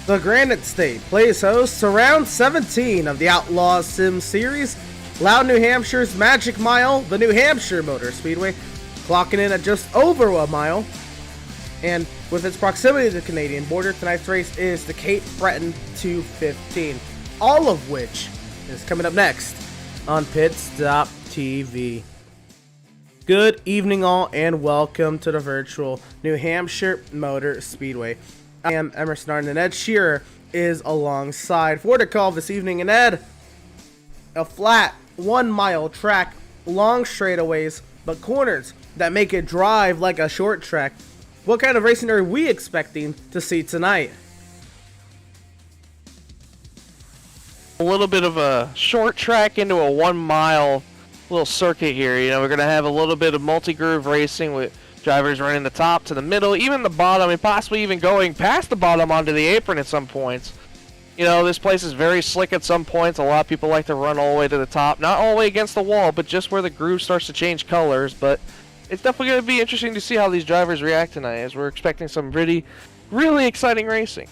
The Granite State plays host to round 17 of the Outlaws Sim Series. Loud, New Hampshire's Magic Mile, the New Hampshire Motor Speedway, clocking in at just over a mile. And with its proximity to the Canadian border, tonight's race is the Cape Breton 215. All of which is coming up next on Pit Stop TV. Good evening all, and welcome to the virtual New Hampshire Motor Speedway. I am Emerson Arden, and Ed Shearer is alongside for the call this evening. And Ed, a flat 1 mile track, long straightaways, but corners that make it drive like a short track. What kind of racing are we expecting to see tonight? A little bit of a short track into a 1 mile little circuit here. You know, we're going to have a little bit of multi-groove racing with drivers running the top to the middle, even the bottom, and possibly even going past the bottom onto the apron at some points. You know, this place is very slick at some points. A lot of people like to run all the way to the top. Not all the way against the wall, but just where the groove starts to change colors. But it's definitely going to be interesting to see how these drivers react tonight, as we're expecting some really exciting racing.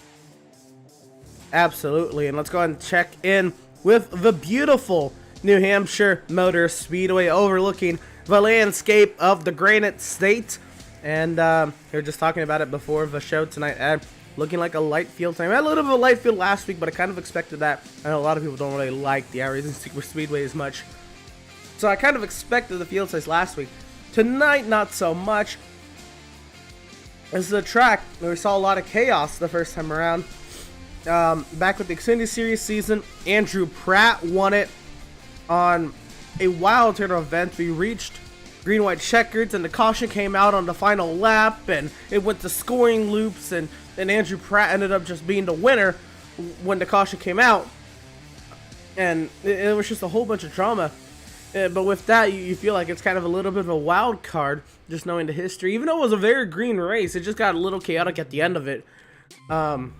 Absolutely, and let's go ahead and check in with the beautiful New Hampshire Motor Speedway overlooking the landscape of the Granite State. And we were just talking about it before the show tonight, Ed. Looking like a light field time. I had a little bit of a light field last week, but I kind of expected that. I know a lot of people don't really like the Arizona Super Speedway as much, so I kind of expected the field size last week. Tonight, not so much. This is a track where we saw a lot of chaos the first time around. Back with the Xfinity Series season, Andrew Pratt won it on a wild turn of events. We reached green-white checkers, and the caution came out on the final lap, and it went to scoring loops, and Andrew Pratt ended up just being the winner when the caution came out. And it was just a whole bunch of drama. But with that, you feel like it's kind of a little bit of a wild card, just knowing the history. Even though it was a very green race, it just got a little chaotic at the end of it. And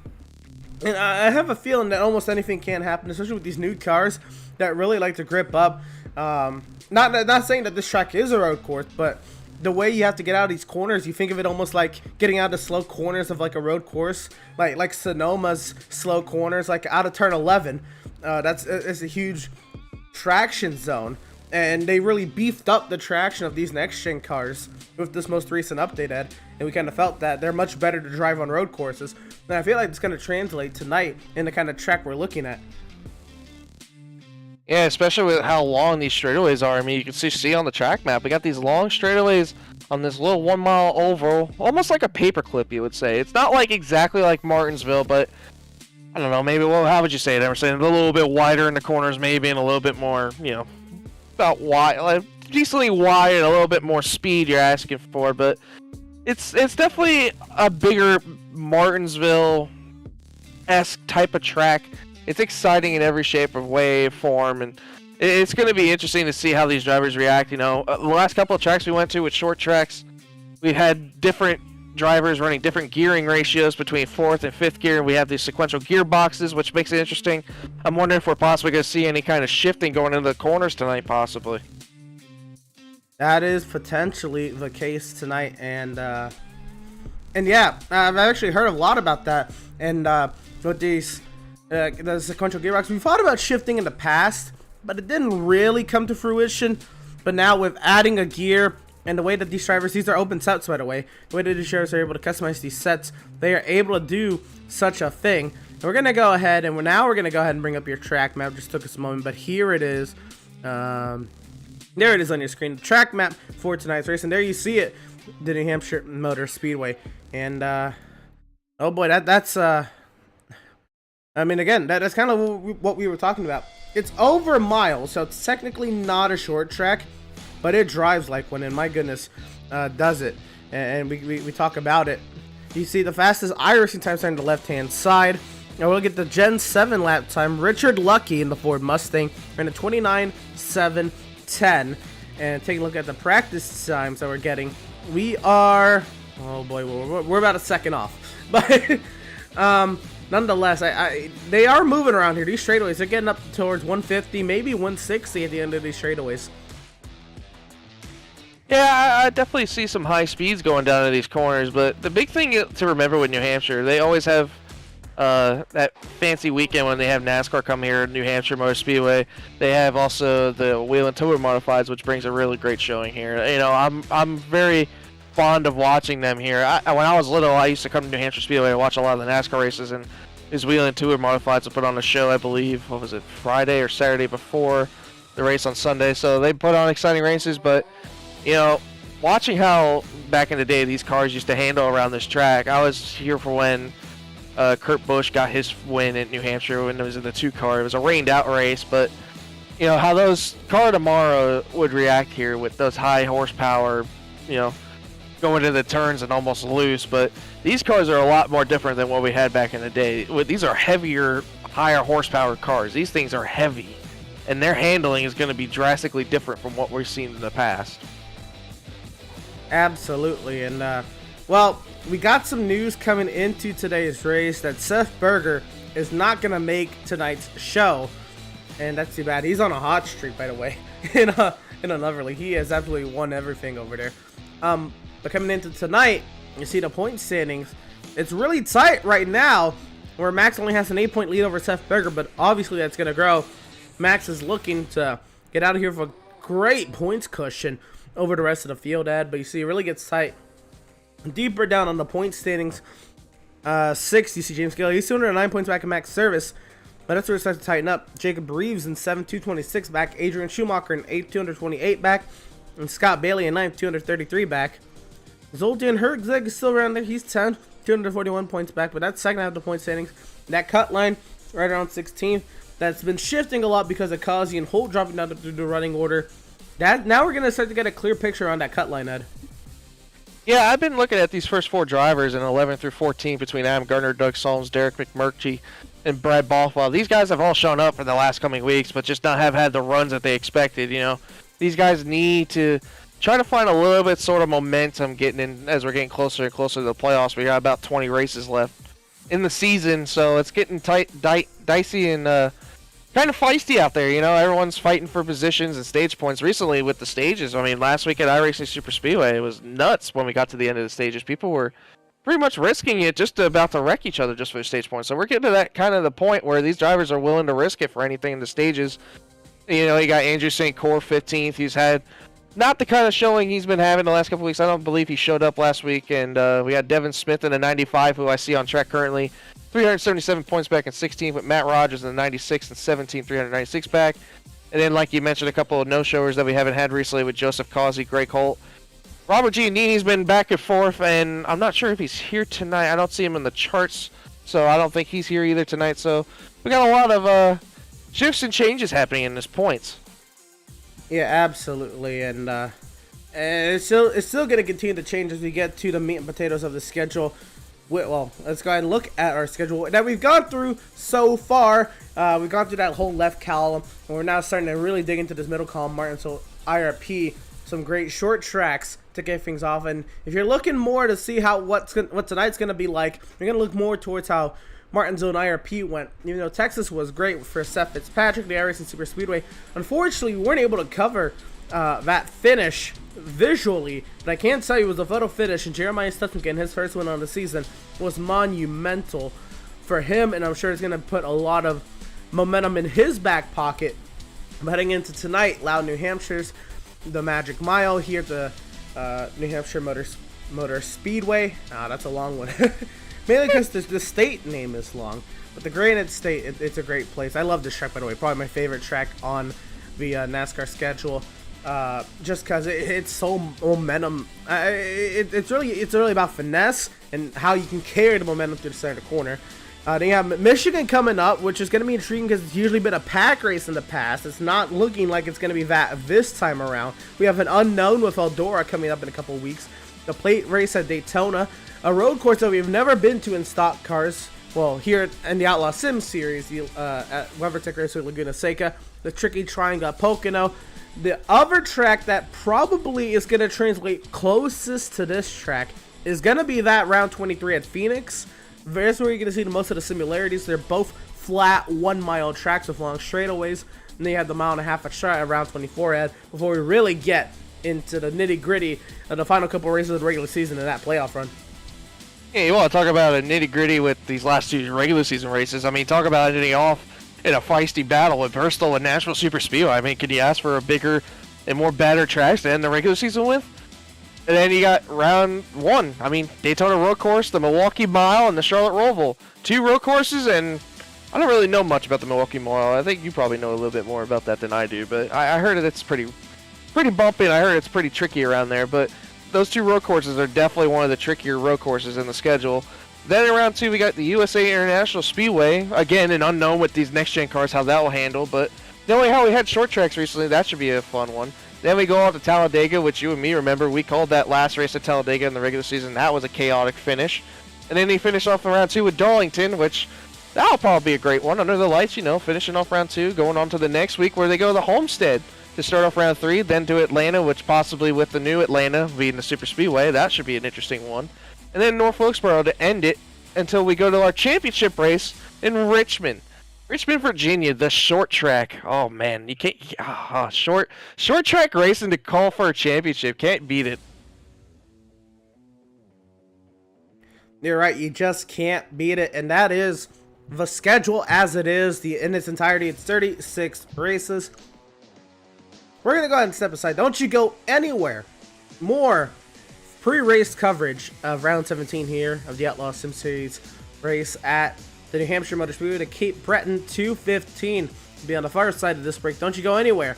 I have a feeling that almost anything can happen, especially with these new cars that really like to grip up. Not saying that this track is a road course, but the way you have to get out of these corners, you think of it almost like getting out of the slow corners of like a road course, like Sonoma's slow corners, like out of turn 11. It's a huge traction zone, and they really beefed up the traction of these NextGen cars with this most recent update, Ed, and we kind of felt that they're much better to drive on road courses. And I feel like it's going to translate tonight in the kind of track we're looking at. Yeah, especially with how long these straightaways are. I mean, you can see on the track map, we got these long straightaways on this little 1 mile oval, almost like a paperclip, you would say. It's not like exactly like Martinsville, but I don't know, maybe, well, how would you say it, Emerson? A little bit wider in the corners maybe, and a little bit more, you know, about wide, like decently wide, and a little bit more speed you're asking for, but it's definitely a bigger Martinsville-esque type of track. It's exciting in every shape or way, form, and it's going to be interesting to see how these drivers react. You know, the last couple of tracks we went to with short tracks, we had different drivers running different gearing ratios between 4th and 5th gear, and we have these sequential gearboxes, which makes it interesting. I'm wondering if we're possibly going to see any kind of shifting going into the corners tonight, possibly. That is potentially the case tonight, and yeah, I've actually heard a lot about that. And with these the sequential gearbox, we've thought about shifting in the past, but it didn't really come to fruition. But now with adding a gear and the way that these drivers, these are open sets by the way, the way that these drivers are able to customize these sets, they are able to do such a thing. And we're gonna go ahead and we're gonna go ahead and bring up your track map. Just took us a moment, but here it is. There it is on your screen, the track map for tonight's race, and there you see it, the New Hampshire Motor Speedway. And oh boy, that's I mean, again, that's kind of what we were talking about. It's over a mile, so it's technically not a short track, but it drives like one, and my goodness, does it. And we talk about it. You see the fastest iRacing time on the left-hand side. Now we'll get the Gen 7 lap time. Richard Lucky in the Ford Mustang ran a 29.710. And take a look at the practice times that we're getting. We are, oh boy, we're about a second off. But nonetheless, they are moving around here. These straightaways are getting up towards 150, maybe 160 at the end of these straightaways. Yeah, I definitely see some high speeds going down to these corners, but the big thing to remember with New Hampshire, they always have that fancy weekend when they have NASCAR come here, New Hampshire Motor Speedway. They have also the Wheel and Tour Modifieds, which brings a really great showing here. You know, I'm very fond of watching them here. When I was little, I used to come to New Hampshire Speedway and watch a lot of the NASCAR races, and these Wheel and Tour Modifieds will put on a show, I believe, what was it, Friday or Saturday before the race on Sunday. So they put on exciting races, but, you know, watching how back in the day these cars used to handle around this track, I was here for when Kurt Busch got his win at New Hampshire when it was in the 2-car. It was a rained out race, but you know how those car tomorrow would react here with those high horsepower, you know, going into the turns and almost loose. But these cars are a lot more different than what we had back in the day. These are heavier, higher horsepower cars. These things are heavy, and their handling is going to be drastically different from what we've seen in the past. Absolutely, and well, we got some news coming into today's race that Seth Berger is not going to make tonight's show, and that's too bad. He's on a hot streak, by the way, in another league. He has absolutely won everything over there. But coming into tonight, you see the point standings. It's really tight right now, where Max only has an 8-point lead over Seth Berger, but obviously that's going to grow. Max is looking to get out of here with a great points cushion over the rest of the field, Ed, but you see it really gets tight. Deeper down on the point standings, 6th, you see James Gale. He's 209 points back in Max Service, but that's where it starts to tighten up. Jacob Reeves in 7th, 226 back. Adrian Schumacher in 8th, 228 back. And Scott Bailey in 9th, 233 back. Zoltan Herzog is still around there. He's 10th, 241 points back, but that's second half of the point standings. That cut line right around 16th. That's been shifting a lot because of Kazi and Holt dropping down through the running order. Now we're going to start to get a clear picture on that cut line, Ed. Yeah, I've been looking at these first 4 drivers in 11 through 14 between Adam Gardner, Doug Solms, Derek McMurtry, and Brad Bothwell. These guys have all shown up for the last coming weeks, but just not have had the runs that they expected. You know, these guys need to try to find a little bit sort of momentum getting in as we're getting closer and closer to the playoffs. We got about 20 races left in the season, so it's getting dicey and kind of feisty out there. You know, everyone's fighting for positions and stage points recently with the stages. I mean, last week at iRacing Super Speedway, it was nuts when we got to the end of the stages. People were pretty much risking it, just about to wreck each other just for the stage points. So we're getting to that kind of the point where these drivers are willing to risk it for anything in the stages. You know, you got Andrew St. Cyr 15th. He's had not the kind of showing he's been having the last couple weeks. I don't believe he showed up last week. And we got Devin Smith in the 95, who I see on track currently. 377 points back in 16th, with Matt Rogers in the 96 and 17, 396 back. And then, like you mentioned, a couple of no-showers that we haven't had recently with Joseph Causey, Greg Holt. Robert Giannini's been back and forth, and I'm not sure if he's here tonight. I don't see him in the charts, so I don't think he's here either tonight. So we got a lot of shifts and changes happening in this points. Yeah, absolutely, and it's still going to continue to change as we get to the meat and potatoes of the schedule. Well, let's go ahead and look at our schedule that we've gone through so far. We've gone through that whole left column, and we're now starting to really dig into this middle column, Martinsville IRP. Some great short tracks to get things off. And if you're looking more to see what tonight's going to be like, you're going to look more towards how Martinsville and IRP went. Even though Texas was great for Seth Fitzpatrick, the iRacing Super Speedway, unfortunately, we weren't able to cover that finish visually, but I can tell you it was a photo finish, and Jeremiah Stutzman getting his first win on the season was monumental for him, and I'm sure it's going to put a lot of momentum in his back pocket heading into tonight. Loud New Hampshire's the Magic Mile here at the New Hampshire Motor Speedway. That's a long one. Mainly because the state name is long, but the Granite State, it's a great place. I love this track, by the way. Probably my favorite track on the NASCAR schedule. Just because it's so momentum. It's really about finesse and how you can carry the momentum through the center of the corner. Then you have Michigan coming up, which is going to be intriguing because it's usually been a pack race in the past. It's not looking like it's going to be that this time around. We have an unknown with Eldora coming up in a couple weeks. The plate race at Daytona, a road course that we've never been to in stock cars. Well, here in the Outlaws Sim Series, at WeatherTech Race at Laguna Seca, the Tricky Triangle at Pocono. The other track that probably is going to translate closest to this track is going to be that round 23 at Phoenix. That's where you're going to see most of the similarities. They're both flat 1 mile tracks with long straightaways. And they have the 1.5 mile at round 24 at before we really get into the nitty gritty of the final couple races of the regular season and that playoff run. Yeah, you want to talk about a nitty-gritty with these last two regular season races. I mean, talk about ending off in a feisty battle with Bristol and Nashville Super Speedway. I mean, could you ask for a bigger and more better tracks to end the regular season with? And then you got round one. I mean, Daytona Road Course, the Milwaukee Mile, and the Charlotte Roval. Two road courses, and I don't really know much about the Milwaukee Mile. I think you probably know a little bit more about that than I do, but I heard that it's pretty bumpy, and I heard it's pretty tricky around there. But those two road courses are definitely one of the trickier road courses in the schedule. Then in round two, we got the USA International Speedway. Again, an unknown with these next-gen cars, how that will handle. But knowing how we had short tracks recently, that should be a fun one. Then we go out to Talladega, which you and me remember. We called that last race at Talladega in the regular season. That was a chaotic finish. And then he finished off in round two with Darlington, which that'll probably be a great one. Under the lights, you know, finishing off round two, going on to the next week where they go to Homestead to start off round three, then to Atlanta, which possibly with the new Atlanta being the Super Speedway, that should be an interesting one. And then North Wilkesboro to end it until we go to our championship race in Richmond. Richmond, Virginia, the short track. Oh man, you can't short track racing to call for a championship. Can't beat it. You're right, you just can't beat it, and that is the schedule as it is, in its entirety. It's 36 races. We're going to go ahead and step aside. Don't you go anywhere. More pre-race coverage of round 17 here of the Outlaws Sim Series race at the New Hampshire Motor Speedway to Cape Breton 215. Be on the far side of this break. Don't you go anywhere.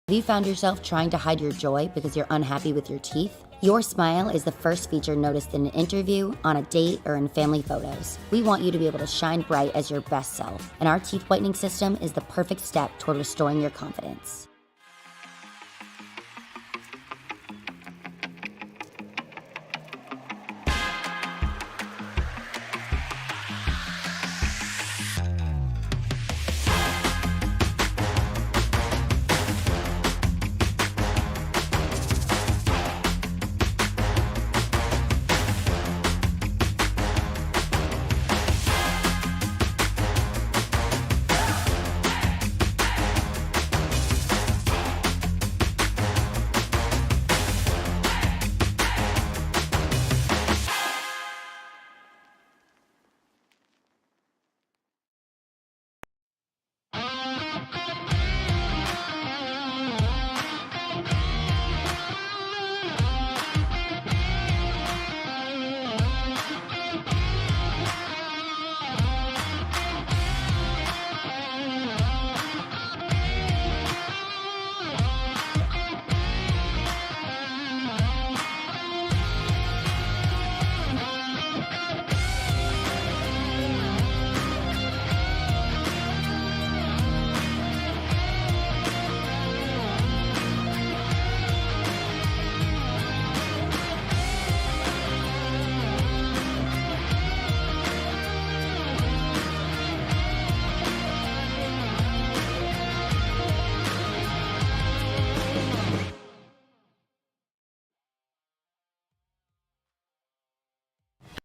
Have you found yourself trying to hide your joy because you're unhappy with your teeth? Your smile is the first feature noticed in an interview, on a date, or in family photos. We want you to be able to shine bright as your best self, and our teeth whitening system is the perfect step toward restoring your confidence.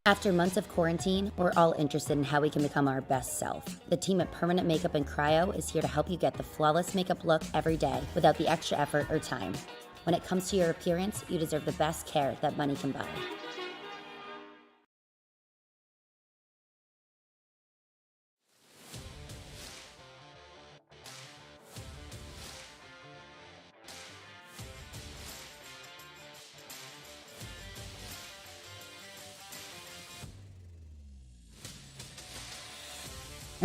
After months of quarantine, we're all interested in how we can become our best self. The team at Permanent Makeup and Cryo is here to help you get the flawless makeup look every day without the extra effort or time. When it comes to your appearance, you deserve the best care that money can buy.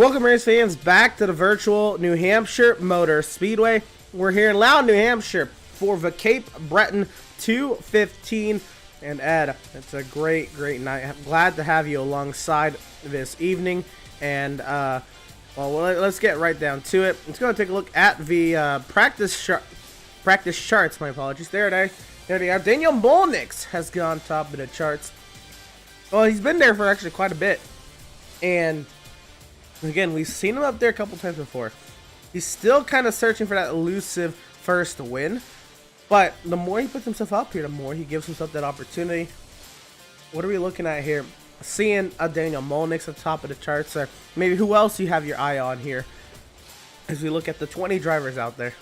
Welcome, race fans, back to the virtual New Hampshire Motor Speedway. We're here in Loudon, New Hampshire for the Cape Breton 215. And Ed, it's a great night. I'm glad to have you alongside this evening. And, well, let's get right down to it. Let's go and take a look at the practice charts. My apologies. There they are. Daniel Molnix has gone top of the charts. Well, he's been there for actually quite a bit. And again, we've seen him up there a couple times before. He's still kind of searching for that elusive first win. But the more he puts himself up here, the more he gives himself that opportunity. What are we looking at here? Seeing a Daniel Molnix at the top of the charts. Or maybe who else you have your eye on here as we look at the 20 drivers out there?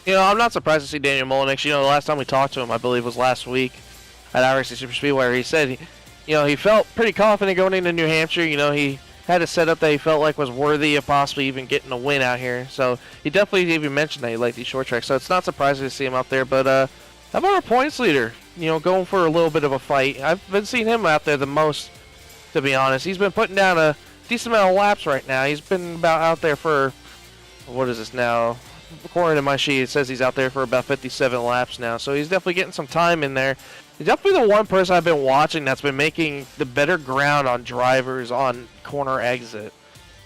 You know, I'm not surprised to see Daniel Molnix. You know, the last time we talked to him, I believe, was last week at RC Super Speedway, where he said, he felt pretty confident going into New Hampshire. You know, he had a setup that he felt like was worthy of possibly even getting a win out here. So he definitely even mentioned that he liked these short tracks. So it's not surprising to see him out there. But how about our points leader? Going for a little bit of a fight. I've been seeing him out there the most, to be honest. He's been putting down a decent amount of laps right now. He's been about out there for, what is this now? According to my sheet, it says he's out there for about 57 laps now. So he's definitely getting some time in there. He's definitely the one person I've been watching that's been making the better ground on drivers on corner exit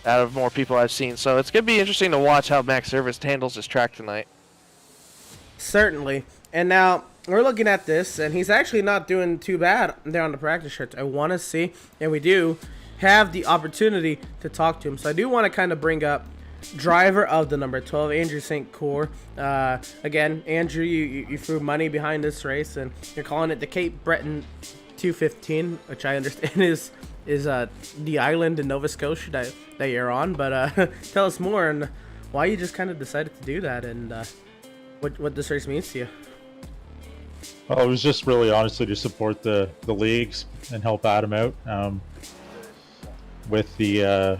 out of more people I've seen. So it's going to be interesting to watch how Max Service handles this track tonight. Certainly. And now we're looking at this, and he's actually not doing too bad there on the practice shirts. I want to see, and we do have the opportunity to talk to him. So I do want to kind of bring up driver of the number 12, Andrew St. Cyr. Again, Andrew, you threw money behind this race, and you're calling it the Cape Breton 215, which I understand is the island in Nova Scotia that you're on. But tell us more on why you just kind of decided to do that, and what this race means to you. Well, it was just really honestly to support the leagues and help Adam out with the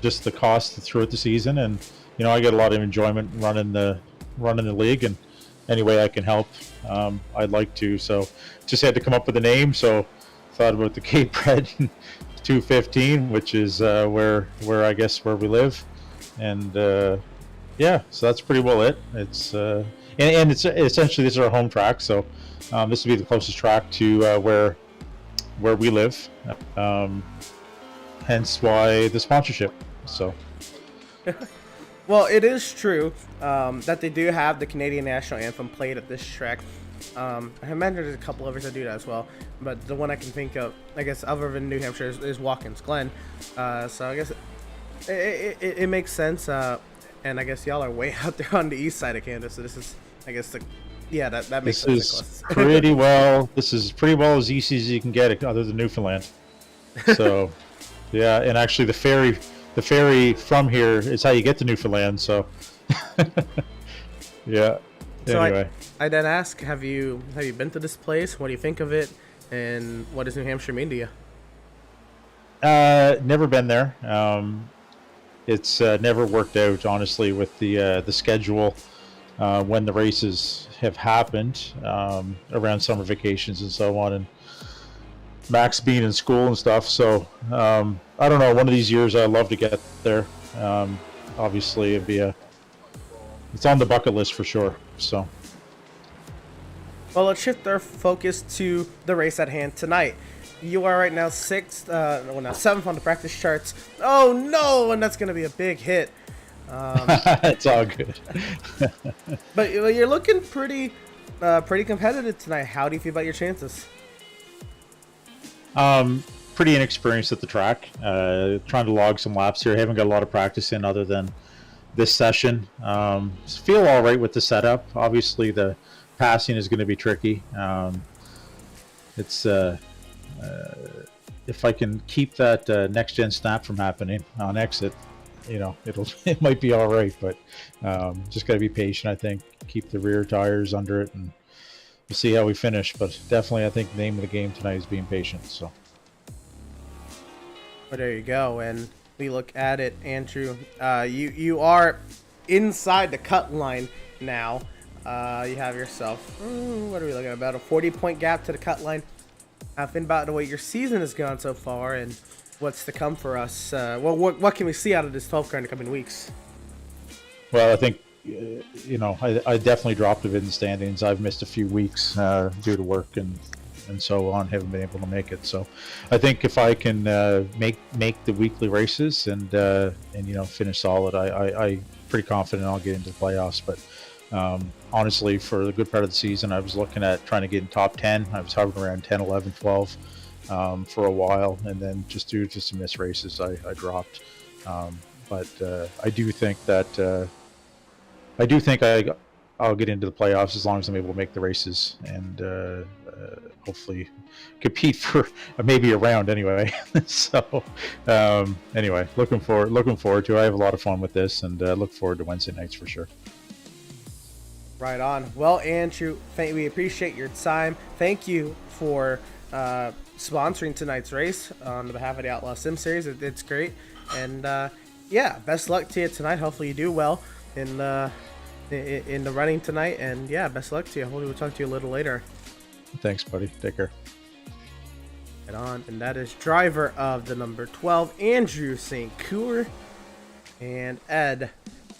just the cost throughout the season, and I get a lot of enjoyment running the league, and any way I can help, I'd like to. So just had to come up with a name. So thought about the Cape Breton 215, which is where I guess where we live, and yeah, so that's pretty well it. It's and it's essentially, this is our home track, so this will be the closest track to where we live. Hence why the sponsorship. So well, it is true that they do have the Canadian National Anthem played at this track. I imagine there's a couple others that do that as well, but the one I can think of, I guess, other than New Hampshire, is Watkins Glen. So I guess it makes sense, and I guess y'all are way out there on the east side of Canada, so this is, I guess, that makes sense. This is pretty well. This is pretty well as easy as you can get it, other than Newfoundland. So. Yeah, and actually the ferry from here is how you get to Newfoundland, so yeah. So anyway. I then ask, have you been to this place? What do you think of it? And what does New Hampshire mean to you? Never been there. It's never worked out, honestly, with the schedule when the races have happened around summer vacations and so on, and Max being in school and stuff. So I don't know, one of these years I'd love to get there. Obviously it's on the bucket list for sure. So well, let's shift our focus to the race at hand tonight. You are right now seventh on the practice charts. Oh no, and that's gonna be a big hit. It's all good. But you're looking pretty competitive tonight. How do you feel about your chances? Pretty inexperienced at the track. Trying to log some laps here. Haven't got a lot of practice in other than this session. Feel all right with the setup. Obviously, the passing is going to be tricky. It's if I can keep that NextGen snap from happening on exit, it might be all right. But just got to be patient. I think keep the rear tires under it, and we'll see how we finish. But definitely, I think the name of the game tonight is being patient. So. Well, there you go. And we look at it, Andrew. You are inside the cut line now. You have yourself, what are we looking at? About a 40-point gap to the cut line. Think about the way your season has gone so far, and what's to come for us. Well, what can we see out of this 12 car in the coming weeks? Well, I think, I definitely dropped a bit in the standings. I've missed a few weeks due to work and so on. Haven't been able to make it. So I think if I can make the weekly races and finish solid, I pretty confident I'll get into the playoffs. But honestly, for the good part of the season, I was looking at trying to get in top 10. I was hovering around 10, 11, 12 for a while, and then just due to some missed races, I dropped. But I do think that I'll get into the playoffs as long as I'm able to make the races and hopefully compete for maybe a round anyway. So anyway, looking forward to it. I have a lot of fun with this and look forward to Wednesday nights for sure. Right on. Well, Andrew, we appreciate your time. Thank you for sponsoring tonight's race on behalf of the Outlaws Sim Series. It's great. And yeah, best luck to you tonight. Hopefully you do well in the running tonight. And yeah, best luck to you. Hopefully we'll talk to you a little later. Thanks, buddy. Take care. Right on. And that is driver of the number 12, Andrew St. Coeur, and Ed,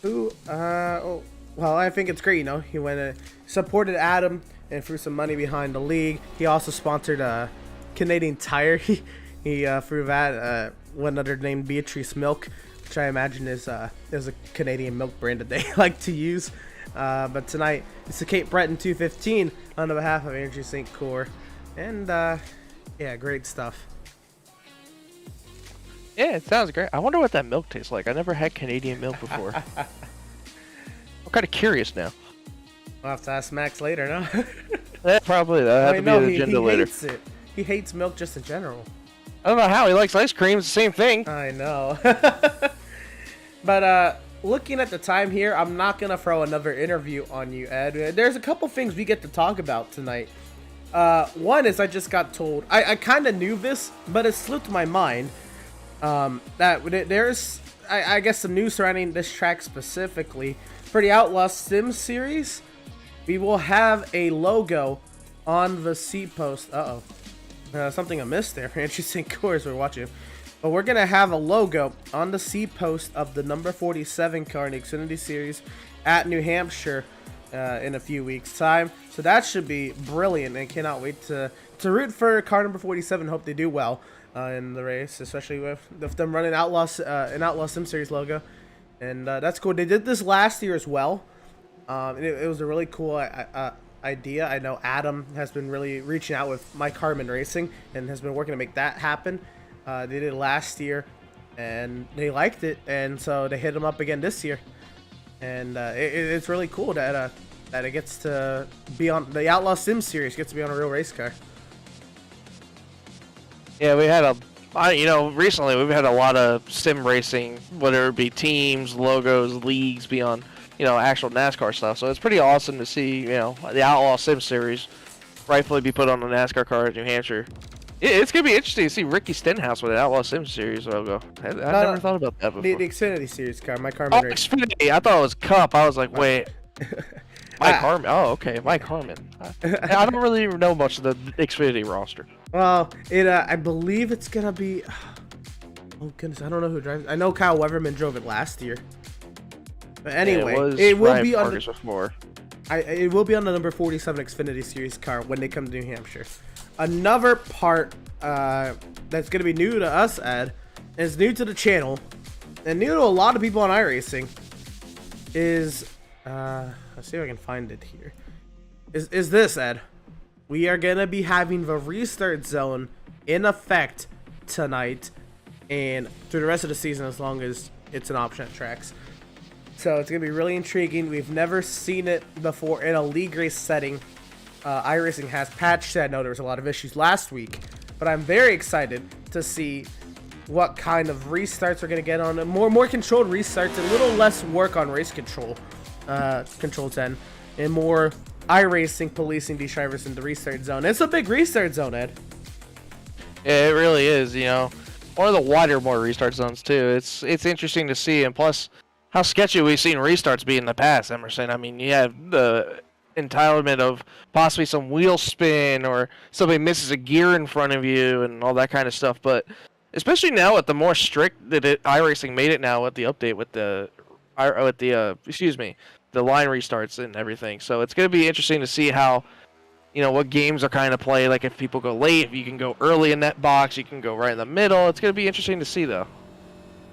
who, well, I think it's great. He went supported Adam and threw some money behind the league. He also sponsored Canadian Tire. He threw that one other named Beatrice Milk, which I imagine is a Canadian milk brand that they like to use. But tonight it's the Cape Breton 215 on behalf of Andrew St. Coeur, and yeah, great stuff. Yeah, it sounds great. I wonder what that milk tastes like. I never had Canadian milk before. I'm kind of curious now. We'll have to ask Max later, no? Yeah, probably. That'll have to be the agenda later. Hates it. He hates milk just in general. I don't know how. He likes ice cream. It's the same thing. I know. But looking at the time here, I'm not going to throw another interview on you, Ed. There's a couple things we get to talk about tonight. One is I just got told, I kind of knew this, but it slipped my mind, that there's, I guess, some news surrounding this track specifically. For the Outlaws Sim Series, we will have a logo on the seat post. Something I missed there. Andrew St. Coeur as we're watching. But we're going to have a logo on the seat post of the number 47 car in the Xfinity Series at New Hampshire in a few weeks' time. So that should be brilliant, and cannot wait to root for car number 47. Hope they do well in the race, especially with them running an Outlaws Sim Series logo. And that's cool. They did this last year as well. It was a really cool idea. I know Adam has been really reaching out with Mike Harmon Racing and has been working to make that happen. They did it last year, and they liked it, and so they hit him up again this year. And it's really cool that it gets to be on the Outlaw Sim Series, gets to be on a real race car. Yeah, we had recently we've had a lot of sim racing, whether it be teams, logos, leagues, be on, actual NASCAR stuff. So it's pretty awesome to see, the Outlaw Sim Series rightfully be put on the NASCAR car at New Hampshire. It's going to be interesting to see Ricky Stenhouse with an Outlaw Sim Series logo. I never thought about that before. The Xfinity Series car, Mike Harmon. Xfinity. I thought it was Cup. I was like, wait. Mike Harmon. Oh, okay. Mike Harmon. I don't really know much of the Xfinity roster. Well, I believe it's going to be... Oh, goodness. I don't know who drives it. I know Kyle Weatherman drove it last year. But anyway, it will be on the... It will be on the number 47 Xfinity Series car when they come to New Hampshire. Another part that's going to be new to us, Ed, is new to the channel, and new to a lot of people on iRacing, is, let's see if I can find it here, is this, Ed. We are going to be having the restart zone in effect tonight and through the rest of the season as long as it's an option at tracks. So it's going to be really intriguing. We've never seen it before in a league race setting. iRacing has patched it. I know there was a lot of issues last week, but I'm very excited to see what kind of restarts we're going to get on. More controlled restarts, a little less work on race control, control 10, and more iRacing policing these drivers in the restart zone. It's a big restart zone, Ed. Yeah, it really is, one of the wider, more restart zones too. It's interesting to see, and plus how sketchy we've seen restarts be in the past, Emerson. I mean, you have the entitlement of possibly some wheel spin or somebody misses a gear in front of you and all that kind of stuff. But especially now with the more strict that iRacing made it now with the update with the the line restarts and everything. So it's going to be interesting to see how, what games are kind of played. Like if people go late, if you can go early in that box, you can go right in the middle. It's going to be interesting to see though.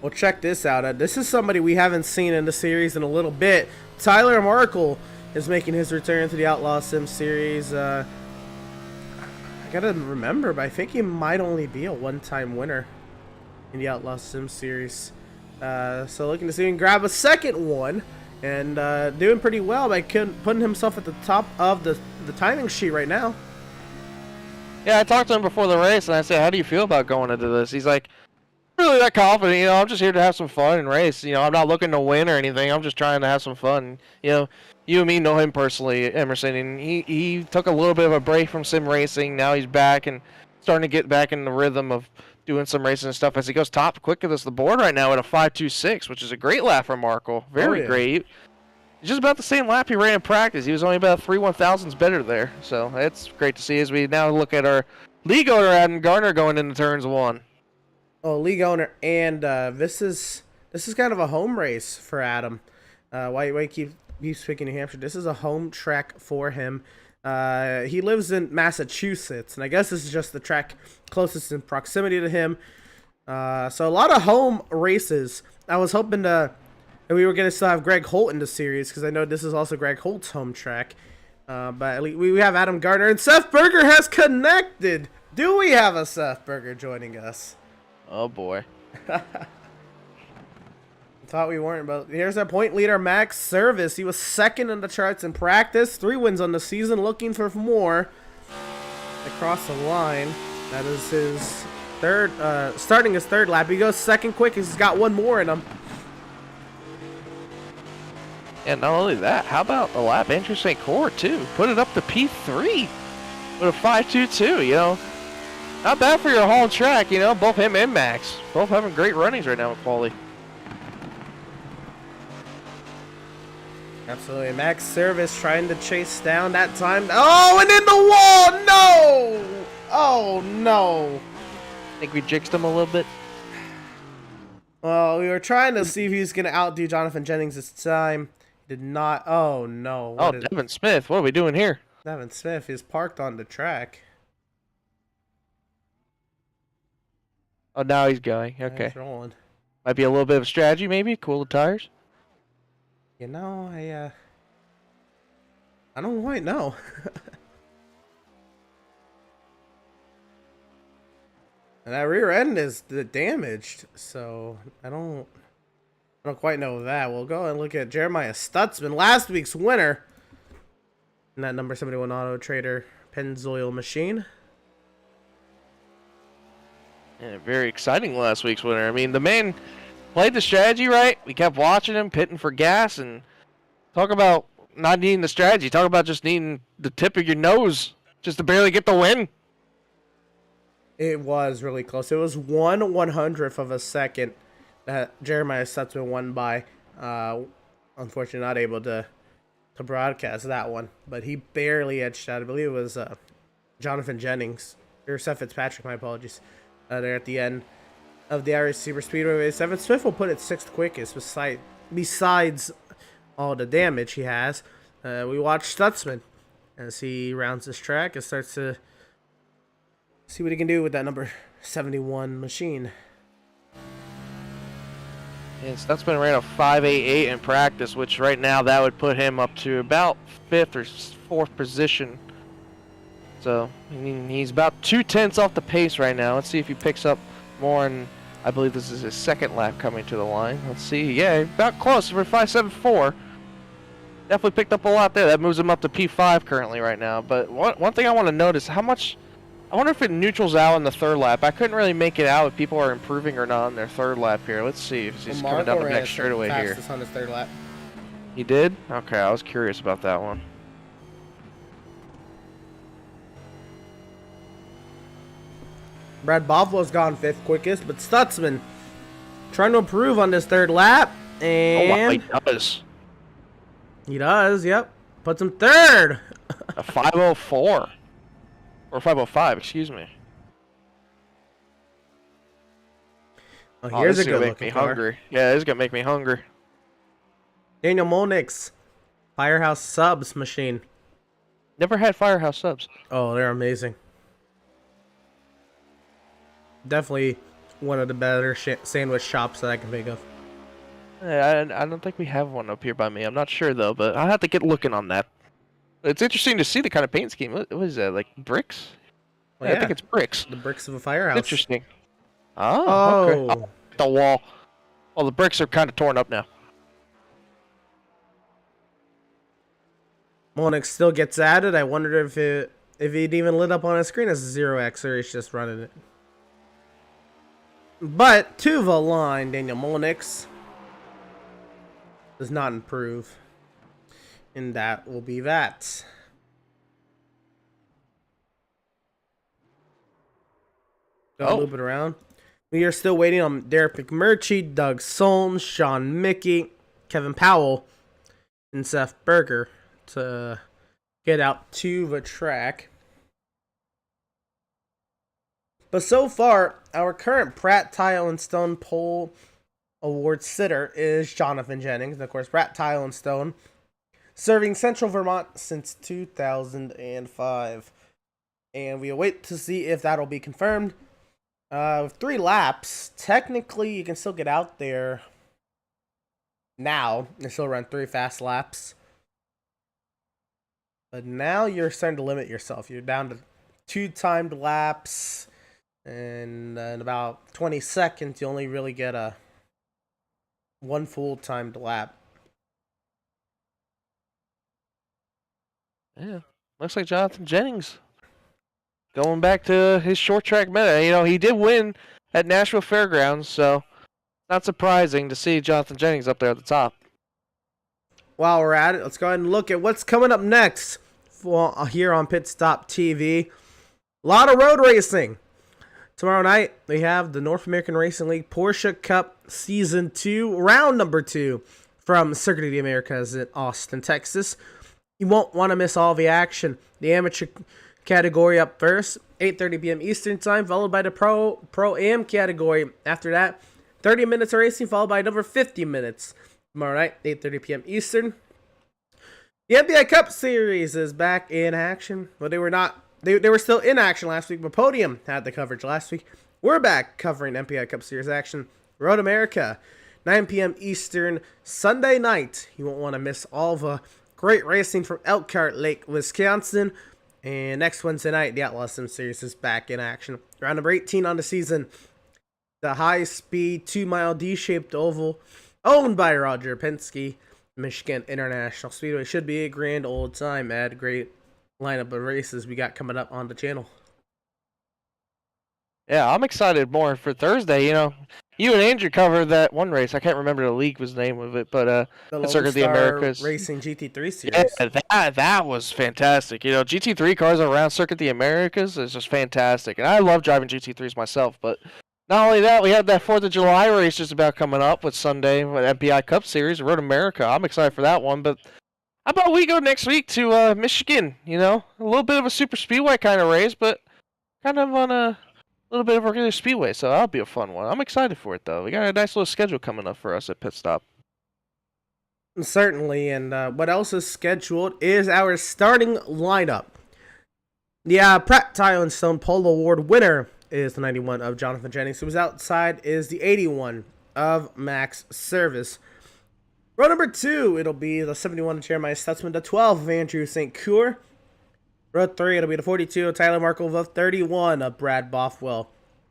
Well, check this out. This is somebody we haven't seen in the series in a little bit. Tyler Markle is making his return to the Outlaws Sim Series. I gotta remember, but I think he might only be a one-time winner in the Outlaws Sim Series. So looking to see him grab a second one, and doing pretty well by putting himself at the top of the timing sheet right now. Yeah, I talked to him before the race, and I said, "How do you feel about going into this?" He's like, "Really that confident? I'm just here to have some fun and race. I'm not looking to win or anything. I'm just trying to have some fun." You and me know him personally, Emerson, and he took a little bit of a break from sim racing. Now he's back and starting to get back in the rhythm of doing some racing and stuff as he goes top quickest the board right now at a 5.26, which is a great lap for Markle. Very great. He's just about the same lap he ran in practice. He was only about 3/1000s better there. So it's great to see as we now look at our league owner Adam Garner going into turns 1. Oh, league owner, and this is kind of a home race for Adam. Why keeps picking New Hampshire? This is a home track for him. He lives in Massachusetts, and I guess this is just the track closest in proximity to him. So a lot of home races. I was hoping that we were going to still have Greg Holt in the series, because I know this is also Greg Holt's home track. But at least we have Adam Gardner, and Seth Berger has connected. Do we have a Seth Berger joining us? Oh boy. Thought we weren't, but here's our point leader, Max Service. He was second in the charts in practice, 3 wins on the season, looking for more across the line. That is his third, starting his third lap. He goes second quickest. He's got one more in him. And not only that, how about a lap Andrew St. Clair too? Put it up to P3 with a 5.22. Not bad for your home track. Both him and Max, both having great runnings right now with quality. Absolutely. Max Service trying to chase down that time. Oh, and in the wall! No! Oh, no. Think we jinxed him a little bit? Well, we were trying to see if he was going to outdo Jonathan Jennings this time. He did not. Oh, no. Devin Smith. What are we doing here? Devin Smith is parked on the track. Oh, now he's going. Okay. He's rolling. Might be a little bit of strategy, maybe. Cool the tires. I don't quite know. And that rear end is damaged, so I don't quite know that. We'll go and look at Jeremiah Stutzman, last week's winner in that number 71 Auto Trader Pennzoil machine. And very exciting last week's winner. I mean, the man played the strategy right. We kept watching him, pitting for gas, and talk about not needing the strategy. Talk about just needing the tip of your nose just to barely get the win. It was really close. It was 1/100th of a second that Jeremiah Stutzman won by. Unfortunately, not able to broadcast that one, but he barely edged out. I believe it was Jonathan Jennings or Seth Fitzpatrick. My apologies. There at the end of the Irish Super Speedway race. Evan Smith will put it 6th quickest besides all the damage he has. We watch Stutzman as he rounds this track and starts to see what he can do with that number 71 machine. And Stutzman ran a 5.88 in practice, which right now that would put him up to about 5th or 4th position. So, I mean, he's about 2/10 off the pace right now. Let's see if he picks up more, and I believe this is his second lap coming to the line. Let's see. Yeah, about close for 5.74. Definitely picked up a lot there. That moves him up to P5 currently right now. But one thing I want to notice, how much... I wonder if it neutrals out in the third lap. I couldn't really make it out if people are improving or not on their third lap here. Let's see if he's coming down the next straightaway here. On his third lap. He did? Okay, I was curious about that one. Brad Bovelow's gone 5th quickest, but Stutzman trying to improve on this third lap. And oh, wow, he does. He does, yep. Puts him 3rd. A 5.04. Or 5.05, excuse me. Oh, Oh, here's this a is gonna good make me looking car. hungry. Yeah, this is gonna make me hungry. Daniel Molnick's Firehouse Subs machine. Never had Firehouse subs. Oh, they're amazing. Definitely one of the better sandwich shops that I can think of. Yeah, I don't think we have one up here by me. I'm not sure though, but I'll have to get looking on that. It's interesting to see the kind of paint scheme. What is that? Like bricks? Well, Yeah, I think it's bricks. the bricks of a firehouse. Interesting. Oh, okay. Oh, The wall. Well, the bricks are kind of torn up now. Molnick still gets added. I wondered if it even lit up on his screen as a 0x or he's just running it. But to the line, Daniel Molnick's does not improve. And that will be that. Go loop it around. We are still waiting on Derek McMurtry, Doug Solms, Sean Mickey, Kevin Powell, and Seth Berger to get out to the track. But so far, our current Pratt Tile and Stone Pole Award sitter is Jonathan Jennings. And of course, Pratt Tile and Stone, serving Central Vermont since 2005. And we await to see if that'll be confirmed. 3 laps. Technically, you can still get out there now and still run 3 fast laps. But now you're starting to limit yourself. You're down to 2 timed laps. And in about 20 seconds, you only really get 1 full timed lap. Yeah, looks like Jonathan Jennings going back to his short track meta. You know, he did win at Nashville Fairgrounds, so not surprising to see Jonathan Jennings up there at the top. While we're at it, let's go ahead and look at what's coming up next here on Pit Stop TV. A lot of road racing. Tomorrow night, we have the North American Racing League Porsche Cup Season 2, round number 2 from Circuit of the Americas in Austin, Texas. You won't want to miss all the action. The amateur category up first, 8:30 p.m. Eastern Time, followed by the Pro-Am category. After that, 30 minutes of racing, followed by another 50 minutes. Tomorrow night, 8:30 p.m. Eastern. The NBI Cup Series is back in action. Well, they were not. They were still in action last week, but Podium had the coverage last week. We're back covering NPI Cup Series action. Road America, 9 p.m. Eastern, Sunday night. You won't want to miss all the great racing from Elkhart Lake, Wisconsin. And next Wednesday night, the Outlaws Sim Series is back in action. Round number 18 on the season. The high-speed 2-mile D-shaped oval, owned by Roger Penske, Michigan International Speedway. Should be a grand old time. Add great lineup of races we got coming up on the channel. Yeah, I'm excited more for Thursday. You know, you and Andrew covered that one race. I can't remember the league was the name of it, but The Circuit of the Americas Racing GT3 Series. Yeah, that was fantastic. You know, GT3 cars around Circuit of the Americas is just fantastic, and I love driving GT3s myself. But not only that, we have that 4th of July race just about coming up with Sunday with MPI Cup Series, Road America. I'm excited for that one, but how about we go next week to Michigan? You know, a little bit of a super speedway kind of race, but kind of on a little bit of a regular speedway, so that'll be a fun one. I'm excited for it, though. We got a nice little schedule coming up for us at Pit Stop. Certainly, and what else is scheduled is our starting lineup. The Pratt Tile and Stone Pole Award winner is the 91 of Jonathan Jennings. Who was outside is the 81 of Max Service. Row number 2, it'll be the 71 of Jeremiah Stutzman, the 12 of Andrew St. Coeur. Row 3, it'll be the 42 of Tyler Markle, the 31 of Brad Bothwell.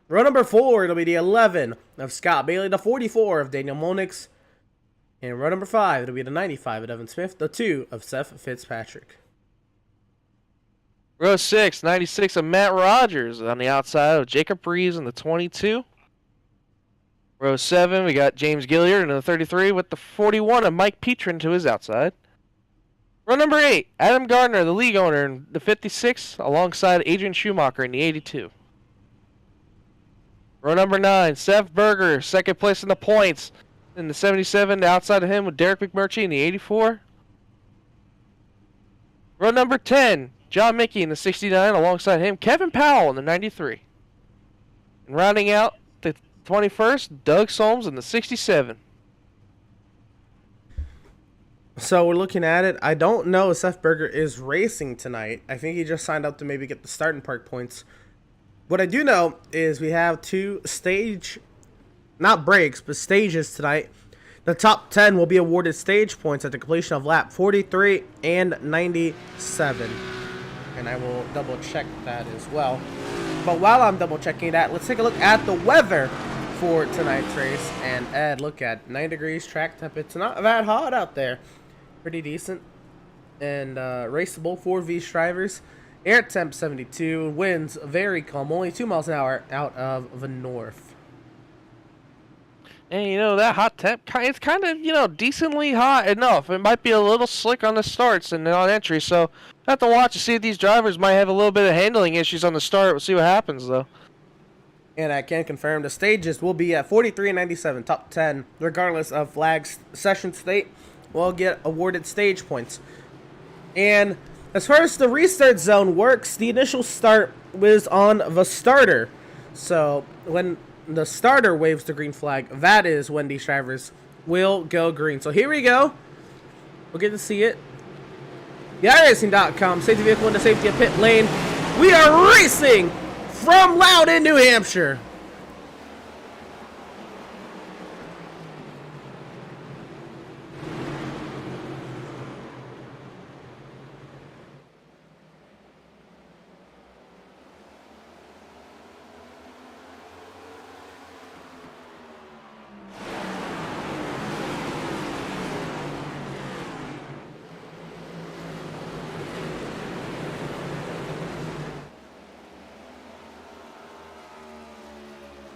Row number 4, it'll be the 11 of Scott Bailey, the 44 of Daniel Molnick. And row number 5, it'll be the 95 of Evan Smith, the 2 of Seth Fitzpatrick. Row 6, 96 of Matt Rogers on the outside of Jacob Reeves in the 22. Row 7, we got James Gilliard in the 33 with the 41 of Mike Petrin to his outside. Row number 8, Adam Gardner, the league owner, in the 56, alongside Adrian Schumacher in the 82. Row number 9, Seth Berger, second place in the points in the 77, outside of him with Derek McMurtry in the 84. Row number 10, John Mickey in the 69, alongside him Kevin Powell in the 93. And rounding out the 21st, Doug Solms in the 67. So we're looking at it. I don't know if Seth Berger is racing tonight. I think he just signed up to maybe get the starting park points. What I do know is we have two not breaks, but stages tonight. The top 10 will be awarded stage points at the completion of lap 43 and 97. And I will double check that as well. But while I'm double checking that, let's take a look at the weather for tonight's race. And Ed, look at 9 degrees track temp. It's not that hot out there. Pretty decent and raceable for these drivers. Air temp 72, winds very calm, only 2 miles an hour out of the north. And you know, that hot temp, it's kind of, you know, decently hot enough. It might be a little slick on the starts and on entry, so I have to watch to see if these drivers might have a little bit of handling issues on the start. We'll see what happens though. And I can confirm the stages will be at 43 and 97, top 10, regardless of flags session state, will get awarded stage points. And as far as the restart zone works, the initial start was on the starter. So when the starter waves the green flag, that is when these drivers will go green. So here we go. We'll get to see it. The iRacing.com, safety vehicle in the safety of pit lane. We are racing from Loudon, New Hampshire.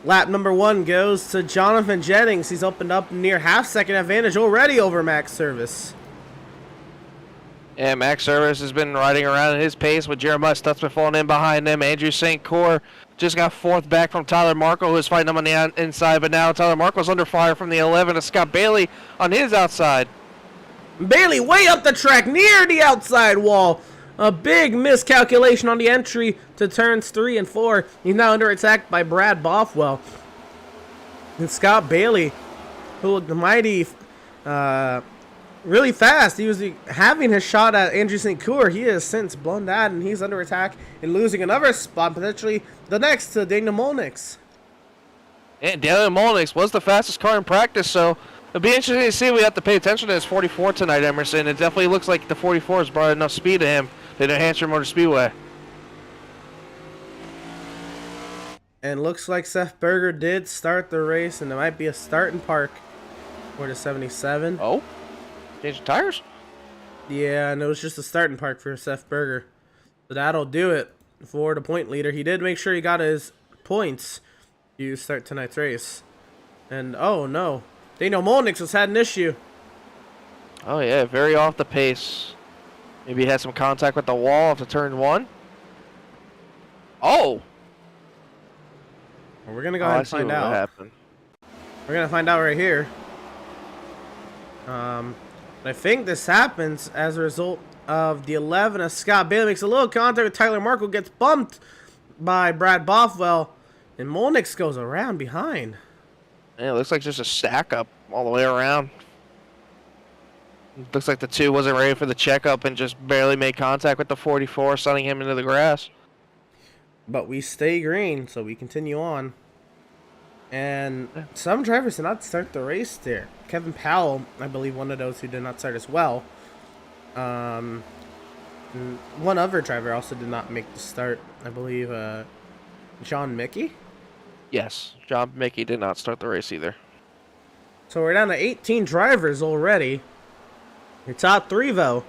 Lap number 1 goes to Jonathan Jennings. He's opened up near half-second advantage already over Max Service. Yeah, Max Service has been riding around at his pace with Jeremiah Stutzman falling in behind him. Andrew St. Cyr just got 4th back from Tyler Markle, who was fighting him on the inside, but now Tyler Markle's under fire from the 11 of Scott Bailey on his outside. Bailey way up the track near the outside wall. A big miscalculation on the entry to turns 3 and 4. He's now under attack by Brad Bothwell. And Scott Bailey, who looked mighty, really fast. He was having his shot at Andrew St. Cyr. He has since blown that, and he's under attack and losing another spot, potentially the next to Daniel Molnix. And Daniel Molnix was the fastest car in practice, so it'll be interesting to see. We have to pay attention to his 44 tonight, Emerson. It definitely looks like the 44 has brought enough speed to him to the Hampshire Motor Speedway. And looks like Seth Berger did start the race, and there might be a start and park for the 77. Oh? Change the tires? Yeah, and it was just a start and park for Seth Berger. So that'll do it for the point leader. He did make sure he got his points to start tonight's race. And, oh no, Daniel Molnix has had an issue. Oh yeah, very off the pace. Maybe he had some contact with the wall after turn 1. Oh! Well, we're going to go ahead and find out. What happened. We're going to find out right here. I think this happens as a result of the 11 of Scott Bailey makes a little contact with Tyler Markle, gets bumped by Brad Bothwell, and Molnix goes around behind. Yeah, it looks like just a stack up all the way around. Looks like the 2 wasn't ready for the checkup and just barely made contact with the 44, sending him into the grass. But we stay green, so we continue on. And some drivers did not start the race there. Kevin Powell, I believe, one of those who did not start as well. One other driver also did not make the start. I believe John Mickey? Yes, John Mickey did not start the race either. So we're down to 18 drivers already. Your top 3, though.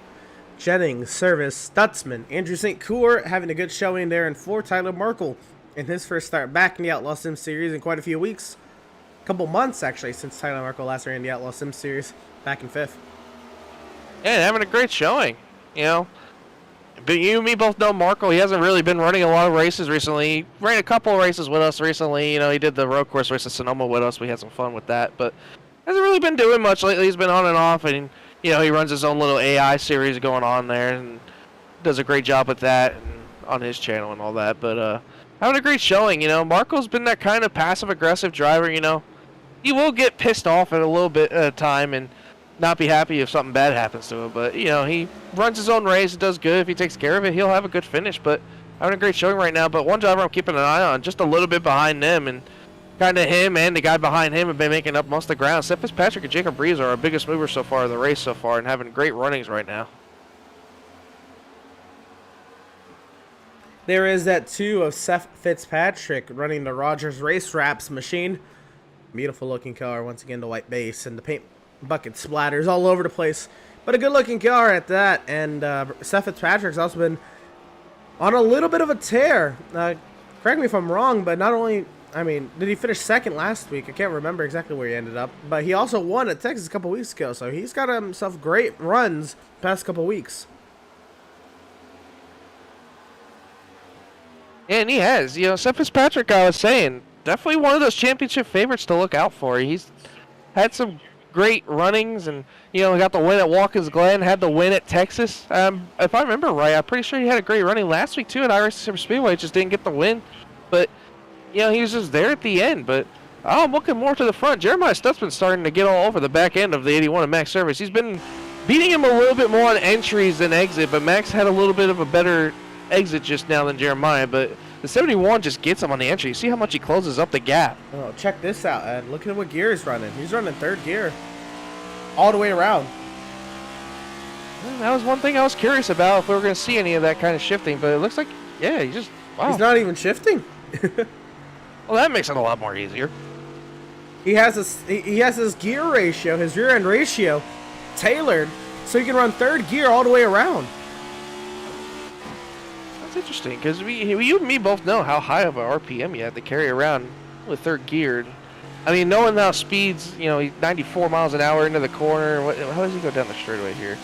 Jennings, Service, Stutzman, Andrew St. Cyr having a good showing there, and 4, Tyler Markle in his first start back in the Outlaws Sim Series in quite a few weeks. A couple months, actually, since Tyler Markle last ran the Outlaws Sim Series back in 5th. Yeah, having a great showing, you know. But you and me both know Markle. He hasn't really been running a lot of races recently. He ran a couple of races with us recently. You know, he did the road course race at Sonoma with us. We had some fun with that. But hasn't really been doing much lately. He's been on and off. And, you know, he runs his own little AI series going on there. And does a great job with that and on his channel and all that. But having a great showing. You know, Marco's been that kind of passive-aggressive driver. You know, he will get pissed off at a little bit at a time and not be happy if something bad happens to him. But you know, he runs his own race. It does good. If he takes care of it, he'll have a good finish. But having a great showing right now. But one driver I'm keeping an eye on, just a little bit behind them, and kind of him and the guy behind him have been making up most of the ground. Seth Fitzpatrick and Jacob Breeze are our biggest movers so far in the race so far and having great runnings right now. There is that 2 of Seth Fitzpatrick running the Rogers Race Wraps machine. Beautiful looking car. Once again, the white base and the paint bucket splatters all over the place. But a good looking car at that. And Seth Fitzpatrick's also been on a little bit of a tear. Correct me if I'm wrong, but not only, I mean, did he finish second last week? I can't remember exactly where he ended up. But he also won at Texas a couple weeks ago. So he's got himself great runs the past couple weeks. And he has. You know, Seth Fitzpatrick, I was saying, definitely one of those championship favorites to look out for. He's had some great runnings and, you know, got the win at Watkins Glen, had the win at Texas. If I remember right, I'm pretty sure he had a great running last week, too, at Irish Super Speedway. Just didn't get the win. But, you know, he was just there at the end. But I'm looking more to the front. Jeremiah Stutzman's starting to get all over the back end of the 81 of Max Service. He's been beating him a little bit more on entries than exit, but Max had a little bit of a better exit just now than Jeremiah, but the 71 just gets him on the entry. You see how much he closes up the gap. Oh, check this out, Ed. Look at what gear he's running. He's running 3rd gear all the way around. Well, that was one thing I was curious about, if we were going to see any of that kind of shifting, but it looks like, yeah, he just, wow. He's not even shifting. Well, that makes it a lot more easier. He has his gear ratio, his rear end ratio tailored so he can run 3rd gear all the way around. That's interesting, because you and me both know how high of a RPM you have to carry around with 3rd gear. I mean, knowing how speeds, you know, he's 94 miles an hour into the corner. How does he go down the straightaway here?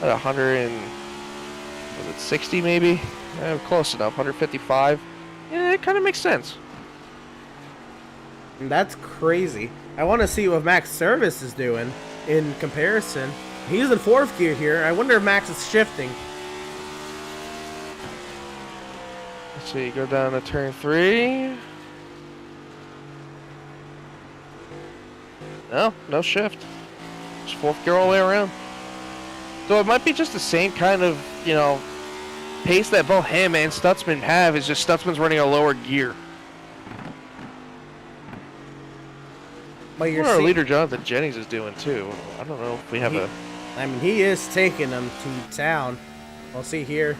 At 160 maybe? Close enough, 155. Yeah, it kind of makes sense. That's crazy. I want to see what Max Service is doing in comparison. He's in 4th gear here. I wonder if Max is shifting. Let's see, go down to turn 3. No shift. Just 4th gear all the way around. So it might be just the same kind of, you know, pace that both him and Stutzman have. Is just Stutzman's running a lower gear. But What our leader Jonathan Jennings is doing too. I don't know if we have I mean, he is taking them to town. We'll see here.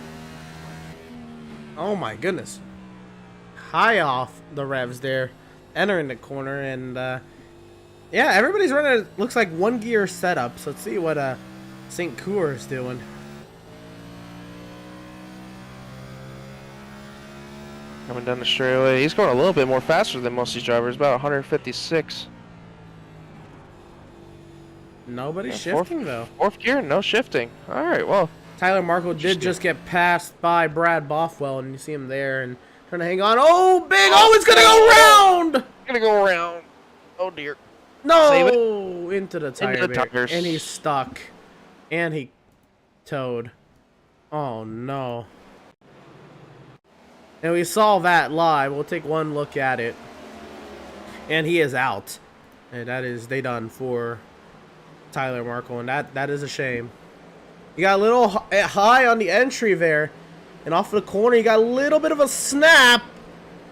Oh my goodness. High off the revs there. Entering the corner and yeah, everybody's running, looks like 1 gear setups. Let's see what St. Coeur is doing. Coming down the straightaway. He's going a little bit more faster than most of these drivers, about 156. Nobody's shifting though. 4th gear, no shifting. All right, well. Tyler Markle did just get passed by Brad Bothwell, and you see him there and trying to hang on. Oh, big! Oh, it's gonna go round! Gonna go around. Oh dear. No, into the tire tires. and he's stuck, and he towed. Oh no! And we saw that live. We'll take one look at it, and he is out, and that is they done for Tyler Markle, and that is a shame. You got a little high on the entry there, and off the corner you got a little bit of a snap,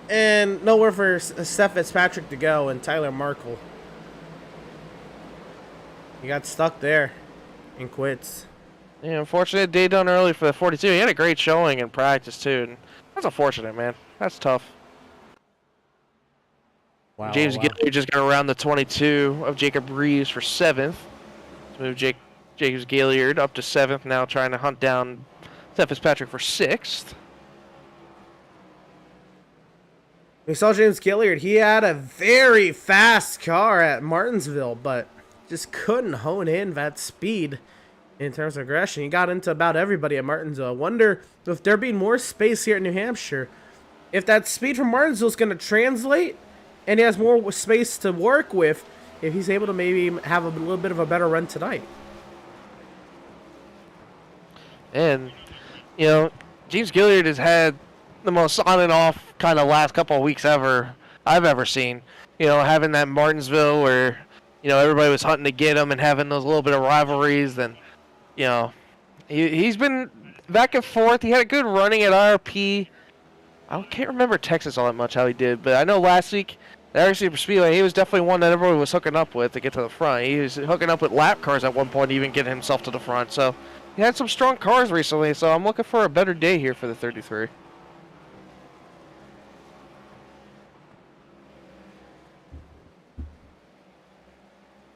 and nowhere for Seth Fitzpatrick to go, and Tyler Markle. He got stuck there and quits. Yeah, unfortunate day done early for the 42. He had a great showing in practice too, and that's unfortunate, man. That's tough. Wow. James Gilliard just got around the 22 of Jacob Reeves for 7th. Let's move James Gilliard up to 7th now, trying to hunt down Seth Fitzpatrick for 6th. We saw James Gilliard. He had a very fast car at Martinsville, but just couldn't hone in that speed in terms of aggression. He got into about everybody at Martinsville. I wonder if there be more space here in New Hampshire, if that speed from Martinsville is going to translate and he has more space to work with, if he's able to maybe have a little bit of a better run tonight. And, you know, James Gilliard has had the most on and off kind of last couple of weeks I've ever seen. You know, having that Martinsville where, you know, everybody was hunting to get him and having those little bit of rivalries. Then, you know, he's been back and forth. He had a good running at IRP. I can't remember Texas all that much how he did, but I know last week the Area Super Speedway, he was definitely one that everybody was hooking up with to get to the front. He was hooking up with lap cars at one point, even getting himself to the front. So he had some strong cars recently, so I'm looking for a better day here for the 33.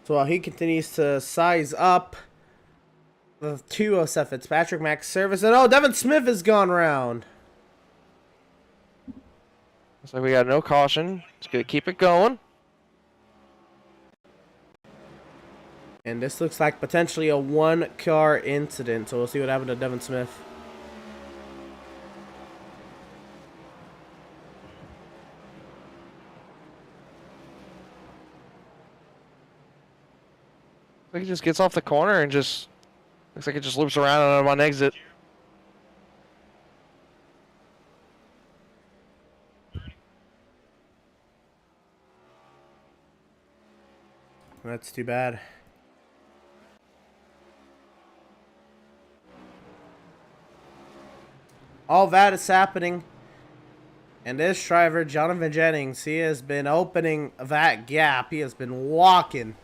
So while he continues to size up the two of Seth Fitzpatrick, Max Service, and Devin Smith has gone round. Looks like we got no caution. It's going to keep it going. And this looks like potentially a one-car incident, so we'll see what happened to Devin Smith. He just gets off the corner and just looks like it just loops around on him on exit. That's too bad. All that is happening. And this driver, Jonathan Jennings, he has been opening that gap. He has been walking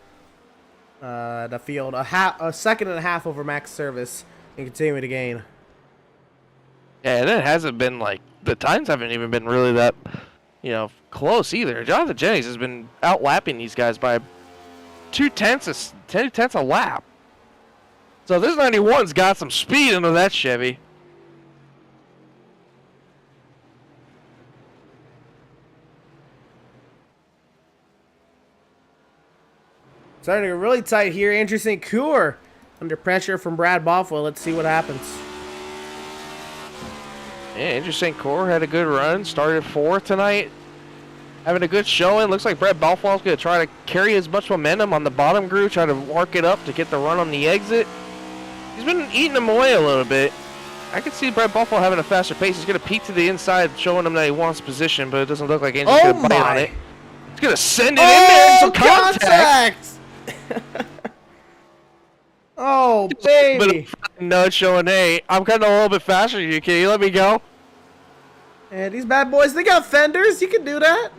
the field a second and a half over Max Service and continuing to gain. Yeah, and it hasn't been like the times haven't even been really that, you know, close either. Jonathan Jennings has been outlapping these guys by 2/10 a lap. So this 91's got some speed into that Chevy. Starting to get really tight here. Andrew St. Coeur under pressure from Brad Bothwell. Let's see what happens. Yeah, Andrew St. Coeur had a good run. Started fourth tonight. Having a good showing. Looks like Brad Bothwell's going to try to carry as much momentum on the bottom groove. Try to work it up to get the run on the exit. He's been eating them away a little bit. I can see Brad Bothwell having a faster pace. He's going to peek to the inside, showing him that he wants position, but it doesn't look like Andrew's going to bite on it. He's going to send it in there. Some contact. Oh, baby. No showing, hey, I'm kind of a little bit faster than you. Can you let me go? And these bad boys, they got fenders. You can do that.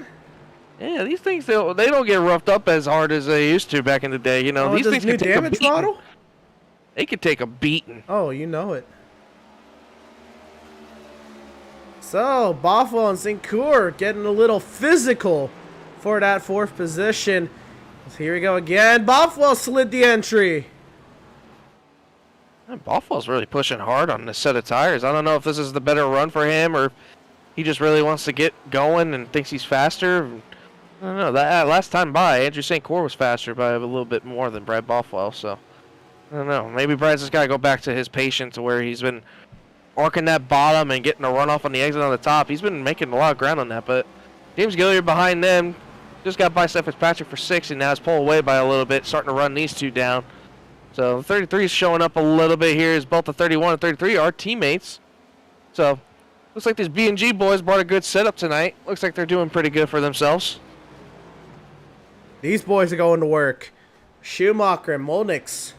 Yeah, these things, they don't get roughed up as hard as they used to back in the day. You know, these things new can take damage a beating. model? They could take a beating. Oh, you know it. So, Bothwell and St. Coeur getting a little physical for that fourth position. So here we go again. Bothwell slid the entry. Bothwell's really pushing hard on this set of tires. I don't know if this is the better run for him or if he just really wants to get going and thinks he's faster. I don't know. That last time by, Andrew St. Coeur was faster by a little bit more than Brad Bothwell. So, I don't know. Maybe Brad's just got to go back to his patience where he's been arcing that bottom and getting a run off on the exit on the top. He's been making a lot of ground on that. But James Gilliard behind them just got by Seth Fitzpatrick for 6 and now is pulled away by a little bit, starting to run these two down. So the 33 is showing up a little bit here as both the 31 and 33 are teammates. So looks like these B&G boys brought a good setup tonight. Looks like they're doing pretty good for themselves. These boys are going to work. Schumacher and Molnix.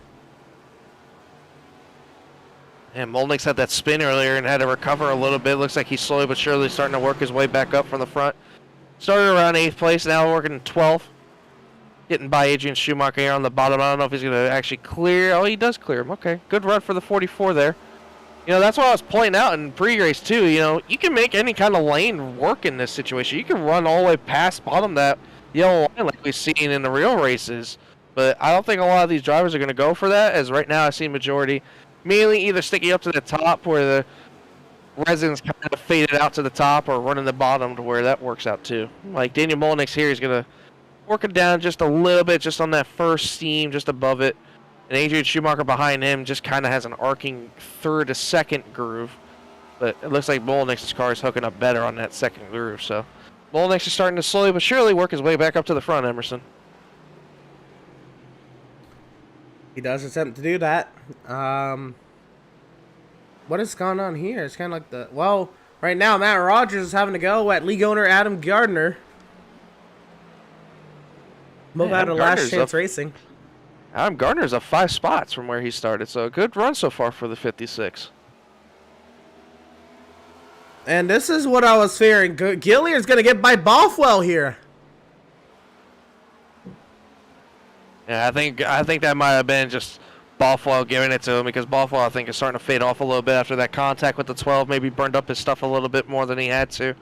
And Molnix had that spin earlier and had to recover a little bit. Looks like he's slowly but surely starting to work his way back up from the front. Started around 8th place, now working 12th. Getting by Adrian Schumacher here on the bottom. I don't know if he's going to actually clear. Oh, he does clear him. Okay, good run for the 44 there. You know, that's what I was pointing out in pre-race too. You know, you can make any kind of lane work in this situation. You can run all the way past bottom that yellow line like we've seen in the real races. But I don't think a lot of these drivers are going to go for that, as right now I see majority mainly either sticking up to the top where the residents kind of faded out to the top or running the bottom to where that works out too. Like Daniel Molnix here is going to work it down just a little bit, just on that first seam, just above it. And Adrian Schumacher behind him just kind of has an arcing third to second groove. But it looks like Molnix's car is hooking up better on that second groove. So Molnix is starting to slowly but surely work his way back up to the front, Emerson. He does attempt to do that. What has gone on here? It's kind of like the... Well, Right now, Matt Rogers is having to go at league owner Adam Gardner. Move out of Last Chance Racing. Adam Gardner's up 5 spots from where he started, so a good run so far for the 56. And this is what I was fearing. Gilliard's going to get by Bothwell here. Yeah, I think that might have been just Bothwell giving it to him, because Bothwell, I think, is starting to fade off a little bit after that contact with the 12. Maybe burned up his stuff a little bit more than he had to.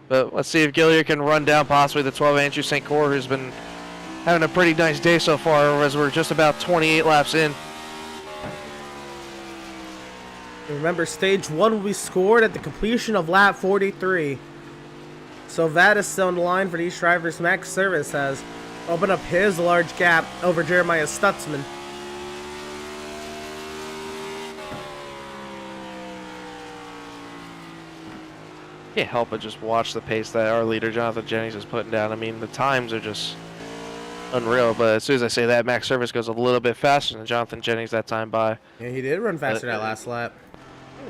But let's see if Gilliard can run down possibly the 12 Andrew St. Cyr, who's been having a pretty nice day so far, as we're just about 28 laps in. Remember, stage 1 will be scored at the completion of lap 43. So that is still on the line for these drivers. Max Service has opened up his large gap over Jeremiah Stutzman. Can't help but just watch the pace that our leader Jonathan Jennings is putting down. I mean, the times are just unreal, but as soon as I say that, Max Service goes a little bit faster than Jonathan Jennings that time by. Yeah, he did run faster that last lap.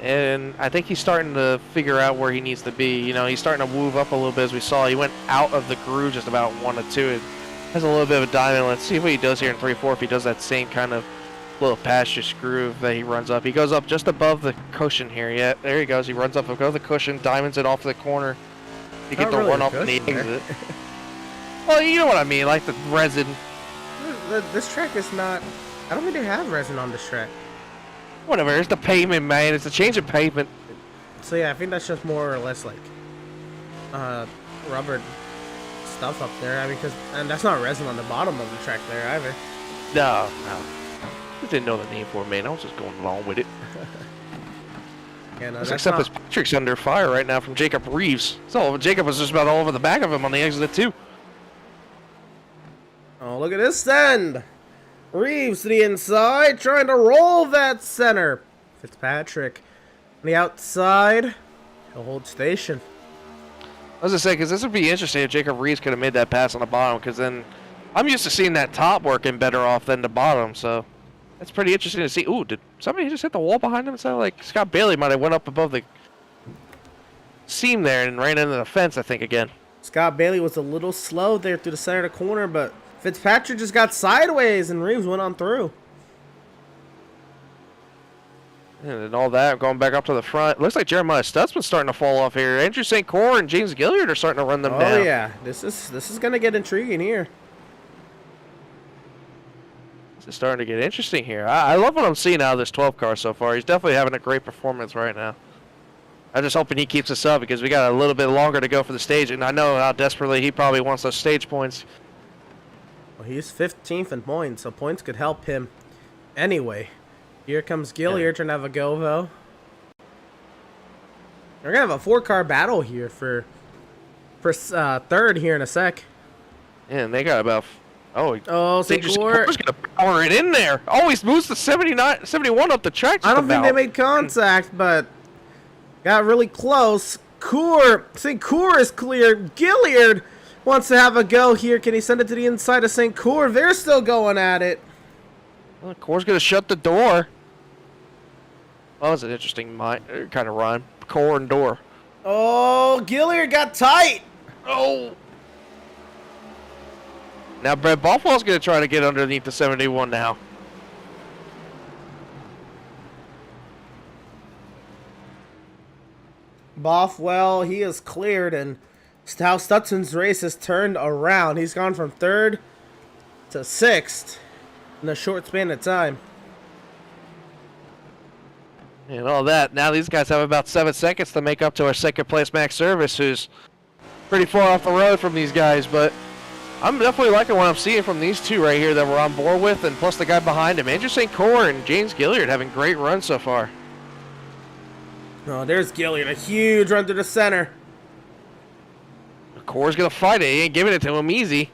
And I think he's starting to figure out where he needs to be. You know, he's starting to move up a little bit, as we saw. He went out of the groove just about 1 to 2. It has a little bit of a diamond. Let's see what he does here in 3-4, if he does that same kind of little pasture groove that he runs up. He goes up just above the cushion here. Yeah, there he goes. He runs up above the cushion, diamonds it off the corner. You get the run off the exit. Well, you know what I mean, like the resin. This track is not... I don't think they have resin on this track. Whatever, it's the pavement, man. It's a change of pavement. So yeah, I think that's just more or less like rubber stuff up there. I mean, and that's not resin on the bottom of the track there either. No. I didn't know the name for it, man. I was just going along with it. Yeah, no, Except as Patrick's under fire right now from Jacob Reeves. So Jacob was just about all over the back of him on the exit too. Oh, look at this end. Reeves to the inside, trying to roll that center. Fitzpatrick on the outside. He'll hold station. I was going to say, because this would be interesting if Jacob Reeves could have made that pass on the bottom, because then I'm used to seeing that top working better off than the bottom, so that's pretty interesting to see. Ooh, did somebody just hit the wall behind him? It sounded like Scott Bailey might have went up above the seam there and ran into the fence, I think, again. Scott Bailey was a little slow there through the center of the corner, but Fitzpatrick just got sideways and Reeves went on through. And all that, going back up to the front. Looks like Jeremiah Stutzman's starting to fall off here. Andrew St. Cyr and James Gilliard are starting to run them down. Oh, yeah. This is going to get intriguing here. This is starting to get interesting here. I love what I'm seeing out of this 12 car so far. He's definitely having a great performance right now. I'm just hoping he keeps this up, because we got a little bit longer to go for the stage, and I know how desperately he probably wants those stage points. Well, he's 15th in points, so points could help him anyway. Here comes Gilliard trying to have a go, though. We're going to have a 4-car battle here for third here in a sec. Yeah, and they got about... St. Cyr going to power it in there. Oh, he moves to 79, 71 up the track. I don't think they made contact, but got really close. St. Cyr is clear. Gilliard wants to have a go here. Can he send it to the inside of St. Cyr? They're still going at it. Well, Cyr going to shut the door. Well, that was an interesting kind of rhyme. Cyr and door. Oh, Gilliard got tight. Oh. Now, Brett Bothwell's going to try to get underneath the 71 now. Bothwell, he is cleared, and how Stutzman's race has turned around. He's gone from 3rd to 6th in a short span of time. And all that. Now these guys have about 7 seconds to make up to our 2nd place Max Service, who's pretty far off the road from these guys, but I'm definitely liking what I'm seeing from these two right here that we're on board with, and plus the guy behind him. Andrew St. Cyr and James Gilliard having great runs so far. Oh, there's Gilliard, a huge run through the center. Cyr's going to fight it. He ain't giving it to him easy.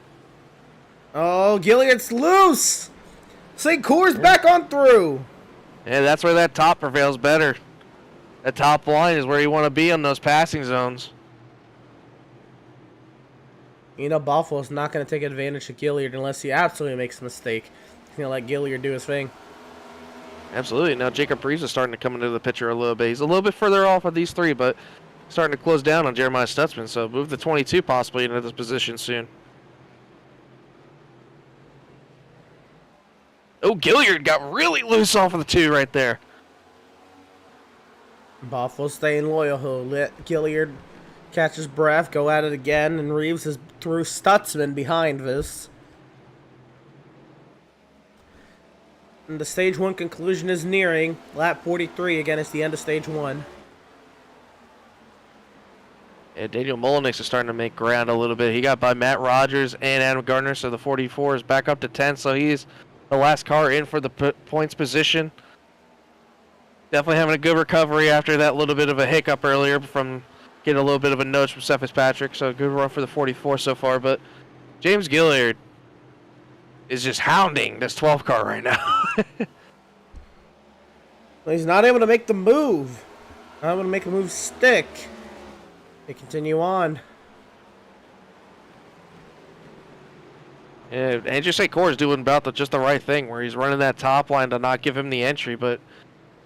Oh, Gilliard's loose. St. Cyr's back on through. Yeah, that's where that top prevails better. That top line is where you want to be on those passing zones. You know, Bothwell's not going to take advantage of Gilliard unless he absolutely makes a mistake. He's going to let Gilliard do his thing. Absolutely. Now Jacob Reeves is starting to come into the picture a little bit. He's a little bit further off of these three, but starting to close down on Jeremiah Stutzman, so move the 22 possibly into this position soon. Oh, Gilliard got really loose off of the 2 right there. Buffalo staying loyal. He'll let Gilliard catch his breath, go at it again, and Reeves is through Stutzman behind this. And the stage 1 conclusion is nearing. Lap 43 again is the end of stage 1. Yeah, Daniel Molinix is starting to make ground a little bit. He got by Matt Rogers and Adam Gardner, so the 44 is back up to 10, so he's the last car in for the points position. Definitely having a good recovery after that little bit of a hiccup earlier from getting a little bit of a nudge from Seth Fitzpatrick. So good run for the 44 so far. But James Gilliard is just hounding this 12 car right now. He's not able to make the move. Not able to make a move stick. They continue on. Yeah, Andrew St. Core is doing about just the right thing, where he's running that top line to not give him the entry, but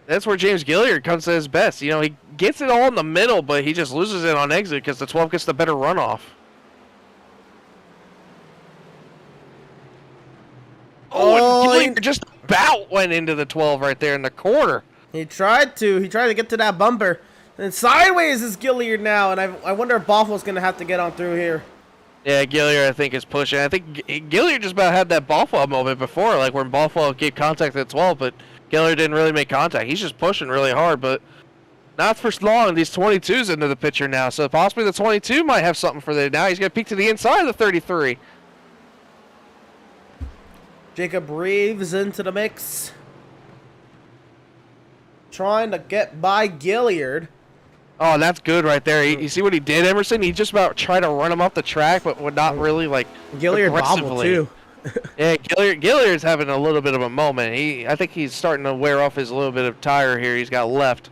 that's where James Gilliard comes at his best. You know, he gets it all in the middle, but he just loses it on exit because the 12 gets the better runoff. Oh, and Gilliard just about went into the 12 right there in the corner. He tried to get to that bumper. And sideways is Gilliard now, and I wonder if Buffalo's going to have to get on through here. Yeah, Gilliard, I think, is pushing. I think Gilliard just about had that Buffalo moment before, like when Buffalo gave contact at 12, but Gilliard didn't really make contact. He's just pushing really hard, but not for long. These 22's into the picture now, so possibly the 22 might have something for them now. He's going to peek to the inside of the 33. Jacob Reeves into the mix. Trying to get by Gilliard. Oh, that's good right there. You see what he did, Emerson? He just about tried to run him off the track, but would not really, like, Gilliard bobbled, too. Yeah, Gilliard's having a little bit of a moment. I think he's starting to wear off his little bit of tire here he's got left.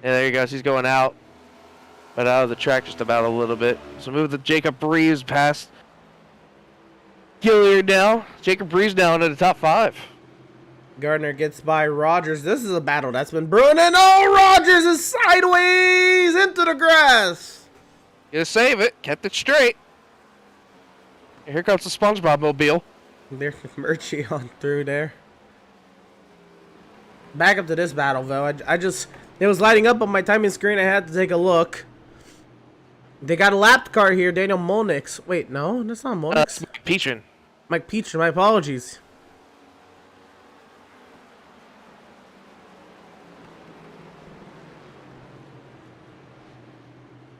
Yeah, there he goes. He's going out, but out of the track just about a little bit. So move the Jacob Reeves past Gilliard now. Jacob Reeves now into the top 5. Gardner gets by Rogers. This is a battle that's been brewing, and oh, Rogers is sideways into the grass. Gonna save it. Kept it straight. Here comes the SpongeBob mobile. There's Murchie on through there. Back up to this battle, though. It was lighting up on my timing screen. I had to take a look. They got a lapped car here. Daniel Molnix. Wait, no, that's not Molnix. Mike Peachin. Mike Peachin. My apologies.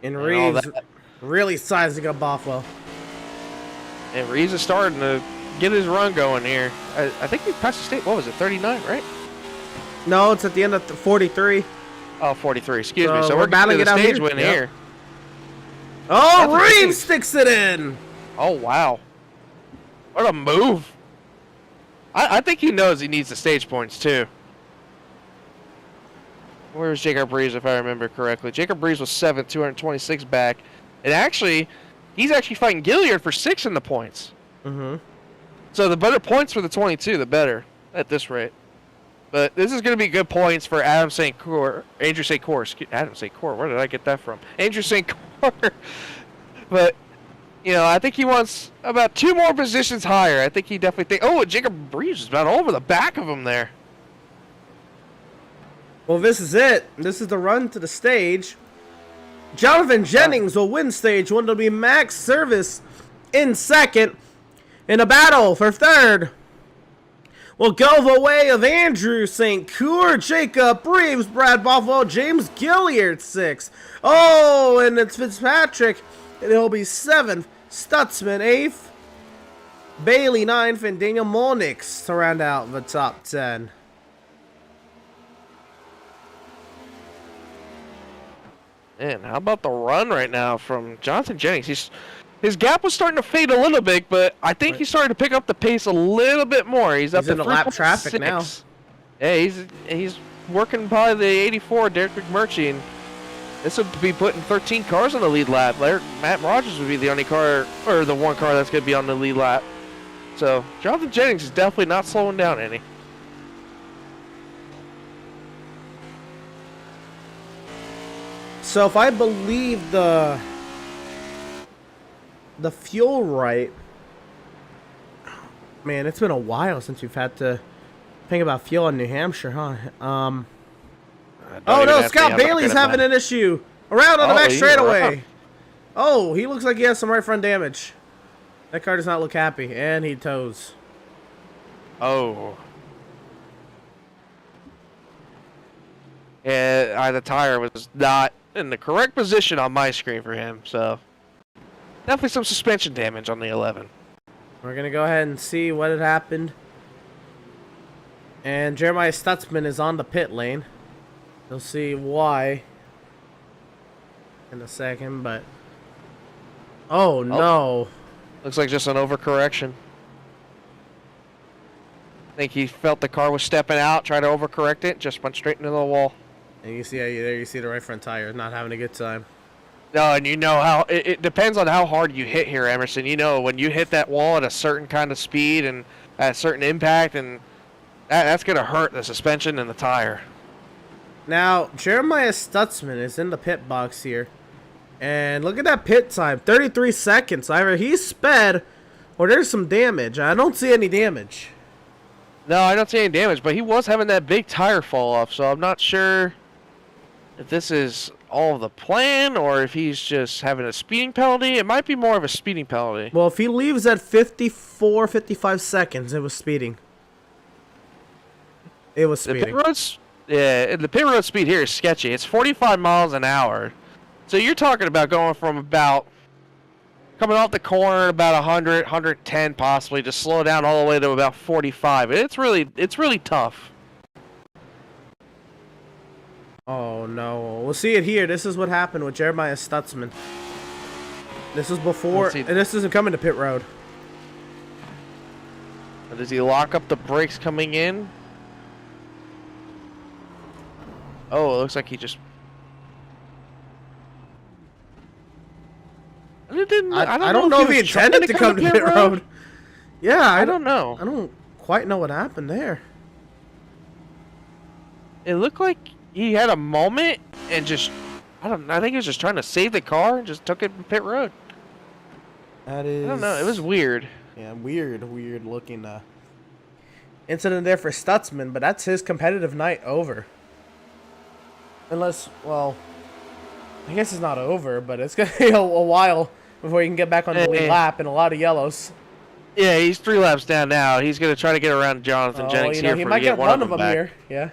And Reeves really sizing up Buffalo. And Reeves is starting to get his run going here. I think he passed the state. What was it, 39, right? No, it's at the end of 43. Oh, 43. Excuse me. So we're battling getting it the out stage here. win Yep. here. Oh, Reeves sticks it in. Oh, wow. What a move. I think he knows he needs the stage points, too. Where's Jacob Reeves, if I remember correctly? Jacob Reeves was 7th, 226 back. And actually, he's actually fighting Gilliard for 6 in the points. Mm-hmm. So the better points for the 22, the better at this rate. But this is going to be good points for Adam St. Core, Andrew St. Core. Adam St. Core, where did I get that from? Andrew St. Core. But, you know, I think he wants about 2 more positions higher. I think he definitely thinks, oh, Jacob Reeves is about over the back of him there. Well, this is it. This is the run to the stage. Jonathan Jennings will win stage 1. It'll be Max Service in 2nd. In a battle for 3rd will go the way of Andrew St. Core, Jacob Reeves, Brad Buffalo, James Gilliard 6th. Oh, and it's Fitzpatrick. And he'll be 7th. Stutzman 8th. Bailey 9th. And Daniel Molnix to round out the top 10. Man, how about the run right now from Jonathan Jennings? His gap was starting to fade a little bit, but I think he's starting to pick up the pace a little bit more. He's up in to the lap traffic now. Yeah, he's working by the 84, Derek McMurtry, and this would be putting 13 cars on the lead lap. Matt Rogers would be the only car, or the one car that's going to be on the lead lap. So Jonathan Jennings is definitely not slowing down any. So if I believe the fuel right, man, it's been a while since we've had to think about fuel in New Hampshire, huh? Oh no, Scott Bailey's having an issue. Around on the back straightaway. Oh, he looks like he has some right front damage. That car does not look happy, and he tows. Oh. Yeah, the tire was not in the correct position on my screen for him, so definitely some suspension damage on the 11. We're gonna go ahead and see what had happened. And Jeremiah Stutzman is on the pit lane. You'll see why in a second, but oh no. Looks like just an overcorrection. I think he felt the car was stepping out, tried to overcorrect it, just went straight into the wall. And you see how you see the right front tire not having a good time. No, and you know how it depends on how hard you hit here, Emerson. You know, when you hit that wall at a certain kind of speed and at a certain impact, and that's going to hurt the suspension and the tire. Now, Jeremiah Stutzman is in the pit box here. And look at that pit time, 33 seconds. Either he's sped or there's some damage. I don't see any damage. No, I don't see any damage, but he was having that big tire fall off, so I'm not sure if this is all of the plan or if he's just having a speeding penalty. It might be more of a speeding penalty. Well, if he leaves at 54, 55 seconds, it was speeding. It was speeding. The pit road speed here is sketchy. It's 45 miles an hour. So you're talking about going from about coming off the corner about 100, 110 possibly, to slow down all the way to about 45. It's really tough. Oh no. We'll see it here. This is what happened with Jeremiah Stutzman. This is before, and this isn't coming to pit road. Does he lock up the brakes coming in? Oh, it looks like he just... I don't know if he intended to come to pit road. Yeah, I don't know. I don't quite know what happened there. It looked like he had a moment and just... I think he was just trying to save the car and just took it to pit road. That is... I don't know. It was weird. Yeah, weird looking incident there for Stutzman, but that's his competitive night over. Unless, well, I guess it's not over, but it's going to be a while before you can get back on the lead lap and a lot of yellows. Yeah, he's 3 laps down now. He's going to try to get around Jonathan Jennings here. He might get one of them here. Yeah,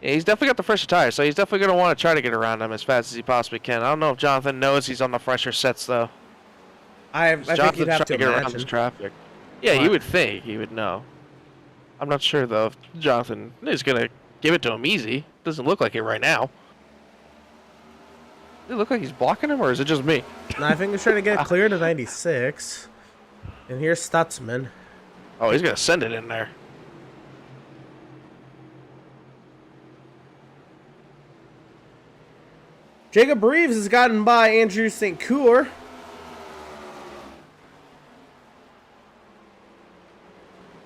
he's definitely got the fresher tires, so he's definitely going to want to try to get around him as fast as he possibly can. I don't know if Jonathan knows he's on the fresher sets, though. I think you'd have to get around this traffic. Yeah, you would think he would know. I'm not sure, though, if Jonathan is going to give it to him easy. Doesn't look like it right now. Does it look like he's blocking him, or is it just me? No, I think he's trying to get it clear to 96. And here's Stutzman. Oh, he's going to send it in there. Jacob Reeves has gotten by Andrew St. Coeur.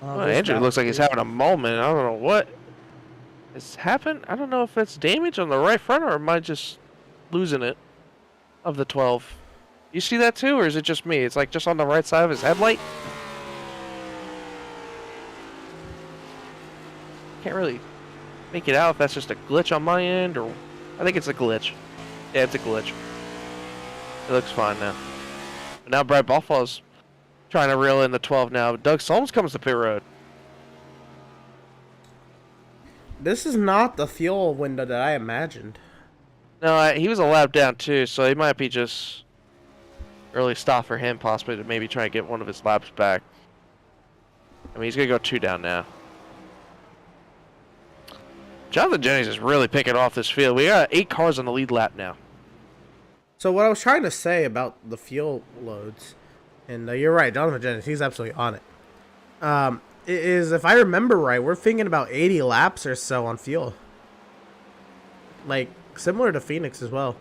Andrew looks like he's having a moment. I don't know what has happened. I don't know if it's damage on the right front or am I just losing it of the 12. You see that too, or is it just me? It's like just on the right side of his headlight. Can't really make it out if that's just a glitch on my end, or I think it's a glitch. Yeah, it's a glitch. It looks fine now. But now Brad Buffalo's trying to reel in the 12 now. Doug Solms comes to pit road. This is not the fuel window that I imagined. No, he was a lap down too, so he might be just early stop for him, possibly to maybe try and get one of his laps back. I mean, he's going to go 2 down now. Jonathan Jennings is really picking off this field. We got 8 cars on the lead lap now. So what I was trying to say about the fuel loads, and you're right, Jonathan Jennings, he's absolutely on it. Is, if I remember right, we're thinking about 80 laps or so on fuel. Like, similar to Phoenix as well.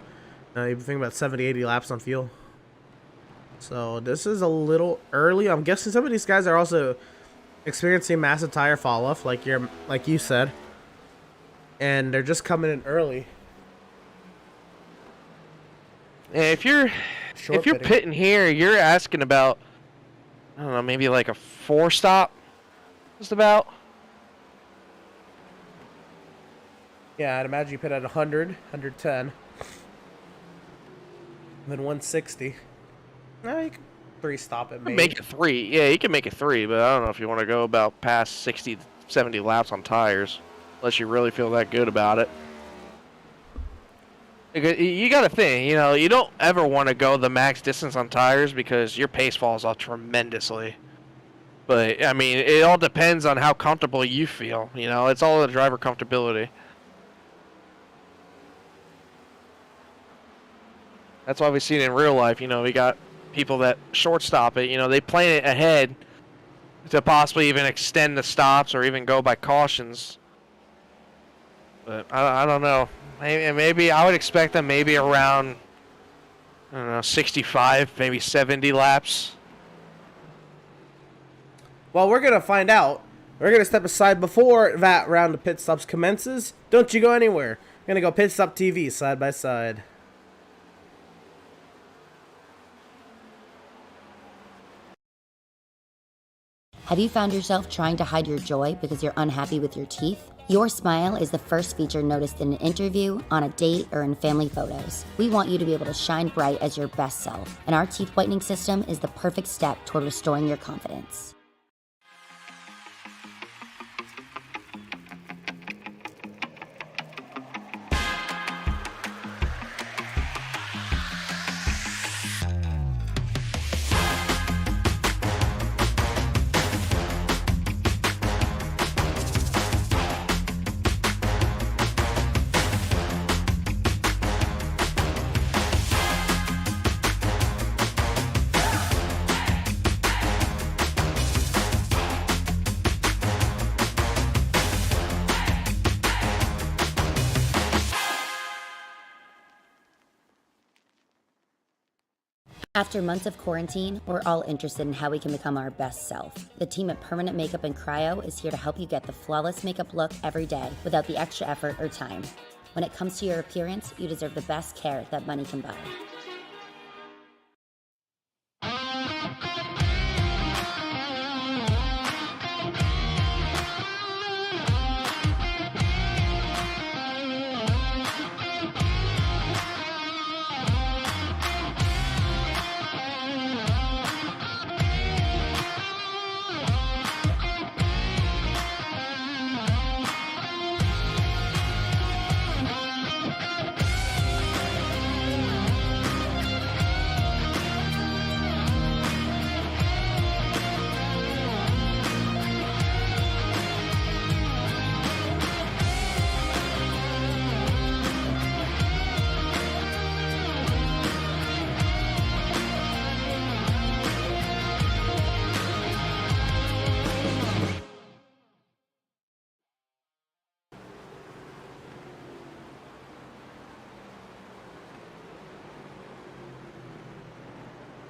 You're thinking about 70, 80 laps on fuel. So this is a little early. I'm guessing some of these guys are also experiencing massive tire fall off, like you said. And they're just coming in early. And if you're pitting. pitting here, you're asking about, I don't know, maybe like a 4-stop, just about. Yeah, I'd imagine you pit at 100, 110. Then 160. No, you can 3-stop it, maybe. Make it 3. Yeah, you can make it 3, but I don't know if you want to go about past 60, 70 laps on tires, unless you really feel that good about it. You got to think, you don't ever want to go the max distance on tires because your pace falls off tremendously. But, I mean, it all depends on how comfortable you feel. It's all the driver comfortability. That's why we've seen in real life, we got people that shortstop it. They plan it ahead to possibly even extend the stops or even go by cautions. But I don't know. Maybe I would expect them maybe around, I don't know, 65, maybe 70 laps. Well, we're going to find out. We're going to step aside before that round of pit stops commences. Don't you go anywhere. We're going to go Pit Stop TV side by side. Have you found yourself trying to hide your joy because you're unhappy with your teeth? Your smile is the first feature noticed in an interview, on a date, or in family photos. We want you to be able to shine bright as your best self, and our teeth whitening system is the perfect step toward restoring your confidence. After months of quarantine, we're all interested in how we can become our best self. The team at Permanent Makeup and Cryo is here to help you get the flawless makeup look every day without the extra effort or time. When it comes to your appearance, you deserve the best care that money can buy.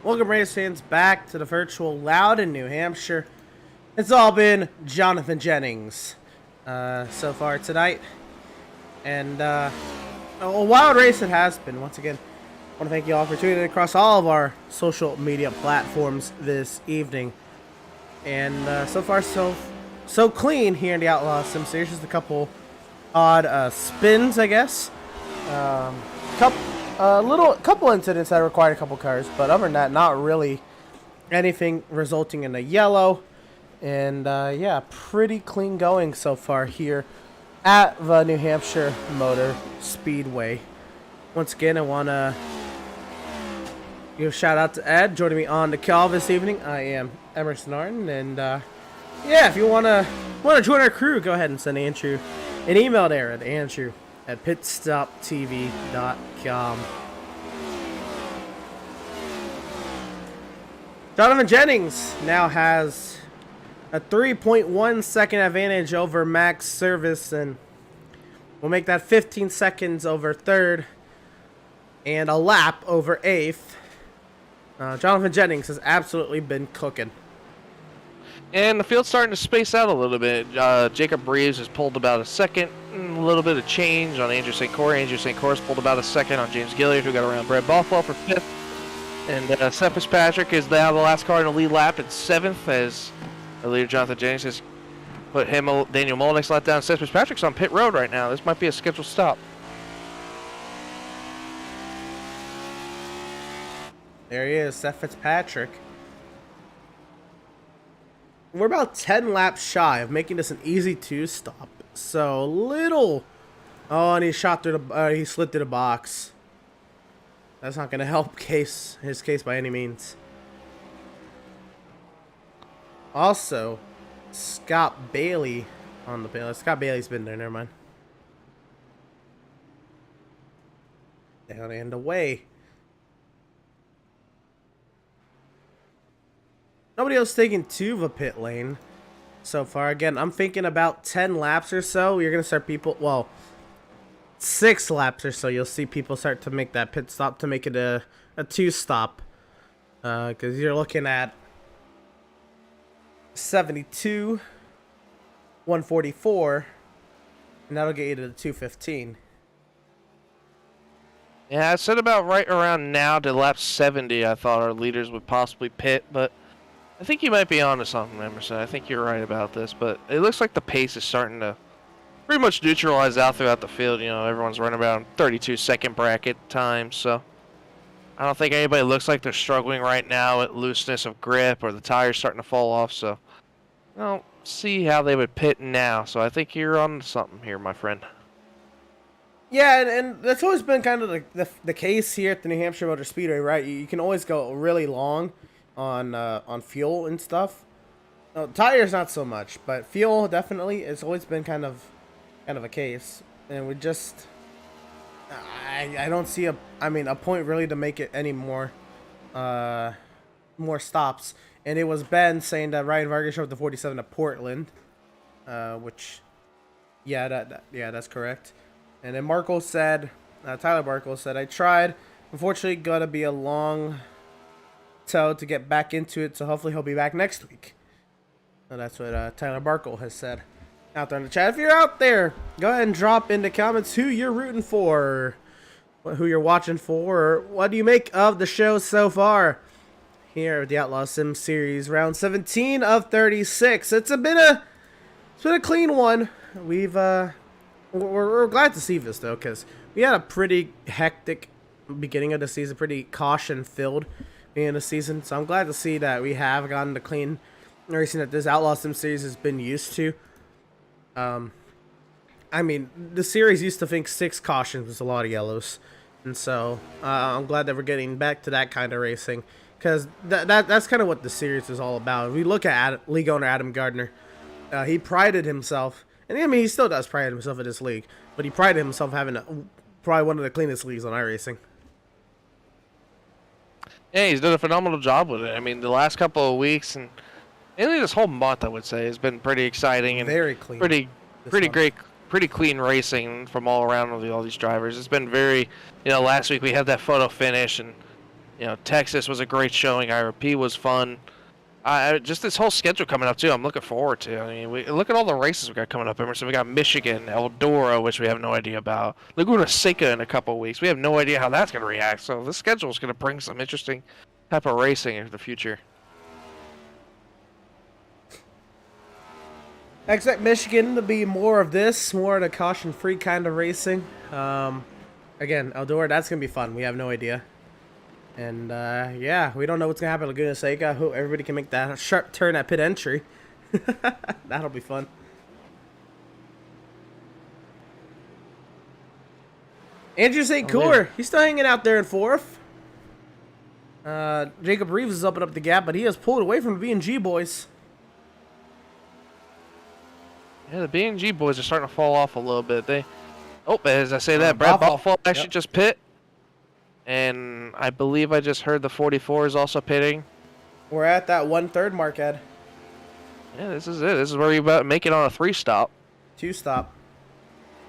Welcome, race fans, back to the virtual Loud in New Hampshire. It's all been Jonathan Jennings so far tonight. And a wild race it has been. Once again, I want to thank you all for tuning in across all of our social media platforms this evening. And so far, so clean here in the Outlaws Sim Series. Just a couple odd spins, I guess. Couple incidents that required a couple cars, but other than that, not really anything resulting in a yellow. And yeah, pretty clean going so far here at the New Hampshire Motor Speedway. Once again, I want to give a shout out to Ed joining me on the call this evening. I am Emerson Arden, and yeah, if you want to join our crew, go ahead and send Andrew an email there at andrew@pitstoptv.com. Jonathan Jennings now has a 3.1 second advantage over Max Service, and we'll make that 15 seconds over third and a lap over eighth. Jonathan Jennings has absolutely been cooking. And the field's starting to space out a little bit. Jacob Reeves has pulled about a second, a little bit of change on Andrew St. Croix. Andrew St. Croix pulled about a second on James Gilliard, who got around Brett Bothwell for 5th. And Seth Fitzpatrick is now the last car in the lead lap at 7th, as the leader Jonathan Jennings has put him, Daniel Molnick's let down. Seth Fitzpatrick's on pit road right now. This might be a scheduled stop. There he is, Seth Fitzpatrick. We're about 10 laps shy of making this an easy 2-stop. So little. Oh, and he shot through the. He slid through the box. That's not going to help his case by any means. Also, Scott Bailey on the payload. Scott Bailey's been there. Never mind. Down and away. Nobody else taking to the pit lane so far. Again, I'm thinking about 10 laps or so. You're going to start people, well, 6 laps or so. You'll see people start to make that pit stop to make it a 2-stop. Because you're looking at 72, 144, and that'll get you to the 215. Yeah, I said about right around now to lap 70, I thought our leaders would possibly pit, but I think you might be onto something, Emerson. I think you're right about this, but it looks like the pace is starting to pretty much neutralize out throughout the field. You know, everyone's running about 32-second bracket time, so I don't think anybody looks like they're struggling right now with looseness of grip or the tires starting to fall off, so I don't see how they would pit now, so I think you're on something here, my friend. Yeah, and that's always been kind of the case here at the New Hampshire Motor Speedway, right? You can always go really long on fuel and stuff. No, tires not so much, but fuel definitely. It's always been kind of a case, and we just I don't see a point really to make it any more stops. And it was Ben saying that Ryan Vargas showed the 47 at Portland, which that's correct. And then Markle said, Tyler Markle said, I tried. Unfortunately, gotta be a long tow to get back into it, so hopefully he'll be back next week. And that's what Tyler Barkle has said out there in the chat. If you're out there, go ahead and drop in the comments who you're rooting for, who you're watching for, or what do you make of the show so far here at the Outlaws Sim Series, round 17 of 36. It's been a clean one. We're glad to see this though, because we had a pretty hectic beginning of the season, pretty caution-filled in the season. So I'm glad to see that we have gotten the clean racing that this Outlaw Sim Series has been used to. I mean, the series used to think 6 cautions was a lot of yellows. And so I'm glad that we're getting back to that kind of racing. Because that's kind of what the series is all about. If we look at league owner Adam Gardner, he prided himself, and I mean, he still does pride himself in this league, but he prided himself having probably one of the cleanest leagues on iRacing. Yeah, he's done a phenomenal job with it. I mean, the last couple of weeks and mainly this whole month, I would say, has been pretty exciting and very clean. Pretty great, pretty clean racing from all around with all these drivers. It's been very, last week we had that photo finish, and Texas was a great showing. IRP was fun. Just this whole schedule coming up too, I'm looking forward to. I mean, look at all the races we got coming up. Emerson, we got Michigan, Eldora, which we have no idea about. Laguna Seca in a couple of weeks. We have no idea how that's going to react. So this schedule is going to bring some interesting type of racing into the future. I expect Michigan to be more of this, more of the caution-free kind of racing. Again, Eldora, that's going to be fun. We have no idea. And, yeah, we don't know what's going to happen at Laguna Seca. I hope everybody can make that sharp turn at pit entry. That'll be fun. Andrew St. Coeur, he's still hanging out there in 4th. Jacob Reeves is up the gap, but he has pulled away from the B&G boys. Yeah, the B&G boys are starting to fall off a little bit. As I say that, Brad Bothwell actually just pit. And I believe I just heard the 44 is also pitting. We're at that 1/3 mark, Ed. Yeah, this is it. This is where you about make it on a 3-stop. 2-stop.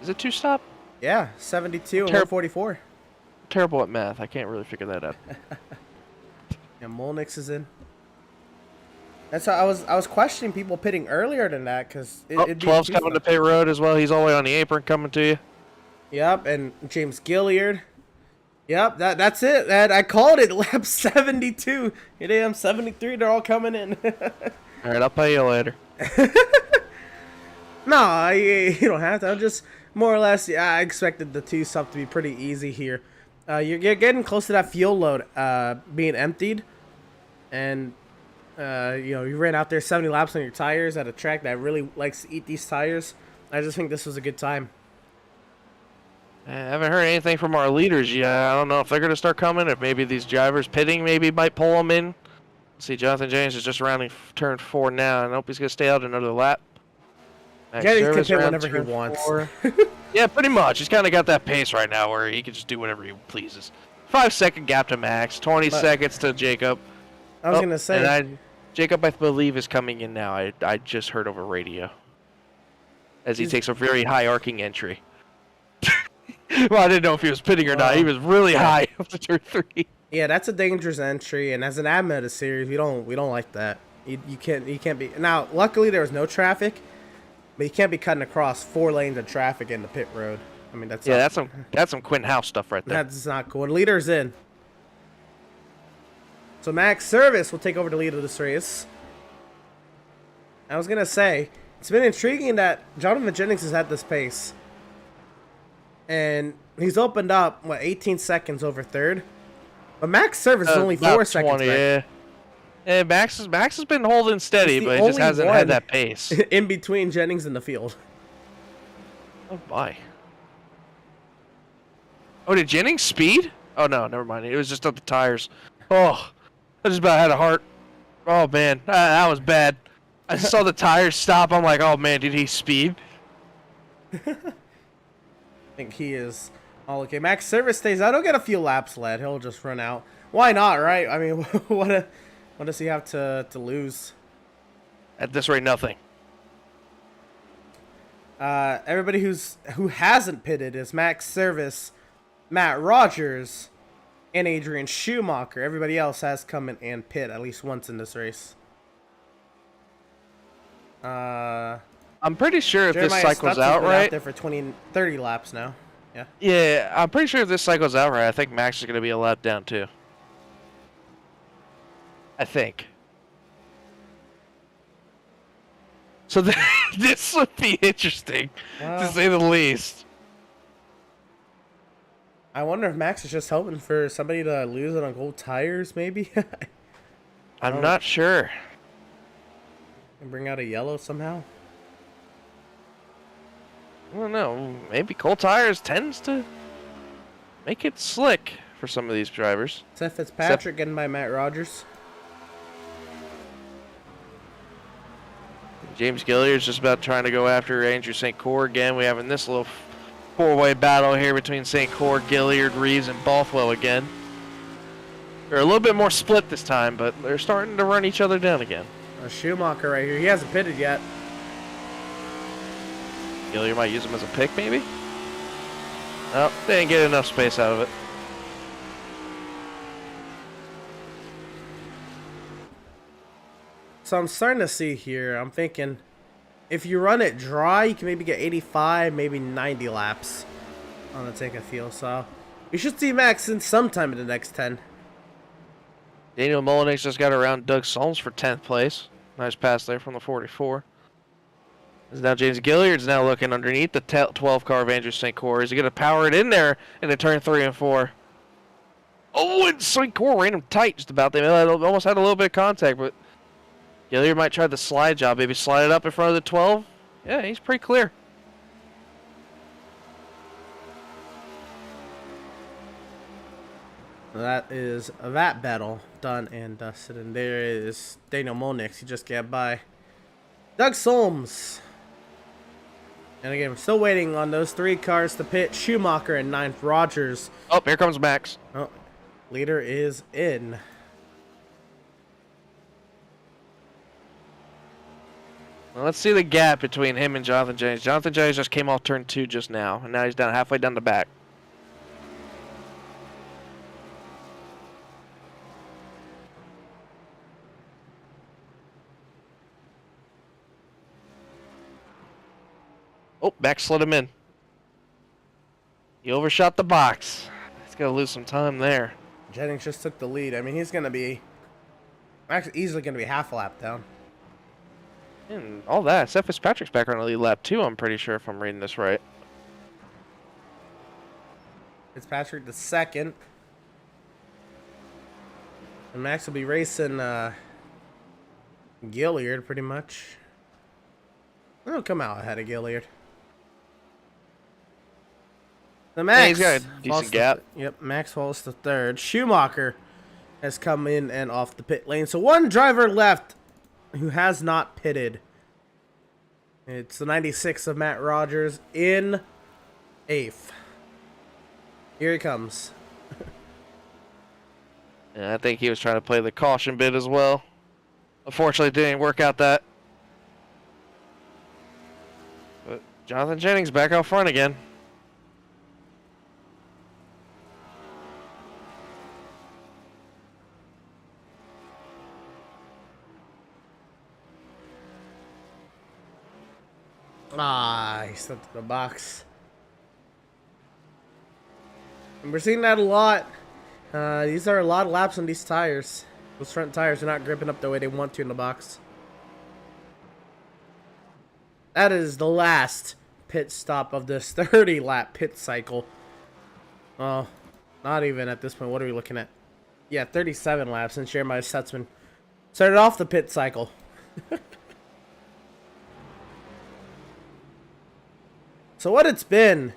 Is it 2-stop? Yeah, 72 and 144. Terrible at math. I can't really figure that out. Yeah, Molnix is in. That's how I was questioning people pitting earlier than that because it'd be 12's too coming fun. to pit road as well. He's all the way on the apron coming to you. Yep, and James Gilliard. Yep, that's it. That I called it. Lap 72. Here they am 73. They're all coming in. All right, I'll pay you later. No, you don't have to. I'm just more or less. Yeah, I expected the two stuff to be pretty easy here. You're getting close to that fuel load being emptied, and you know, you ran out there 70 laps on your tires at a track that really likes to eat these tires. I just think this was a good time. I haven't heard anything from our leaders yet. I don't know if they're going to start coming, if maybe these drivers pitting maybe might pull them in. See, Jonathan James is just rounding turn 4 now, and I hope he's going to stay out another lap. Yeah, he can pit whenever he wants. Yeah, pretty much. He's kind of got that pace right now where he can just do whatever he pleases. 5-second gap to Max, 20 seconds to Jacob. I was going to say. Jacob, I believe, is coming in now. I just heard over radio. As he takes a very high arcing entry. Well, I didn't know if he was pitting or not. He was really high up to turn 3. Yeah, that's a dangerous entry, and as an admin of the series, we don't like that. You can't be. Now, luckily there was no traffic, but you can't be cutting across 4 lanes of traffic in the pit road. I mean, that's some Quentin House stuff right there. That's not cool. And leader's in. So Max Service will take over the lead of this race. I was gonna say it's been intriguing that Jonathan Jennings is at this pace. And he's opened up, 18 seconds over third. But Max Service is only 4 seconds 20, back. Yeah, Max has been holding steady, but he just hasn't had that pace. In between Jennings and the field. Oh, my. Oh, did Jennings speed? Oh, no, never mind. It was just on the tires. Oh, I just about had a heart. Oh, man, that was bad. I saw the tires stop. I'm like, oh, man, did he speed? I think he is all okay. Max Service stays out. He'll get a few laps led. He'll just run out. Why not, right? I mean, what does he have to lose? At this rate, nothing. Everybody who hasn't pitted is Max Service, Matt Rogers, and Adrian Schumacher. Everybody else has come in and pit at least once in this race. I'm pretty sure if Jeremiah this cycles out right, out there for 30 laps now. Yeah. Yeah, I'm pretty sure if this cycles out right, I think Max is going to be a lap down too. I think. So this would be interesting, to say the least. I wonder if Max is just hoping for somebody to lose it on gold tires, maybe. I'm not sure. And bring out a yellow somehow. I don't know. Maybe cold tires tends to make it slick for some of these drivers. Seth Fitzpatrick getting by Matt Rogers. James Gilliard's just about trying to go after Andrew St. Cyr again. We're having this little 4-way battle here between St. Cyr, Gilliard, Reeves, and Bothwell again. They're a little bit more split this time, but they're starting to run each other down again. Schumacher right here. He hasn't pitted yet. Gilliard might use him as a pick, maybe? Oh, they didn't get enough space out of it. So I'm starting to see here, I'm thinking, if you run it dry, you can maybe get 85, maybe 90 laps on the tank of fuel. So you should see Max in sometime in the next 10. Daniel Mullenix just got around Doug Solms for 10th place. Nice pass there from the 44. Now James Gilliard's now looking underneath the 12 car of Andrew St. Cyr. Is he going to power it in there into turn 3 and 4? Oh, and St. Cyr ran him tight just about. They almost had a little bit of contact, but Gilliard might try the slide job. Maybe slide it up in front of the 12. Yeah, he's pretty clear. That is that battle done and dusted. And there is Daniel Mullenix. He just got by Doug Solms. And again, I'm still waiting on those 3 cars to pit. Schumacher and 9th, Rogers. Oh, here comes Max. Oh, leader is in. Well, let's see the gap between him and Jonathan Jennings. Jonathan Jennings just came off turn 2 just now, and now he's down halfway down the back. Oh, back slid him in. He overshot the box. He's going to lose some time there. Jennings just took the lead. I mean, he's going to be actually easily going to be half a lap down. And all that. Seth Fitzpatrick's back on the lead lap 2, I'm pretty sure, if I'm reading this right. Fitzpatrick the second. And Max will be racing Gilliard pretty much. He'll come out ahead of Gilliard. The Max. Yeah, he's got a decent gap. Yep, Max falls to third. Schumacher has come in and off the pit lane. So one driver left who has not pitted. It's the 96 of Matt Rogers in 8th. Here he comes. Yeah, I think he was trying to play the caution bit as well. Unfortunately, it didn't work out that. But Jonathan Jennings back out front again. Ah, he stepped in the box. And we're seeing that a lot. These are a lot of laps on these tires. Those front tires are not gripping up the way they want to in the box. That is the last pit stop of this 30-lap pit cycle. Oh, not even at this point. What are we looking at? Yeah, 37 laps since Jeremiah Stutzman started off the pit cycle. So what it's been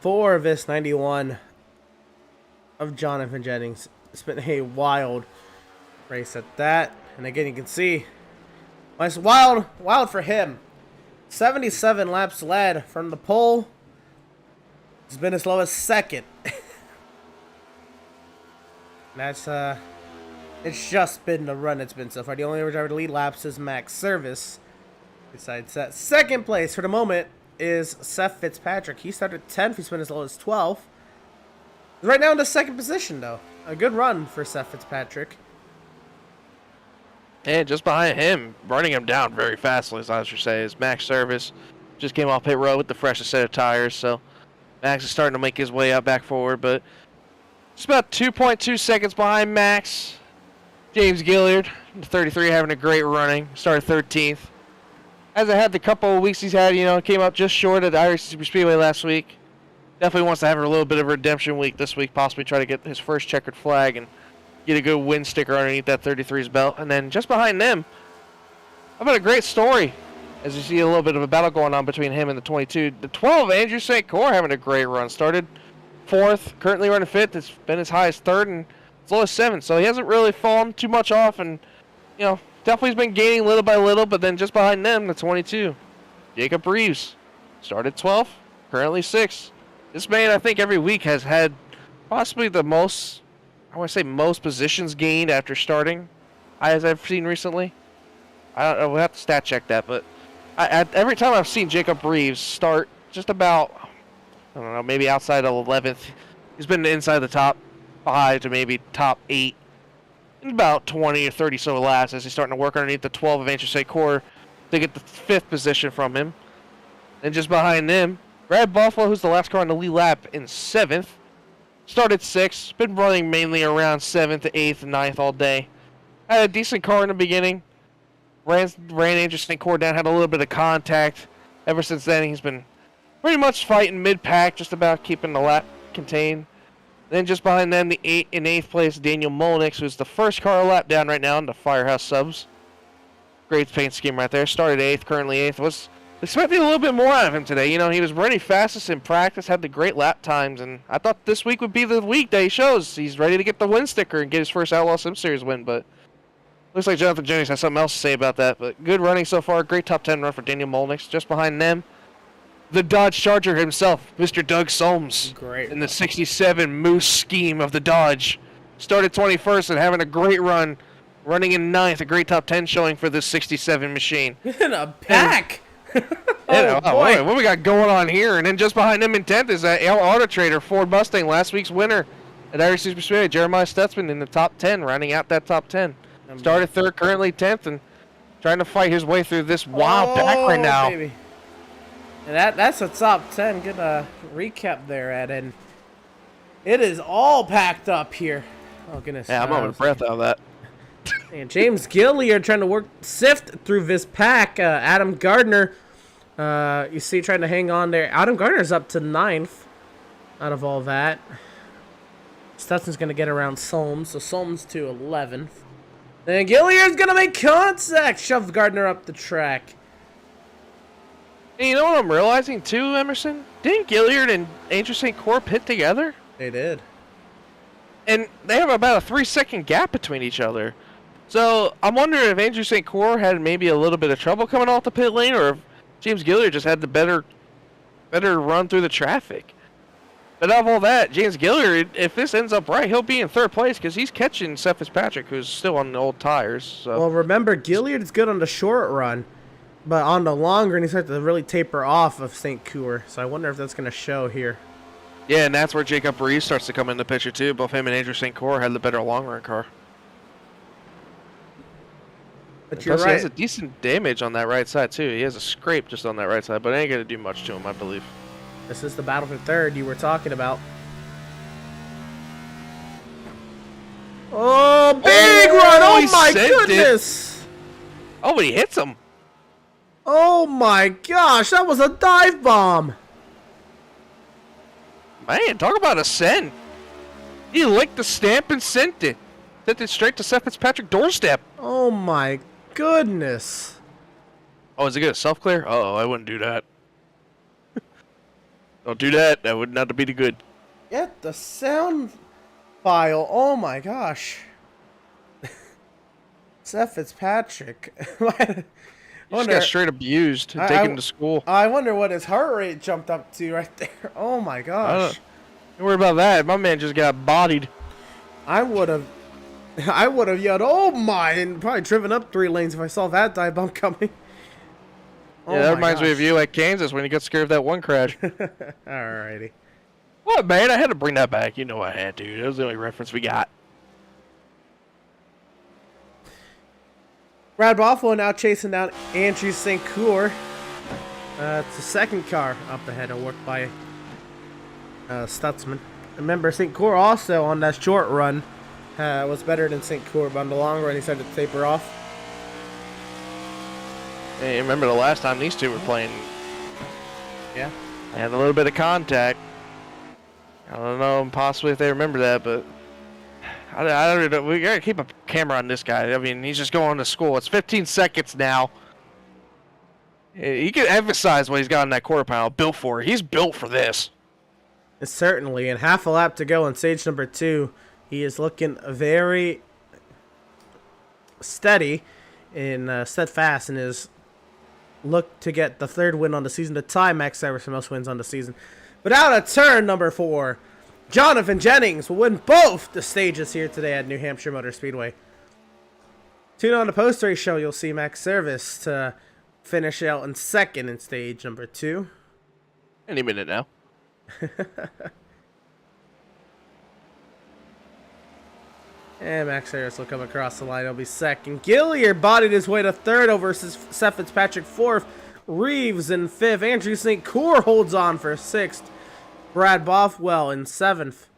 for this 91 of Jonathan Jennings. It's been a wild race at that. And again, you can see it's wild for him. 77 laps led from the pole. It's been as low as second. That's it's just been the run it's been so far. The only other driver to lead laps is Max Service. Besides that, second place for the moment is Seth Fitzpatrick. He started 10th. He's been as low as 12th. Right now in the second position, though. A good run for Seth Fitzpatrick. And just behind him, running him down very fastly, as I should say, is Max Service. Just came off pit road with the freshest set of tires, so Max is starting to make his way out back forward, but it's about 2.2 seconds behind Max. James Gilliard, 33, having a great running. Started 13th. Hasn't had the couple of weeks he's had, came up just short at the Irish Superspeedway last week. Definitely wants to have a little bit of a redemption week this week, possibly try to get his first checkered flag and get a good win sticker underneath that 33's belt. And then just behind them, how about a great story, as you see a little bit of a battle going on between him and the 22. The 12, Andrew St. Cyr, having a great run. Started 4th, currently running 5th. It's been as high as 3rd and as low as 7th. So he hasn't really fallen too much off, and, definitely has been gaining little by little. But then just behind them, the 22, Jacob Reeves, started 12th, currently 6th. This man, I think, every week has had possibly the most, I want to say most positions gained after starting, as I've seen recently. I don't know, we'll have to stat check that, but every time I've seen Jacob Reeves start just about, I don't know, maybe outside of 11th, he's been inside the top 5 to maybe top 8 in about 20 or 30 so laps as he's starting to work underneath the 12 of Andrew St. Cyr to get the 5th position from him. And just behind them, Brad Buffalo, who's the last car on the lead lap, in 7th. Started 6th. Been running mainly around 7th to 8th and 9th all day. Had a decent car in the beginning. Ran Andrew St. Cyr down. Had a little bit of contact. Ever since then, he's been pretty much fighting mid-pack, just about keeping the lap contained. Then just behind them, in 8th place, Daniel Molnix, who's the first car a lap down right now in the Firehouse Subs. Great paint scheme right there. Started 8th, currently 8th. Was expecting a little bit more out of him today. He was running fastest in practice, had the great lap times, and I thought this week would be the week that he shows he's ready to get the win sticker and get his first Outlaws Sim Series win, but looks like Jonathan Jennings has something else to say about that. But good running so far. Great top 10 run for Daniel Molnix. Just behind them, the Dodge Charger himself, Mr. Doug Solms. Great. In the 67 Moose scheme of the Dodge. Started 21st and having a great run. Running in 9th, a great top 10 showing for this 67 machine. In a pack! Boy, what we got going on here? And then just behind him in 10th is that Auto Trader Ford Mustang, last week's winner at Irish Superspeedway, Jeremiah Stutzman, in the top 10, rounding out that top 10. Started 3rd, currently 10th, and trying to fight his way through this wild pack right now. Baby. And that's a top 10. Good recap there, Ed. And it is all packed up here. Oh, goodness. Yeah, I'm out of breath out of that. And James Gilliard trying to sift through this pack. Adam Gardner, you see, trying to hang on there. Adam Gardner's up to 9th out of all that. Stutson's going to get around Solms, so Solms to 11th. And Gilliard's going to make contact. Shove Gardner up the track. And you know what I'm realizing too, Emerson? Didn't Gilliard and Angel St. Croix pit together? They did. And they have about a 3-second gap between each other. So I'm wondering if Andrew St. Croix had maybe a little bit of trouble coming off the pit lane, or if James Gilliard just had the better run through the traffic. But out of all that, James Gilliard, if this ends up right, he'll be in 3rd place because he's catching Seth Fitzpatrick, who's still on the old tires. So. Well, remember, Gilliard's good on the short run, but on the long run, he starts to really taper off of St. Croix. So I wonder if that's going to show here. Yeah, and that's where Jacob Reese starts to come in the picture too. Both him and Andrew St. Croix had the better long run car. But you're Plus, right. he has a decent damage on that right side too. He has a scrape just on that right side, but it ain't gonna do much to him, I believe. This is the battle for 3rd you were talking about. Oh, big run! Oh he my sent goodness! Oh, but he hits him. Oh my gosh, that was a dive bomb! Man, talk about a send. He licked the stamp and sent it. Sent it straight to Seth Fitzpatrick doorstep. Oh my goodness. Oh, is it gonna self-clear? Oh, I wouldn't do that. Don't do that. That would not be the good. Get the sound file. Oh my gosh. Seth Fitzpatrick. He just got straight abused and taken to school. I wonder what his heart rate jumped up to right there. Oh my gosh. Don't worry about that. My man just got bodied. I would have yelled, oh my, and probably driven up 3 lanes if I saw that dive bomb coming. Yeah, that reminds me of you at Kansas when you got scared of that one crash. Alrighty. What, man? I had to bring that back. You know I had to. That was the only reference we got. Brad Boffalo now chasing down Andrew St. Croix. It's the 2nd car up ahead and worked by Stutzman. Remember, St. Croix also on that short run was better than St. Croix, but on the long run he started to taper off. Hey, remember the last time these two were playing? Yeah. They had a little bit of contact. I don't know, possibly if they remember that, but I don't know. We gotta keep a camera on this guy. I mean, he's just going to school. It's 15 seconds now. He can emphasize what he's got in that quarter panel. Built for it. He's built for this. Certainly, and half a lap to go on stage number 2. He is looking very steady and steadfast in his look to get the 3rd win on the season to tie Max Cyrus for most wins on the season. But out of turn number 4, Jonathan Jennings will win both the stages here today at New Hampshire Motor Speedway. Tune on the post-race show, you'll see Max Service to finish out in 2nd in stage number 2. Any minute now. And Max Harris will come across the line. He'll be 2nd. Gilliard bodied his way to 3rd over Seth Fitzpatrick 4th. Reeves in 5th. Andrew St. Croix holds on for 6th. Brad Bothwell in 7th.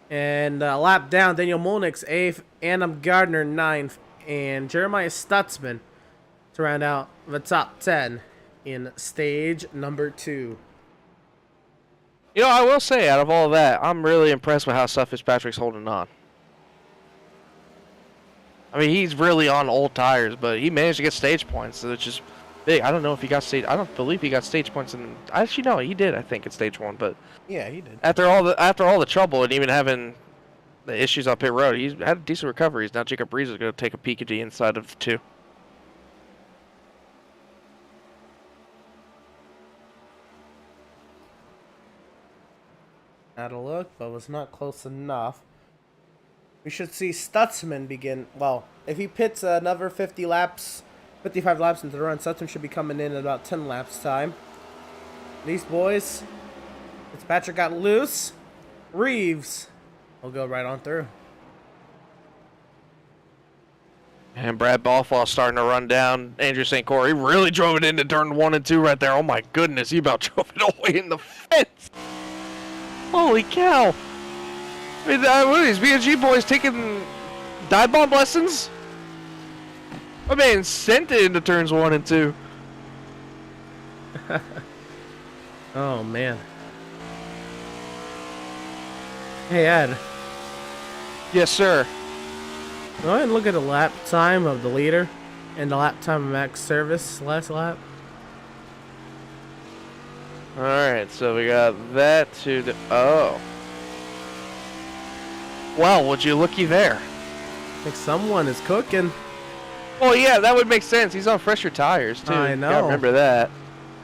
And a lap down, Daniel Molnick's 8th. Adam Gardner 9th. And Jeremiah Stutzman to round out the top 10 in stage number 2. You know, I will say, out of all of that, I'm really impressed with how Seth Fitzpatrick's holding on. I mean, he's really on old tires, but he managed to get stage points, which is big. I don't know if he got stage. I don't believe he got stage points in. Actually, no, he did. I think in stage 1, but yeah, he did. After all the trouble and even having the issues on pit road, he's had decent recoveries. Now Jacob Reese is going to take a peek at the inside of the 2. Had a look, but was not close enough. We should see Stutzman begin. Well, if he pits another 55 laps into the run, Stutzman should be coming in about 10 laps time. These boys, Fitzpatrick got loose. Reeves will go right on through. And Brad Balfour starting to run down Andrew St. Croix. He really drove it into turn 1 and 2 right there. Oh my goodness, he about drove it all the way in the fence. Holy cow. I mean, what are these BNG boys taking dive bomb lessons? My man sent it into turns 1 and 2. Oh, man. Hey, Ed. Yes, sir. Go ahead and look at the lap time of the leader and the lap time of max service last lap. Alright, so we got that to the... Oh. Well, would you looky there. I think someone is cooking. Well, yeah, that would make sense. He's on fresher tires, too. I know. Gotta remember that.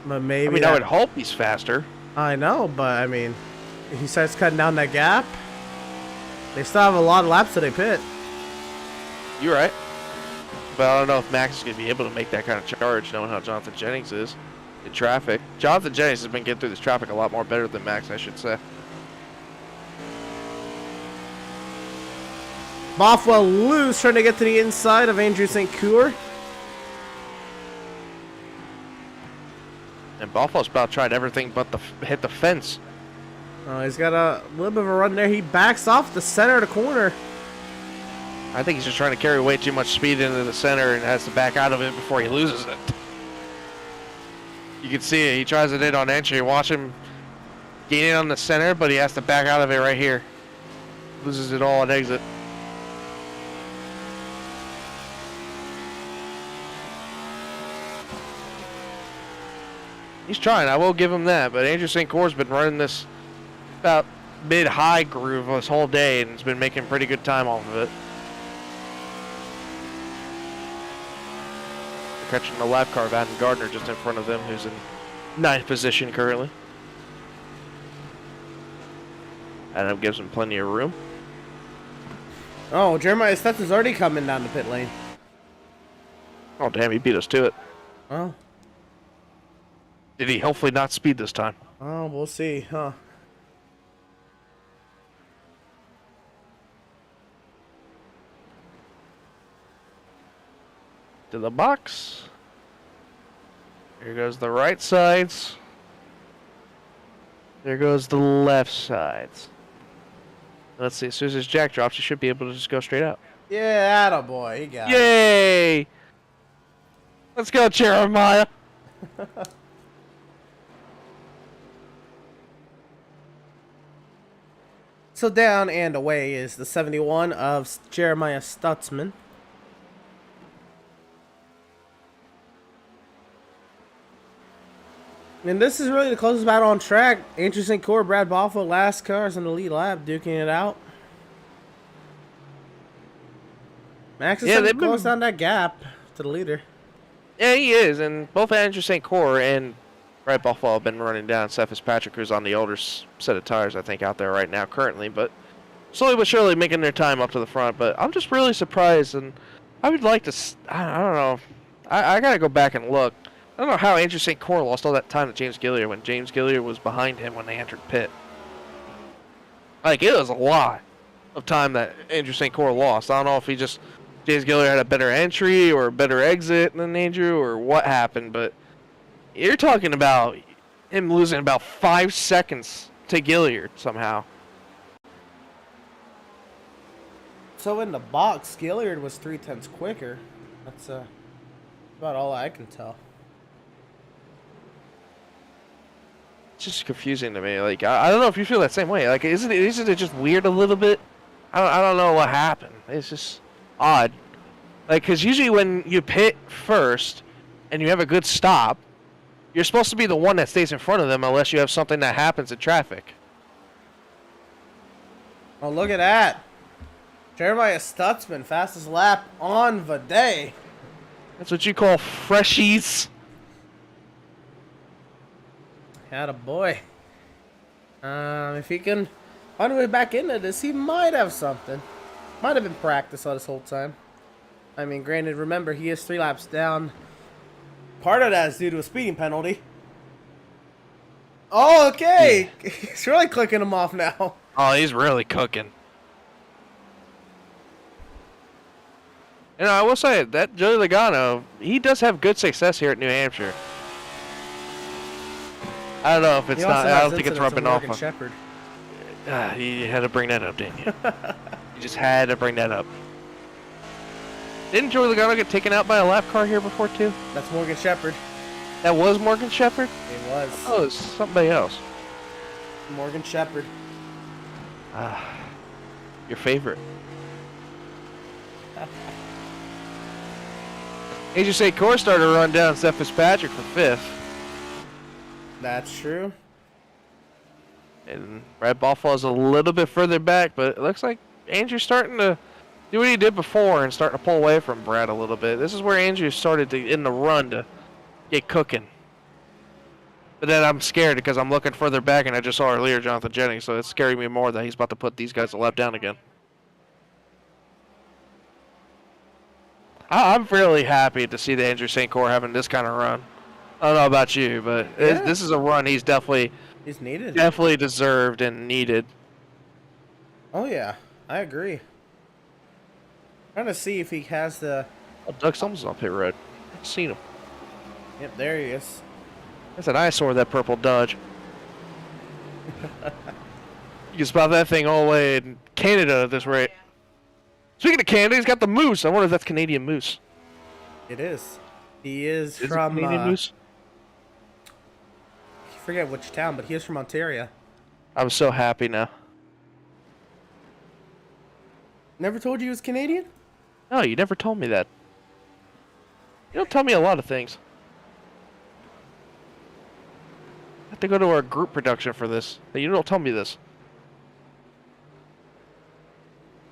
But maybe I mean, I would hope he's faster. I know, but I mean, if he starts cutting down that gap, they still have a lot of laps till they pit. You're right. But I don't know if Max is going to be able to make that kind of charge, knowing how Jonathan Jennings is in traffic. Jonathan Jennings has been getting through this traffic a lot more better than Max, I should say. Bothwell loose, trying to get to the inside of Andrew St. Croix. And Bothwell's about tried everything but hit the fence. Oh, he's got a little bit of a run there. He backs off the center of the corner. I think he's just trying to carry way too much speed into the center and has to back out of it before he loses it. You can see it. He tries it in on entry. Watch him gain it on the center, but he has to back out of it right here. Loses it all on exit. He's trying. I will give him that. But Andrew St. Croix's been running this about mid-high groove this whole day and has been making pretty good time off of it. Catching the lap car of Adam Gardner just in front of them, who's in 9th position currently. Adam gives him plenty of room. Oh, Jeremiah Stetson's already coming down the pit lane. Oh, damn, he beat us to it. Oh. Did he hopefully not speed this time? Oh, we'll see, huh? To the box. Here goes the right sides. There goes the left sides. Let's see, as soon as his jack drops, he should be able to just go straight out. Yeah, attaboy. He got it. Yay! Let's go, Jeremiah. So down and away is the 71 of Jeremiah Stutzman. And this is really the closest battle on track. Andrew St. Croix, Brad Bothwell, last cars in the lead lap, duking it out. Max is starting to close down that gap to the leader. Yeah, he is, and both Andrew St. Croix and Brad Bothwell have been running down Seth Fitzpatrick, who's on the older set of tires, I think, out there right now currently, but slowly but surely making their time up to the front. But I'm just really surprised, and I would like to, I don't know, I got to go back and look. I don't know how Andrew St. Croix lost all that time to James Gilliard when James Gilliard was behind him when they entered pit. Like, it was a lot of time that Andrew St. Croix lost. I don't know if James Gilliard had a better entry or a better exit than Andrew or what happened, but you're talking about him losing about 5 seconds to Gilliard somehow. So in the box, Gilliard was 0.3 quicker. That's about all I can tell. It's just confusing to me. Like, I don't know if you feel that same way. Like, isn't it just weird a little bit? I don't know what happened. It's just odd. Like, because usually when you pit first and you have a good stop, you're supposed to be the one that stays in front of them unless you have something that happens in traffic. Oh, look at that. Jeremiah Stutzman, fastest lap on the day. That's what you call freshies. Attaboy. If he can find a way back into this, he might have something. Might have been practice all this whole time. I mean, granted, remember, he is 3 laps down. Part of that is due to a speeding penalty. Oh, okay. Yeah. He's really clicking him off now. Oh, he's really cooking. You know, I will say that Joey Logano, he does have good success here at New Hampshire. I don't know if it's not. I don't think it's rubbing off on Shepherd. You had to bring that up, didn't you? You just had to bring that up. Didn't Joey Logano get taken out by a lap car here before too? That's Morgan Shepherd. That was Morgan Shepherd? It was. Oh, it's somebody else. Morgan Shepherd. Your favorite. AJ Core started to run down Seth Fitzpatrick for 5th. That's true. And Brad Buffalo's a little bit further back, but it looks like Andrew's starting to do what he did before and starting to pull away from Brad a little bit. This is where Andrew started to, in the run, to get cooking. But then I'm scared because I'm looking further back and I just saw earlier Jonathan Jennings, so it's scaring me more that he's about to put these guys a lap down again. I'm really happy to see the Andrew St. Cyr having this kind of run. I don't know about you, but this is a run he's needed. Definitely deserved and needed. Oh yeah, I agree. Trying to see if he has the. Oh, Doug Summers on pit road. I've seen him. Yep, there he is. That's an eyesore, that purple Dodge. You can spot that thing all the way in Canada at this rate. Speaking of Canada, he's got the moose. I wonder if that's Canadian moose. It is. He is Is from. it Canadian moose? I forget which town, but he is from Ontario. I'm so happy now. Never told you he was Canadian? No, you never told me that. You don't tell me a lot of things. I have to go to our group production for this. You don't tell me this.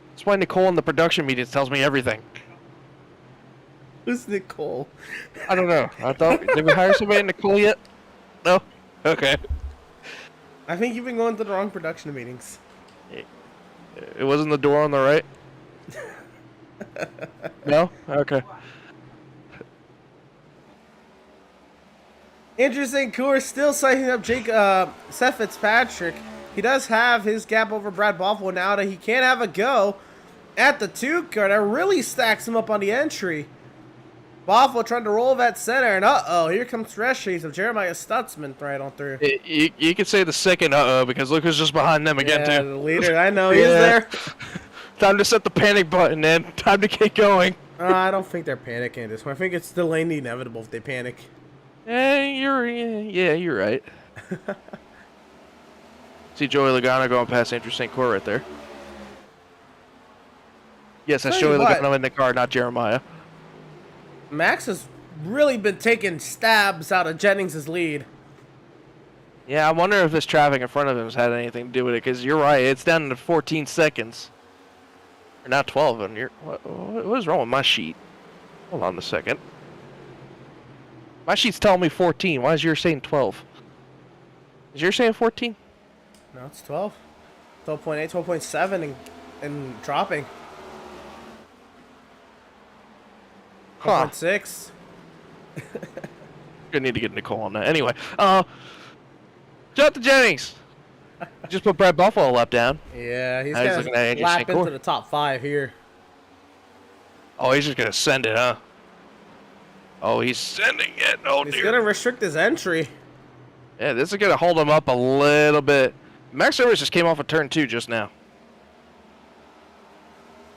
That's why Nicole in the production meetings tells me everything. Who's Nicole? I don't know. I thought, did we hire somebody in Nicole yet? No? Okay. I think you've been going to the wrong production meetings. It wasn't the door on the right? No? Okay. Andrew St. Cyr still sizing up Seth Fitzpatrick. He does have his gap over Brad Buffalo now that he can't have a go at the 2 car. That really stacks him up on the entry. Buffalo trying to roll that center, and uh-oh, here comes fresh chase of Jeremiah Stutzman right on through. You could say the second uh-oh, because look who's just behind them again, yeah, too. The leader, I know, he's there. Time to set the panic button, man. Time to get going. I don't think they're panicking at this one. I think it's delaying the inevitable if they panic. You're right. See Joey Logano going past Andrew St. Cyr right there. Yes, that's Joey Logano in the car, not Jeremiah. Max has really been taking stabs out of Jennings' lead. Yeah, I wonder if this traffic in front of him has had anything to do with it, because you're right, it's down to 14 seconds. Or not 12, and what is wrong with my sheet? Hold on a second. My sheet's telling me 14. Why is yours saying 12? Is yours saying 14? No, it's 12. 12.8, 12.7 and dropping. Huh. 12.6. Gonna need to get Nicole on that. Anyway, Jonathan Jennings. Just put Brad Buffalo lap down. Yeah, he's looking gonna at lap into the top 5 here. Oh, he's just gonna send it, huh? Oh, he's sending it. Oh, he's dear. gonna restrict his entry. Yeah, this is gonna hold him up a little bit. Max Rivers just came off of turn 2 just now.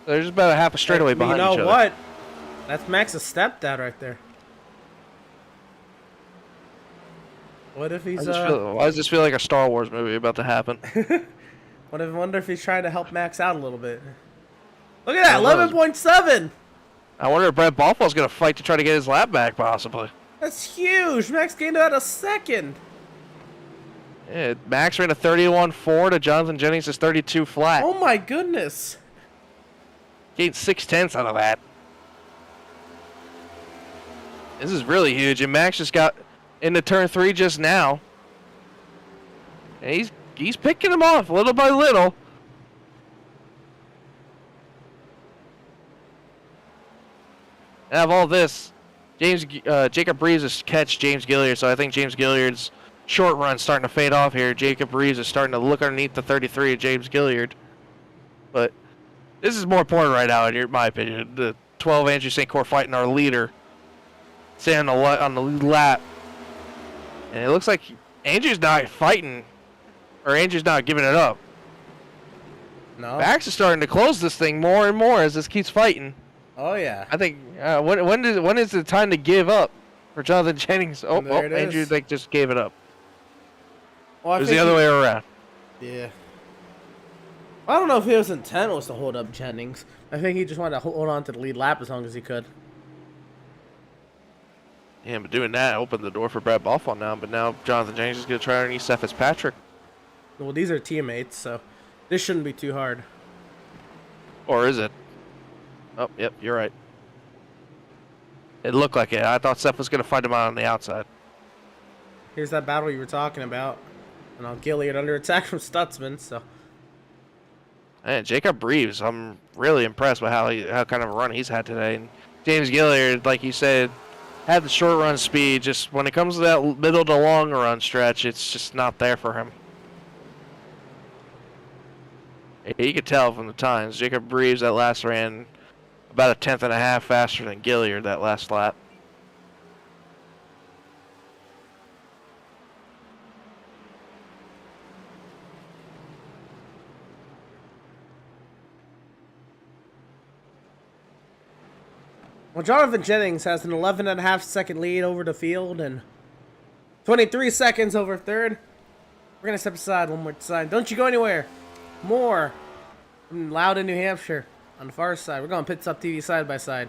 There's about a half a straightaway behind each other. You know what? That's Max's stepdad right there. What if he's why does this feel like a Star Wars movie about to happen? I wonder if he's trying to help Max out a little bit. Look at that, 11.7. I wonder if Brad Buffalo's gonna fight to try to get his lap back, possibly. That's huge. Max gained about a second. Yeah, Max ran a 31.4 to Jonathan Jennings' 32 flat. Oh my goodness. Gained 0.6 out of that. This is really huge, and Max just got into turn 3 just now. And he's picking him off little by little. And out of all this, Jacob Breeze has catch James Gilliard, so I think James Gilliard's short run's starting to fade off here. Jacob Breeze is starting to look underneath the 33 of James Gilliard. But this is more important right now, in my opinion. 12 Andrew St. Clair fighting our leader. Staying on the lead lap. And it looks like Andrew's not fighting, or Andrew's not giving it up. No. Max is starting to close this thing more and more as this keeps fighting. Oh yeah. I think when is the time to give up for Jonathan Jennings? Oh, Andrew just gave it up. Well, it was the other way around. Yeah. I don't know if his intent was to hold up Jennings. I think he just wanted to hold on to the lead lap as long as he could. Yeah, but doing that opened the door for Brad Buffalo now. But now Jonathan Jennings is going to try underneath Seth Fitzpatrick. Well, these are teammates, so this shouldn't be too hard. Or is it? Oh, yep, you're right. It looked like it. I thought Seth was going to fight him out on the outside. Here's that battle you were talking about. And now Gilliard under attack from Stutzman, so. And Jacob Reeves, I'm really impressed with how kind of a run he's had today. And James Gilliard, like you said, had the short run speed. Just when it comes to that middle to long run stretch, it's just not there for him. You could tell from the times. Jacob Reeves that last ran about a 10th and a half faster than Gilliard that last lap. Well, Jonathan Jennings has an 11.5-second lead over the field and 23 seconds over third. We're going to step aside one more time. Don't you go anywhere. More from Loudon, New Hampshire on the far side. We're going Pit Stop TV side by side.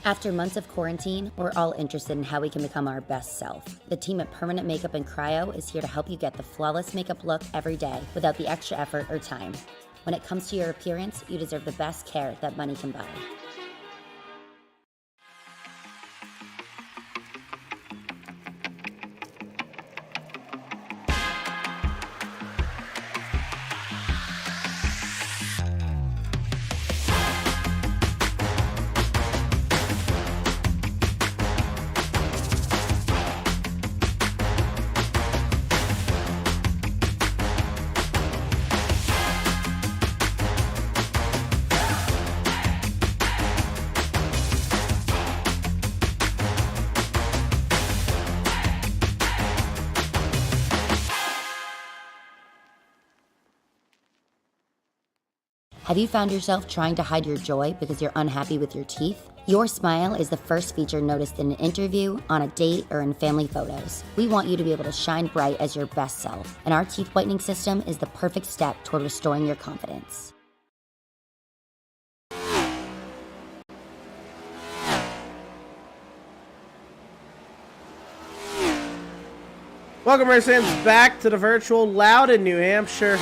After months of quarantine, we're all interested in how we can become our best self. The team at Permanent Makeup and Cryo is here to help you get the flawless makeup look every day without the extra effort or time. When it comes to your appearance, you deserve the best care that money can buy. Have you found yourself trying to hide your joy because you're unhappy with your teeth? Your smile is the first feature noticed in an interview, on a date, or in family photos. We want you to be able to shine bright as your best self, and our teeth whitening system is the perfect step toward restoring your confidence. Welcome, race fans, back to the virtual Loudon, New Hampshire.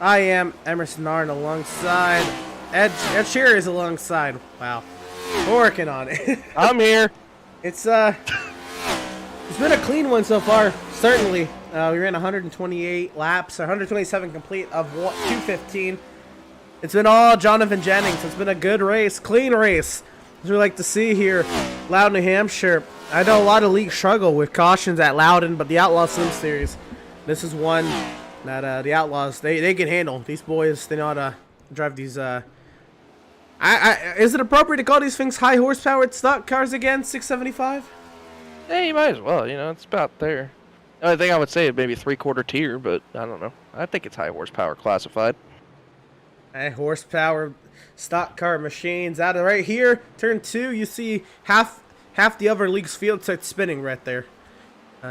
I am Emerson Arn alongside Ed Shearer is alongside. Wow, we're working on it. I'm here. It's been a clean one so far. Certainly, we ran 128 laps, 127 complete of 215. It's been all Jonathan Jennings. It's been a good race, clean race, as we like to see here, Loudon, New Hampshire. I know a lot of leagues struggle with cautions at Loudon, but the Outlaws Sim Series, this is one that the Outlaws they can handle. These boys, they know how to drive these. Is it appropriate to call these things high horsepower stock cars again? 675. Yeah, you might as well. You know, it's about there. The only thing I would say is maybe 3/4 tier, but I don't know. I think it's high horsepower classified. High horsepower stock car machines. Out of right here, turn 2, you see half the other league's field starts spinning right there.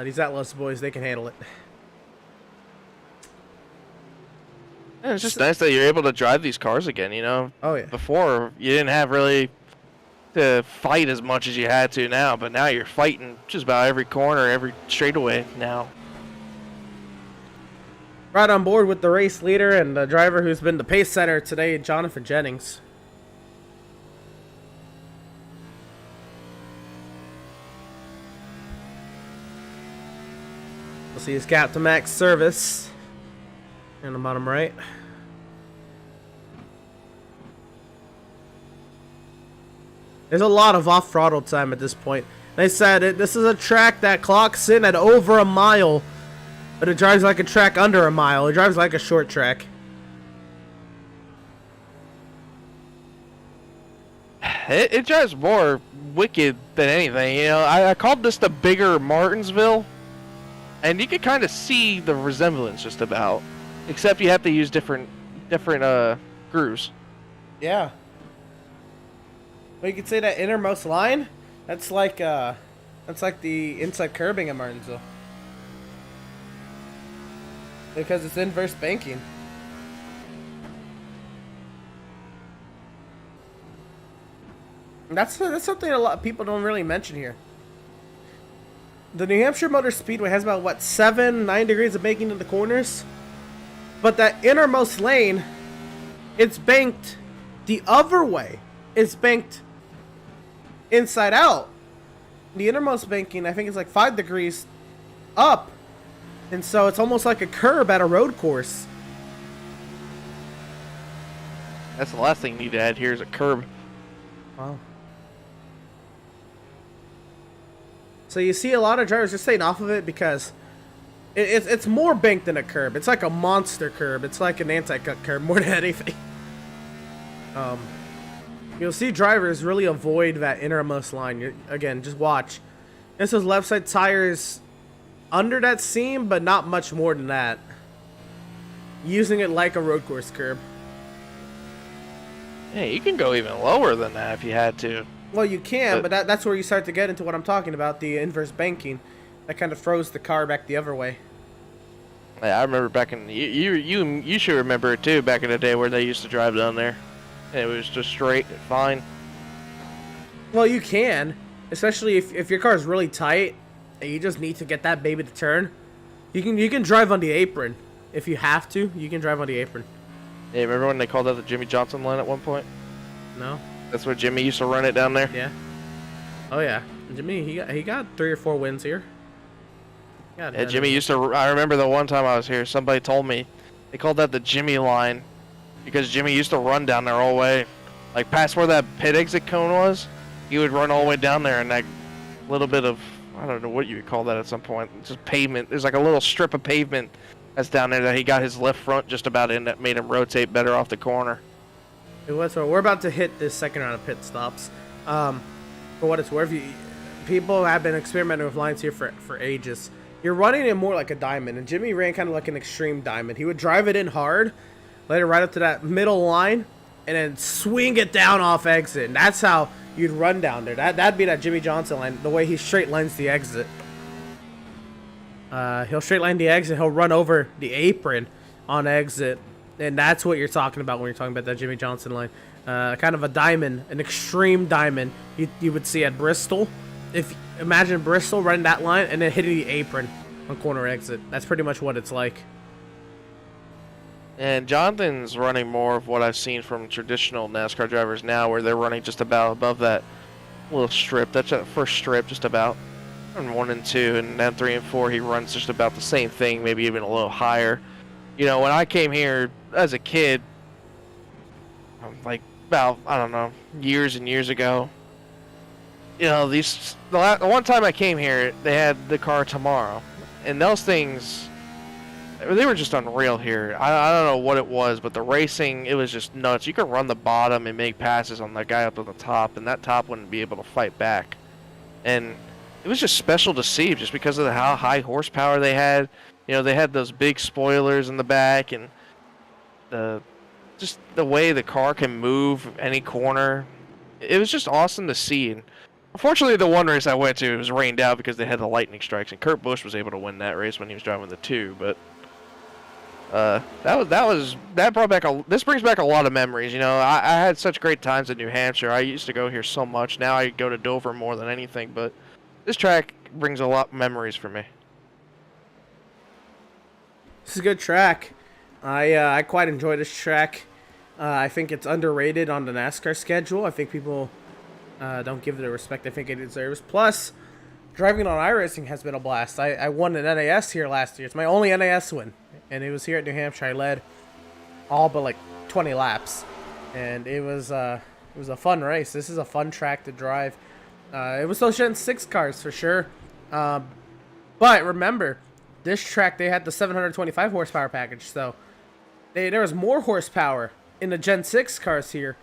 These Outlaws boys, they can handle it. Yeah, it's just nice that you're able to drive these cars again, you know? Oh, yeah. Before, you didn't have really to fight as much as you had to now, but now you're fighting just about every corner, every straightaway now. Right on board with the race leader and the driver who's been the pace setter today, Jonathan Jennings. We'll see his Captain Max service in the bottom right. There's a lot of off-throttle time at this point. They said this is a track that clocks in at over a mile, but it drives like a track under a mile. It drives like a short track. It drives more wicked than anything, you know. I called this the bigger Martinsville, and you could kind of see the resemblance just about, except you have to use different grooves. Yeah. Well, you could say that innermost line, that's like the inside curbing at Martinsville. Because it's inverse banking. And that's something a lot of people don't really mention here. The New Hampshire Motor Speedway has about, what, 9 degrees of banking in the corners? But that innermost lane, it's banked the other way. It's banked inside out. The innermost banking, I think, is like 5 degrees up. And so it's almost like a curb at a road course. That's the last thing you need to add here is a curb. Wow. So you see a lot of drivers just staying off of it because it's more banked than a curb. It's like a monster curb. It's like an anti-cut curb more than anything. You'll see drivers really avoid that innermost line. Again, just watch. This is left side tires under that seam, but not much more than that. Using it like a road course curb. Yeah, you can go even lower than that if you had to. Well, you can, but that's where you start to get into what I'm talking about, the inverse banking. That kind of throws the car back the other way. Yeah, I remember back in you should remember it too. Back in the day where they used to drive down there, and it was just straight and fine. Well, you can, especially if your car is really tight and you just need to get that baby to turn. You can drive on the apron if you have to. You can drive on the apron. Yeah, remember when they called that the Jimmy Johnson line at one point? No. That's where Jimmy used to run it down there. Yeah. Oh yeah, Jimmy. He got 3 or 4 wins here. Yeah, Jimmy used to. I remember the one time I was here, somebody told me they called that the Jimmy line because Jimmy used to run down there all the way, like past where that pit exit cone was. He would run all the way down there, and that little bit of, I don't know what you would call that at some point, just pavement. There's like a little strip of pavement that's down there that he got his left front just about in that made him rotate better off the corner. It was. So we're about to hit this second round of pit stops. For what it's worth, people have been experimenting with lines here for ages. You're running it more like a diamond, and Jimmy ran kind of like an extreme diamond. He would drive it in hard, let it right up to that middle line, and then swing it down off exit. And that's how you'd run down there. That'd be that Jimmy Johnson line, the way he straight lines the exit. He'll straight line the exit. He'll run over the apron on exit. And that's what you're talking about when you're talking about that Jimmy Johnson line. Kind of a diamond, an extreme diamond you would see at Bristol. Imagine Bristol running that line and then hitting the apron on corner exit. That's pretty much what it's like. And Jonathan's running more of what I've seen from traditional NASCAR drivers now, where they're running just about above that little strip. That's that first strip, just about. And 1 and 2, and then 3 and 4, he runs just about the same thing, maybe even a little higher. You know, when I came here as a kid, like about, I don't know, years and years ago, you know, the one time I came here, they had the car tomorrow, and those things, they were just unreal here. I don't know what it was, but the racing, it was just nuts. You could run the bottom and make passes on that guy up at the top, and that top wouldn't be able to fight back. And it was just special to see just because of how high horsepower they had. You know, they had those big spoilers in the back, and the just the way the car can move any corner. It was just awesome to see. And unfortunately, the one race I went to, it was rained out because they had the lightning strikes, and Kurt Busch was able to win that race when he was driving the 2. But that brought back this brings back a lot of memories. You know, I had such great times in New Hampshire. I used to go here so much. Now I go to Dover more than anything. But this track brings a lot of memories for me. This is a good track. I quite enjoy this track. I think it's underrated on the NASCAR schedule. I think people don't give it the respect I think it deserves. Plus, driving on iRacing has been a blast. I won an NAS here last year. It's my only NAS win, and it was here at New Hampshire. I led all but like 20 laps, and it was a fun race. This is a fun track to drive. It was those Gen 6 cars for sure. But remember, this track, they had the 725 horsepower package, so there was more horsepower in the Gen 6 cars here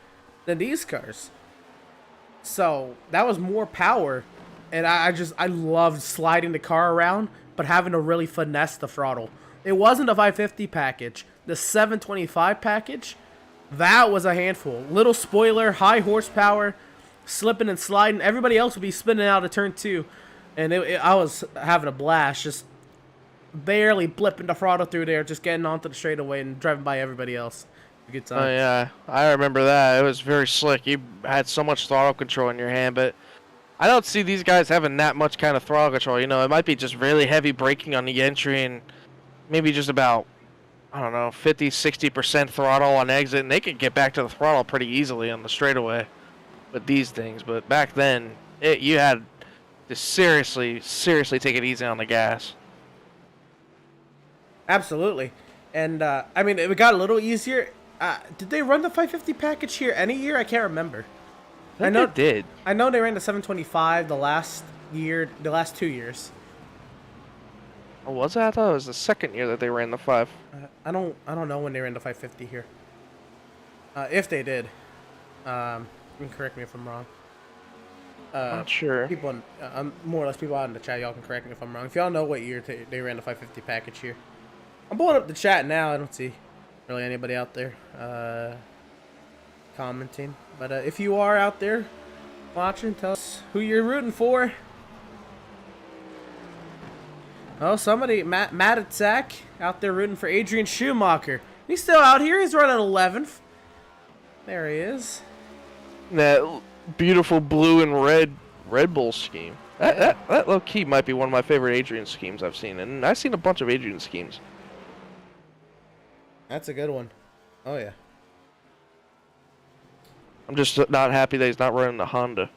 than these cars. So that was more power, and I loved sliding the car around, but having to really finesse the throttle. It wasn't a 550 package. The 725 package, that was a handful. Little spoiler, high horsepower, slipping and sliding. Everybody else would be spinning out of turn 2, and I was having a blast, just barely blipping the throttle through there, just getting onto the straightaway and driving by everybody else. Good time. Oh yeah, I remember that. It was very slick. You had so much throttle control in your hand, but I don't see these guys having that much kind of throttle control. You know, it might be just really heavy braking on the entry and maybe just about, I don't know, 50-60% throttle on exit, and they could get back to the throttle pretty easily on the straightaway with these things. But back then, you had to seriously take it easy on the gas. Absolutely. And, I mean, it got a little easier. Did they run the 550 package here any year? I can't remember. I know they did. I know they ran the 725 the last 2 years. Oh, was that? I thought it was the second year that they ran the 5. I don't know when they ran the 550 here. If they did. You can correct me if I'm wrong. Not sure. People, more or less people out in the chat, y'all can correct me if I'm wrong. If y'all know what year they ran the 550 package here. I'm pulling up the chat now. I don't see really anybody out there commenting. But if you are out there watching, tell us who you're rooting for. Oh, somebody, Matt at Zach, out there rooting for Adrian Schumacher. He's still out here. He's running 11th. There he is. That beautiful blue and Red Bull scheme. That low key might be one of my favorite Adrian schemes I've seen, and I've seen a bunch of Adrian schemes. That's a good one. Oh yeah. I'm just not happy that he's not running the Honda.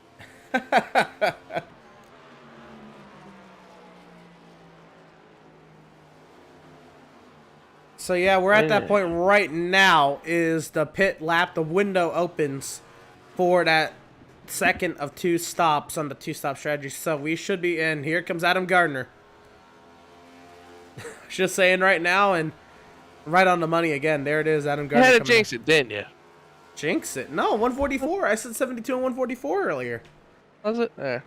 So yeah, we're at that point right now. Is the pit lap? The window opens for that second of 2 stops on the 2-stop strategy. So we should be in. Here comes Adam Gardner. Just saying right now, and right on the money again. There it is, Adam Gardner. You had to jinx it, didn't you? Jinx it? No, 144. I said 72 and 144 earlier. Was it? Yeah.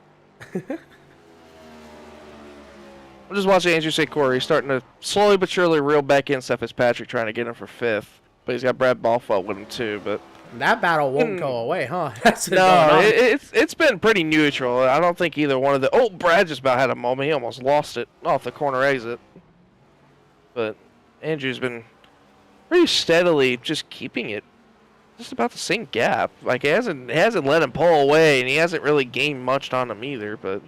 I'm just watching Andrew say Corey. He's starting to slowly but surely reel back in Seth Fitzpatrick, trying to get him for 5th. But he's got Brad Balfour with him too. But that battle won't go away, huh? That's it's been pretty neutral. I don't think either one of the. Oh, Brad just about had a moment. He almost lost it off the corner exit. But Andrew's been pretty steadily just keeping it just about the same gap. Like, it hasn't let him pull away, and he hasn't really gained much on him either. But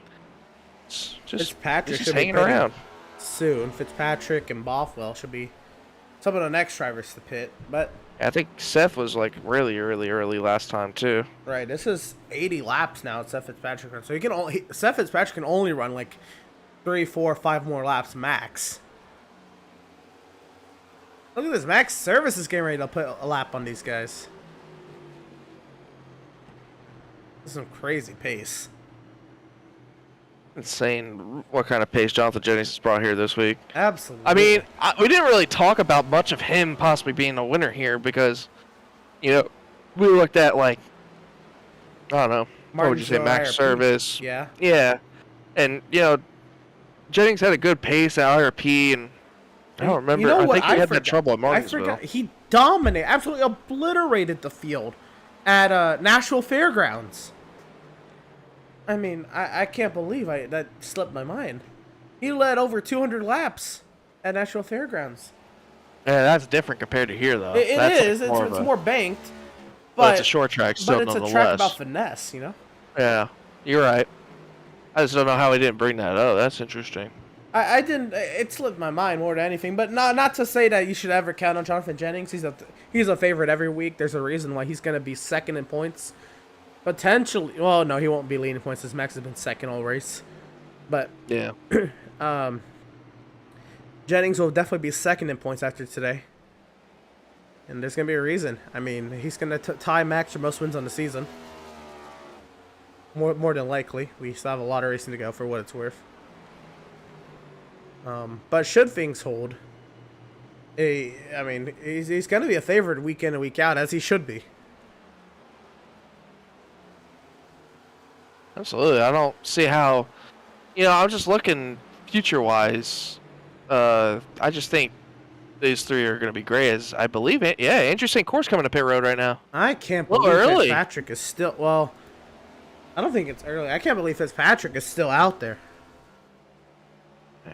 it's just hanging around. Soon, Fitzpatrick and Bothwell should be some of the next drivers to pit. But I think Seth was like really early last time too. Right, this is 80 laps now. Seth Fitzpatrick, so Seth Fitzpatrick can only run like 3, 4, 5 more laps max. Look at this, Max Service is getting ready to put a lap on these guys. This is some crazy pace. Insane what kind of pace Jonathan Jennings has brought here this week. Absolutely. I mean, we didn't really talk about much of him possibly being a winner here because, you know, we looked at like, I don't know, what would you say, Max Service. Yeah. Yeah. And, you know, Jennings had a good pace at IRP, and I don't remember. You know I what? think he had that forgot- trouble at I Martinsville. forgot. He dominated, absolutely obliterated the field at Nashville Fairgrounds. I mean, I can't believe that slipped my mind. He led over 200 laps at Nashville Fairgrounds. Yeah, that's different compared to here, though. It That's is. Like It's more banked. but it's a short track still, but it's a nonetheless. track about finesse, you know? Yeah, you're right. I just don't know how he didn't bring that up. That's interesting. I didn't. It slipped my mind more than anything. But not to say that you should ever count on Jonathan Jennings. He's a favorite every week. There's a reason why he's going to be second in points. Potentially. Well, no, he won't be leading points as Max has been second all race. But Yeah. Jennings will definitely be second in points after today. And there's going to be a reason. I mean, he's going to tie Max for most wins on the season. More than likely. We still have a lot of racing to go for what it's worth. But should things hold, I mean, he's going to be a favorite week in and week out, as he should be. Absolutely. I don't see how. I'm just looking future-wise. I just think these three are going to be great, as I believe it. Yeah, Andrew St. Court's coming to pit road right now. I can't Well, believe early. Fitzpatrick is still... Well, I don't think it's early. I can't believe Fitzpatrick is still out there.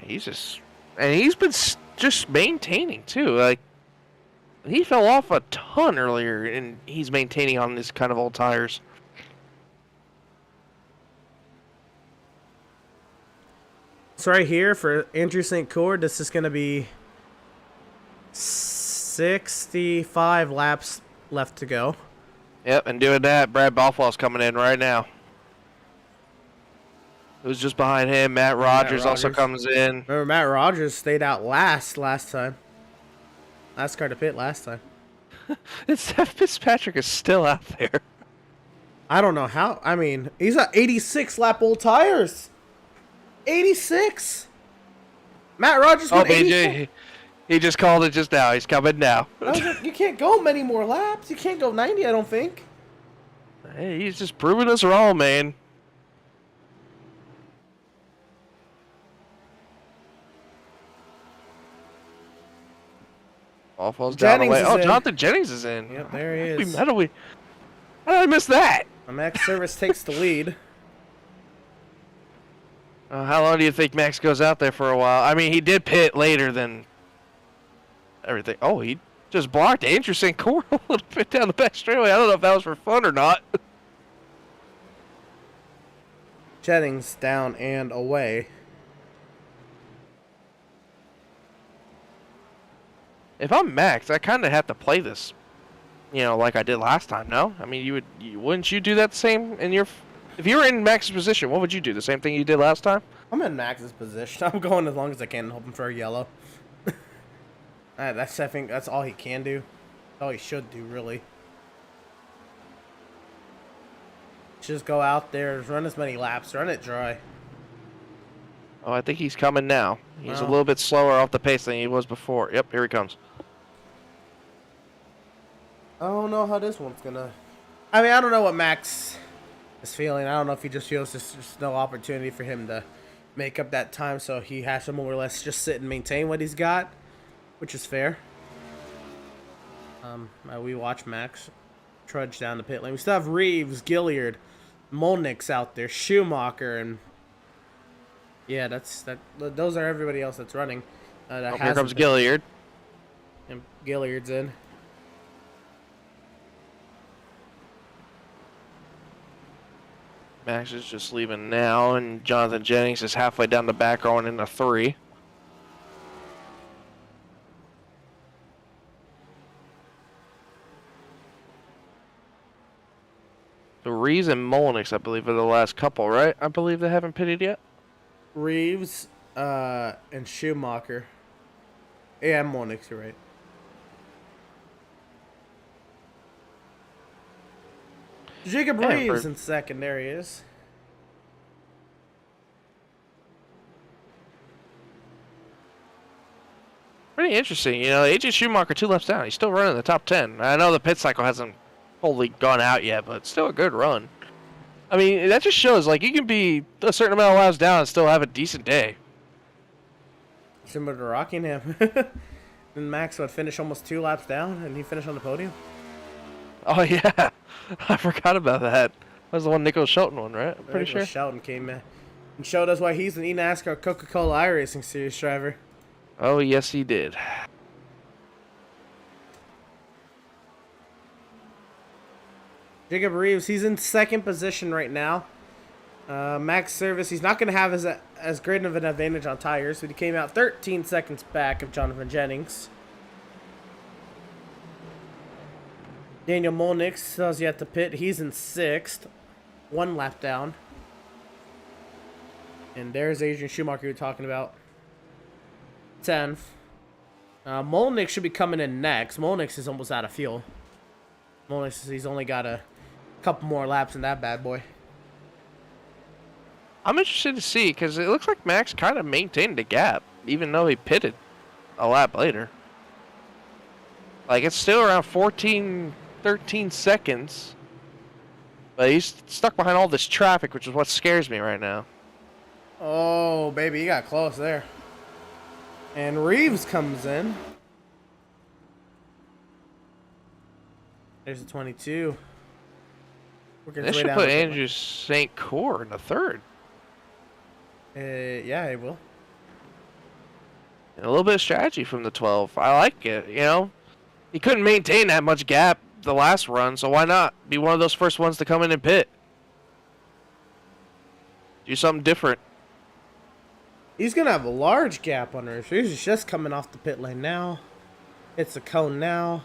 He's just... And he's been just maintaining, too. Like, he fell off a ton earlier, and he's maintaining on these kind of old tires. So right here for Andrew St. Court, this is going to be 65 laps left to go. Yep, and doing that, Brad Bothwell's coming in right now. Who's just behind him? Matt Rogers also comes in. Remember, Matt Rogers stayed out last time. Last car to pit last time. Fitzpatrick is still out there. I don't know how. I mean, he's at 86 lap old tires. 86. Matt Rogers. Oh, BJ, he just called it just now. He's coming now. I was like, you can't go many more laps. You can't go 90, I don't think. Hey, he's just proving us wrong, man. All falls down the way. Oh, Jonathan Jennings is in. Yep, there he is. How did I miss that? Max Service takes the lead. How long do you think Max goes out there for a while? I mean, he did pit later than everything. Oh, he just blocked Andrew St. Court a little bit down the back straightaway. I don't know if that was for fun or not. Jennings down and away. If I'm Max, I kind of have to play this, like I did last time. No, I mean, wouldn't you do that the same in your? If you were in Max's position, what would you do? The same thing you did last time? I'm in Max's position. I'm going as long as I can, hoping for a yellow. I think that's all he can do. All he should do, really. Just go out there, run as many laps, run it dry. Oh, I think he's coming now. He's a little bit slower off the pace than he was before. Yep, here he comes. I don't know how this one's gonna... I mean, I don't know what Max is feeling. I don't know if he just feels there's just no opportunity for him to make up that time, so he has to more or less just sit and maintain what he's got, which is fair. We watch Max trudge down the pit lane. We still have Reeves, Gilliard, Molnick's out there, Schumacher, and yeah, those are everybody else that's running. Here comes Gilliard. And Gilliard's in. Max is just leaving now, and Jonathan Jennings is halfway down the back going into 3. The Reeves and Molnix, I believe, are the last couple, right? I believe they haven't pitted yet. Reeves and Schumacher. Yeah, Molnick, you're right. Jacob Reeves in second. There he is. Pretty interesting. AJ Schumacher 2 laps down. He's still running the top 10. I know the pit cycle hasn't fully gone out yet, but it's still a good run. I mean, that just shows, you can be a certain amount of laps down and still have a decent day. Similar to Rockingham. And Max would finish almost 2 laps down, and he finished on the podium. Oh yeah, I forgot about that. That was the one Nicholas Shelton one, right? I'm pretty sure. Shelton came in and showed us why he's an NASCAR Coca-Cola iRacing Series driver. Oh yes, he did. Jacob Reeves, he's in 2nd position right now. Max Service, he's not going to have as great of an advantage on tires, but he came out 13 seconds back of Jonathan Jennings. Daniel Molnick still has yet to pit. He's in 6th, 1 lap down. And there's Adrian Schumacher we were talking about. 10th. Molnick should be coming in next. Molnick is almost out of fuel. Molnick, he's only got a couple more laps in that bad boy. I'm interested to see because it looks like Max kind of maintained the gap, even though he pitted a lap later. Like, it's still around 14, 13 seconds. But he's stuck behind all this traffic, which is what scares me right now. Oh, baby, he got close there. And Reeves comes in. There's a 22. They should put Andrew St. Cyr in the 3rd. Yeah, he will. And a little bit of strategy from the 12. I like it, you know. He couldn't maintain that much gap the last run, so why not be one of those first ones to come in and pit? Do something different. He's going to have a large gap on her. He's just coming off the pit lane now. It's a cone now.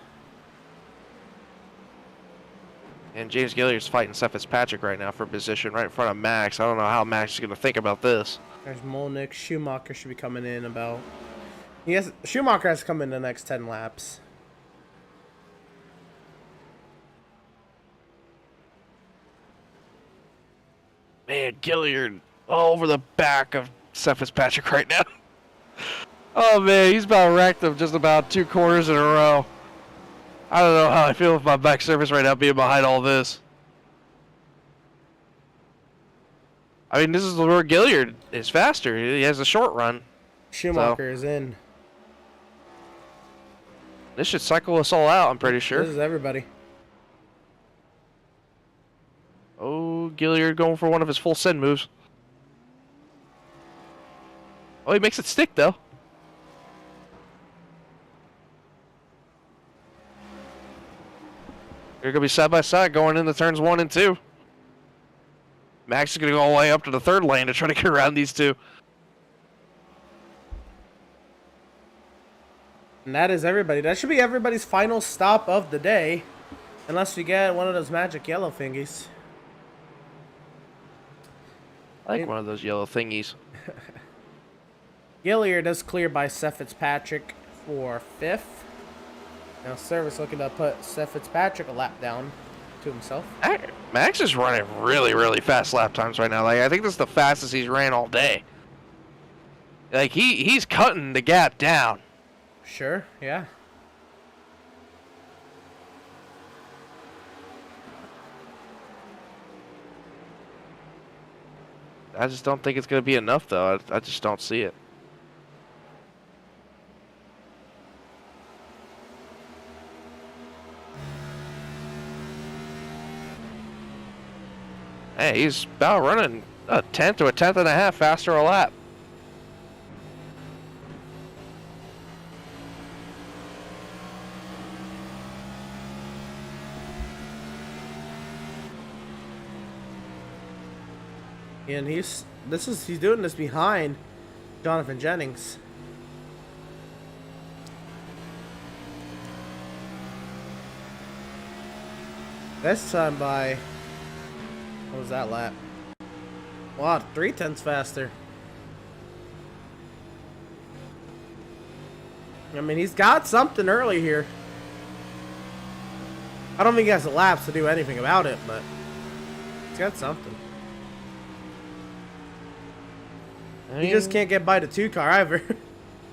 And James Gilliard's fighting Seth Fitzpatrick right now for position right in front of Max. I don't know how Max is going to think about this. There's Molnick. Schumacher should be coming in about... Schumacher has to come in the next 10 laps. Man, Gilliard all over the back of Seth Fitzpatrick right now. Oh, man, he's about wrecked him just about 2 quarters in a row. I don't know how I feel with my back surface right now being behind all this. I mean, this is where Gilliard is faster. He has a short run. Schumacher is in. This should cycle us all out, I'm pretty sure. This is everybody. Oh, Gilliard going for one of his full send moves. Oh, he makes it stick, though. They're going to be side by side going into turns 1 and 2. Max is going to go all the way up to the 3rd lane to try to get around these two. And that is everybody. That should be everybody's final stop of the day. Unless we get one of those magic yellow thingies. I like one of those yellow thingies. Gilliard does clear by Seth Fitzpatrick for 5th. Now Service looking to put Seth Fitzpatrick a lap down to himself. Max is running really, really fast lap times right now. Like, I think this is the fastest he's ran all day. Like, he's cutting the gap down. Sure, yeah. I just don't think it's going to be enough, though. I just don't see it. Hey, he's about running a 10th to a 10th and a half faster a lap. And he's doing this behind Jonathan Jennings. This time by, what was that lap? Wow, 3/10 faster. I mean, he's got something early here. I don't think he has the laps to do anything about it, but he's got something. He just can't get by the 2 car either.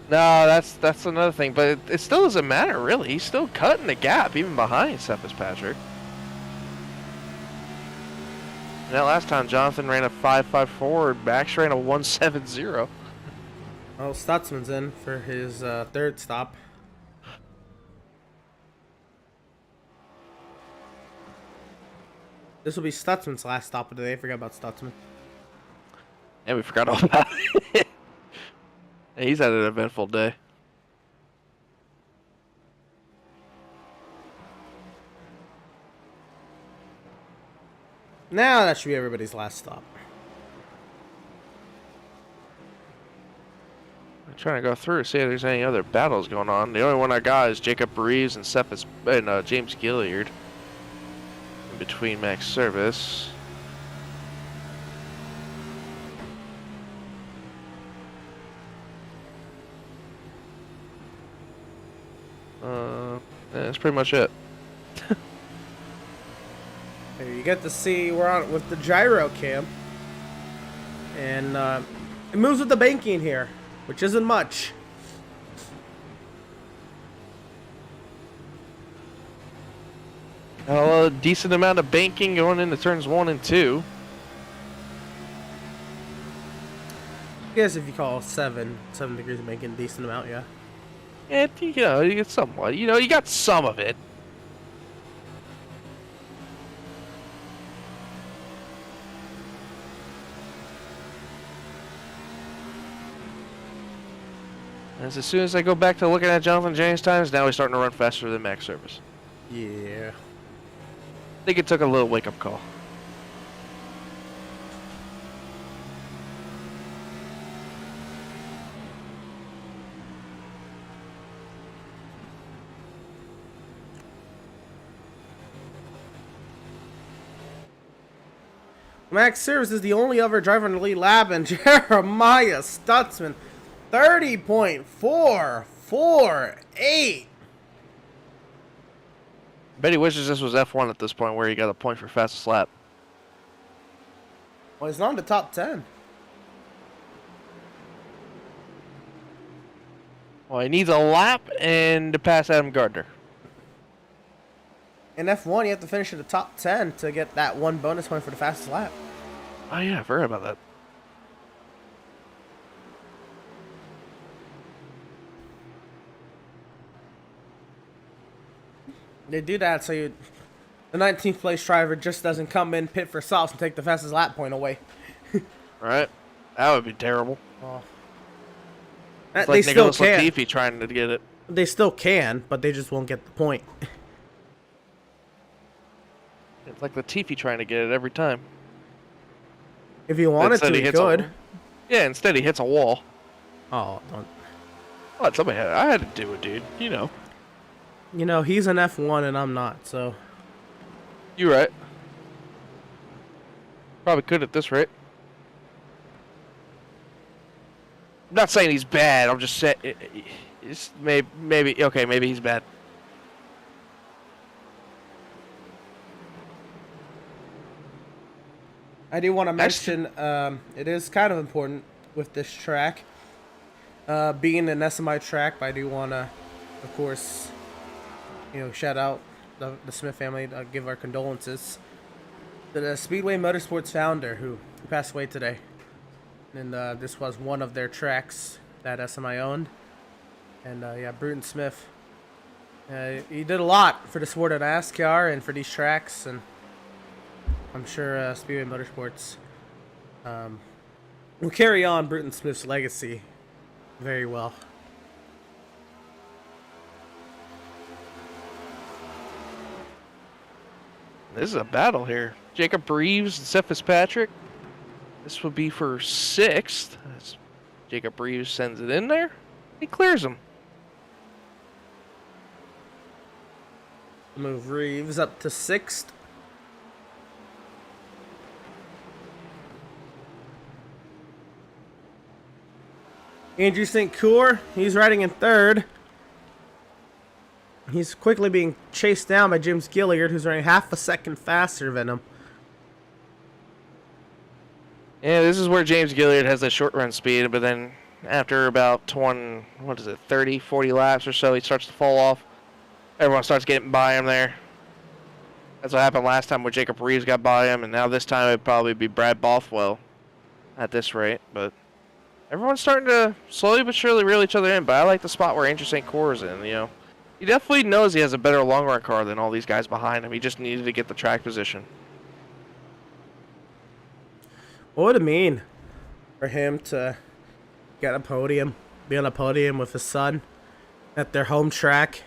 No, that's another thing, but it still doesn't matter, really. He's still cutting the gap, even behind Seth Fitzpatrick. And that last time, Jonathan ran a 5.54, Max ran a 1.70. Well, Stutzman's in for his third stop. This will be Stutzman's last stop of the day. I forgot about Stutzman. Yeah, we forgot all about it. Hey, he's had an eventful day. Now that should be everybody's last stop. I'm trying to go through see if there's any other battles going on. The only one I got is Jacob Reeves and James Gilliard in between max service. That's pretty much it. You get to see we're on with the gyro cam, and it moves with the banking here, which isn't much. A decent amount of banking going into turns 1 and 2. I guess if you call 7 degrees of banking a decent amount, yeah. You get somewhat. You got some of it. As soon as I go back to looking at Jonathan James times, now he's starting to run faster than max service. Yeah. I think it took a little wake-up call. Max Service is the only other driver in the lead lap, and Jeremiah Stutzman, 30.448. Bet he wishes this was F1 at this point where he got a point for fastest lap. Well, he's not in the top 10. Well, he needs a lap and to pass Adam Gardner. In F1, you have to finish in the top 10 to get that one bonus point for the fastest lap. Oh yeah, I forgot about that. They do that so the 19th place driver just doesn't come in, pit for softs, and take the fastest lap point away. Right? That would be terrible. Oh. It's They like still Nicholas can. Latifi trying to get it. They still can, but they just won't get the point. It's like Latifi trying to get it every time. If you wanted Instead to, he you hits could. Yeah, instead he hits a wall. Oh, don't. What? I had to do it, dude. You know, he's an F1 and I'm not, so. You're right. Probably could at this rate. I'm not saying he's bad. I'm just saying it's maybe he's bad. I do want to mention, it is kind of important with this track, being an SMI track, but I do want to, of course, shout out the Smith family, give our condolences to the Speedway Motorsports founder who passed away today. And this was one of their tracks that SMI owned. And yeah, Bruton Smith, he did a lot for the sport of NASCAR and for these tracks, and I'm sure Speedway Motorsports will carry on Bruton Smith's legacy very well. This is a battle here. Jacob Reeves and Seth Fitzpatrick. This would be for 6th. As Jacob Reeves sends it in there. He clears him. Move Reeves up to 6th. Andrew St. Coeur, he's riding in 3rd. He's quickly being chased down by James Gilliard, who's running half a second faster than him. Yeah, this is where James Gilliard has that short run speed, but then after about 30, 40 laps or so, he starts to fall off. Everyone starts getting by him there. That's what happened last time when Jacob Reeves got by him, and now this time it'd probably be Brad Bothwell at this rate, but everyone's starting to slowly but surely reel each other in. But I like the spot where Andrew St. Coeur is in. He definitely knows he has a better long run car than all these guys behind him. He just needed to get the track position. What would it mean for him to get a podium, be on a podium with his son at their home track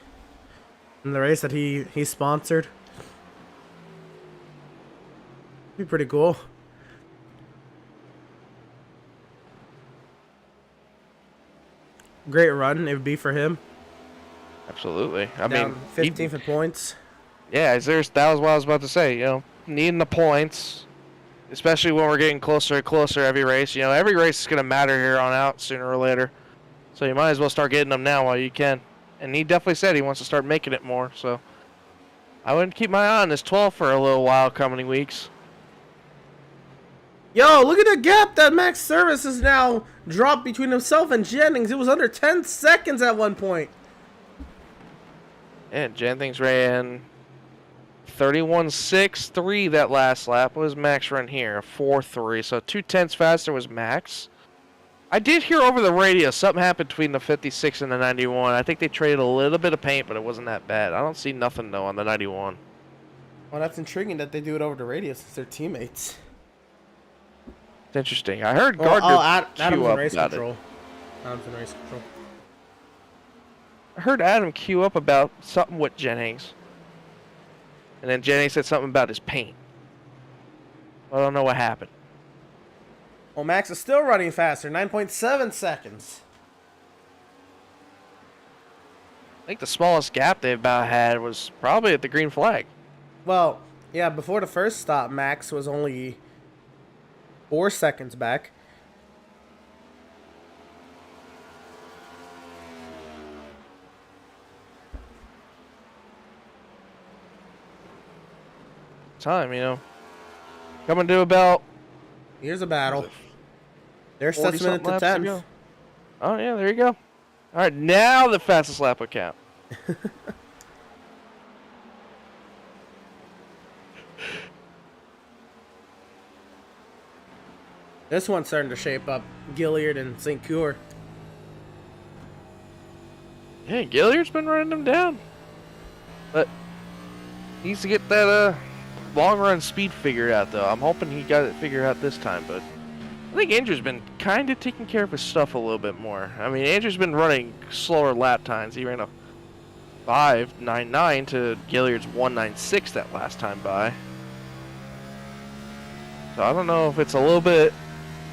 in the race that he sponsored? Be pretty cool. Great run it would be for him. Absolutely. I Down mean, 15 for points. Yeah, that was what I was about to say. Needing the points, especially when we're getting closer and closer every race. Every race is going to matter here on out sooner or later. So you might as well start getting them now while you can. And he definitely said he wants to start making it more. So I wouldn't keep my eye on this 12 for a little while coming weeks. Yo, look at the gap that Max Service has now dropped between himself and Jennings. It was under 10 seconds at one point. And Jennings ran 31.63 that last lap. What was Max run here? 4.3. So 0.2 faster was Max. I did hear over the radio something happened between the 56 and the 91. I think they traded a little bit of paint, but it wasn't that bad. I don't see nothing, though, on the 91. Well, that's intriguing that they do it over the radio since they're teammates. It's interesting. I heard Gardner Adam's queue in race up about control. it. Adam's in race control. I heard Adam queue up about something with Jennings. And then Jennings said something about his paint. I don't know what happened. Well, Max is still running faster, 9.7 seconds. I think the smallest gap they've about had was probably at the green flag. Well, yeah, before the first stop, Max was only 4 seconds back. Time, coming to about... Here's a battle. There's 40 minute to laps 10. go. Oh, yeah, there you go. All right, now the fastest lap would count. This one's starting to shape up. Gilliard and St. Coeur. Yeah, Gilliard's been running them down. But needs to get that long run speed figured out, though. I'm hoping he got it figured out this time, but I think Andrew's been kind of taking care of his stuff a little bit more. I mean, Andrew's been running slower lap times. He ran a 5.99 to Gilliard's 1.96 that last time by. So I don't know if it's a little bit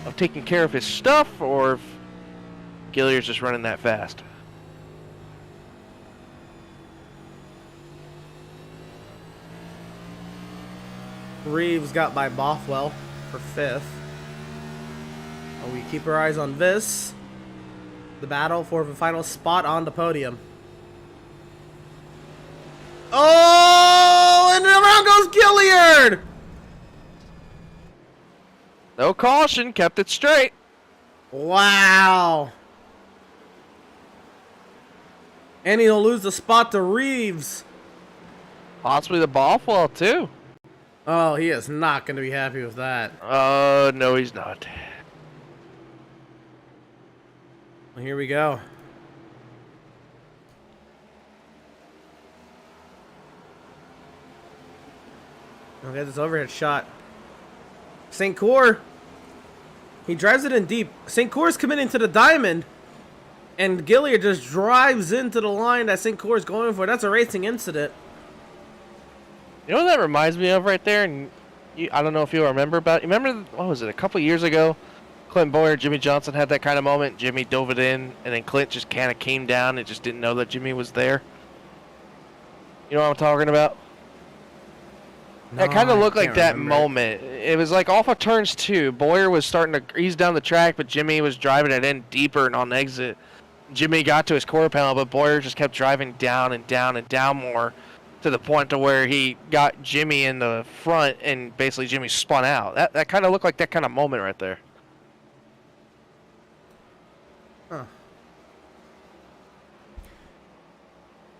of taking care of his stuff or if Gilliard's just running that fast. Reeves got by Bothwell for 5th. And we keep our eyes on this. The battle for the final spot on the podium. Oh, and around goes Gilliard! No caution, kept it straight. Wow. And he'll lose the spot to Reeves. Possibly the Bothwell, too. Oh, he is not going to be happy with that. Oh, no, he's not. Well, here we go. I'll get this overhead shot. St. Coeur. He drives it in deep. St. Coeur is committing to the diamond. And Gilliard just drives into the line that St. Coeur is going for. That's a racing incident. You know what that reminds me of right there? And I don't know if you'll remember about. You remember, what was it, a couple years ago? Clint Boyer, Jimmy Johnson had that kind of moment. Jimmy dove it in, and then Clint just kind of came down and just didn't know that Jimmy was there. You know what I'm talking about? No, That kind of looked I like can't that remember. moment. It was like off of turns 2. Boyer was starting to ease down the track, but Jimmy was driving it in deeper and on exit. Jimmy got to his quarter panel, but Boyer just kept driving down and down and down more to the point to where he got Jimmy in the front and basically Jimmy spun out. That kind of looked like that kind of moment right there. Huh.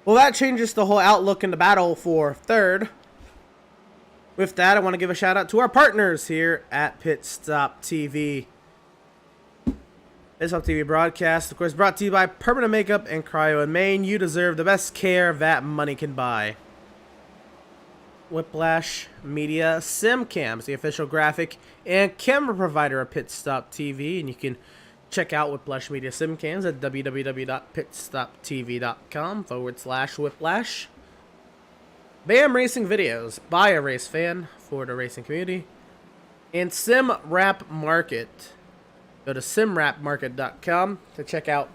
Well, that changes the whole outlook in the battle for 3rd. With that, I want to give a shout out to our partners here at Pit Stop TV. This Up TV broadcast, of course, brought to you by Permanent Makeup and Cryo in Maine. You deserve the best care that money can buy. Whiplash Media Sim Cams, the official graphic and camera provider of Pit Stop TV, and you can check out Whiplash Media Sim Cams at www.pitstoptv.com/whiplash. BAM Racing Videos by a race fan for the racing community, and Sim Wrap Market. Go to simwrapmarket.com to check out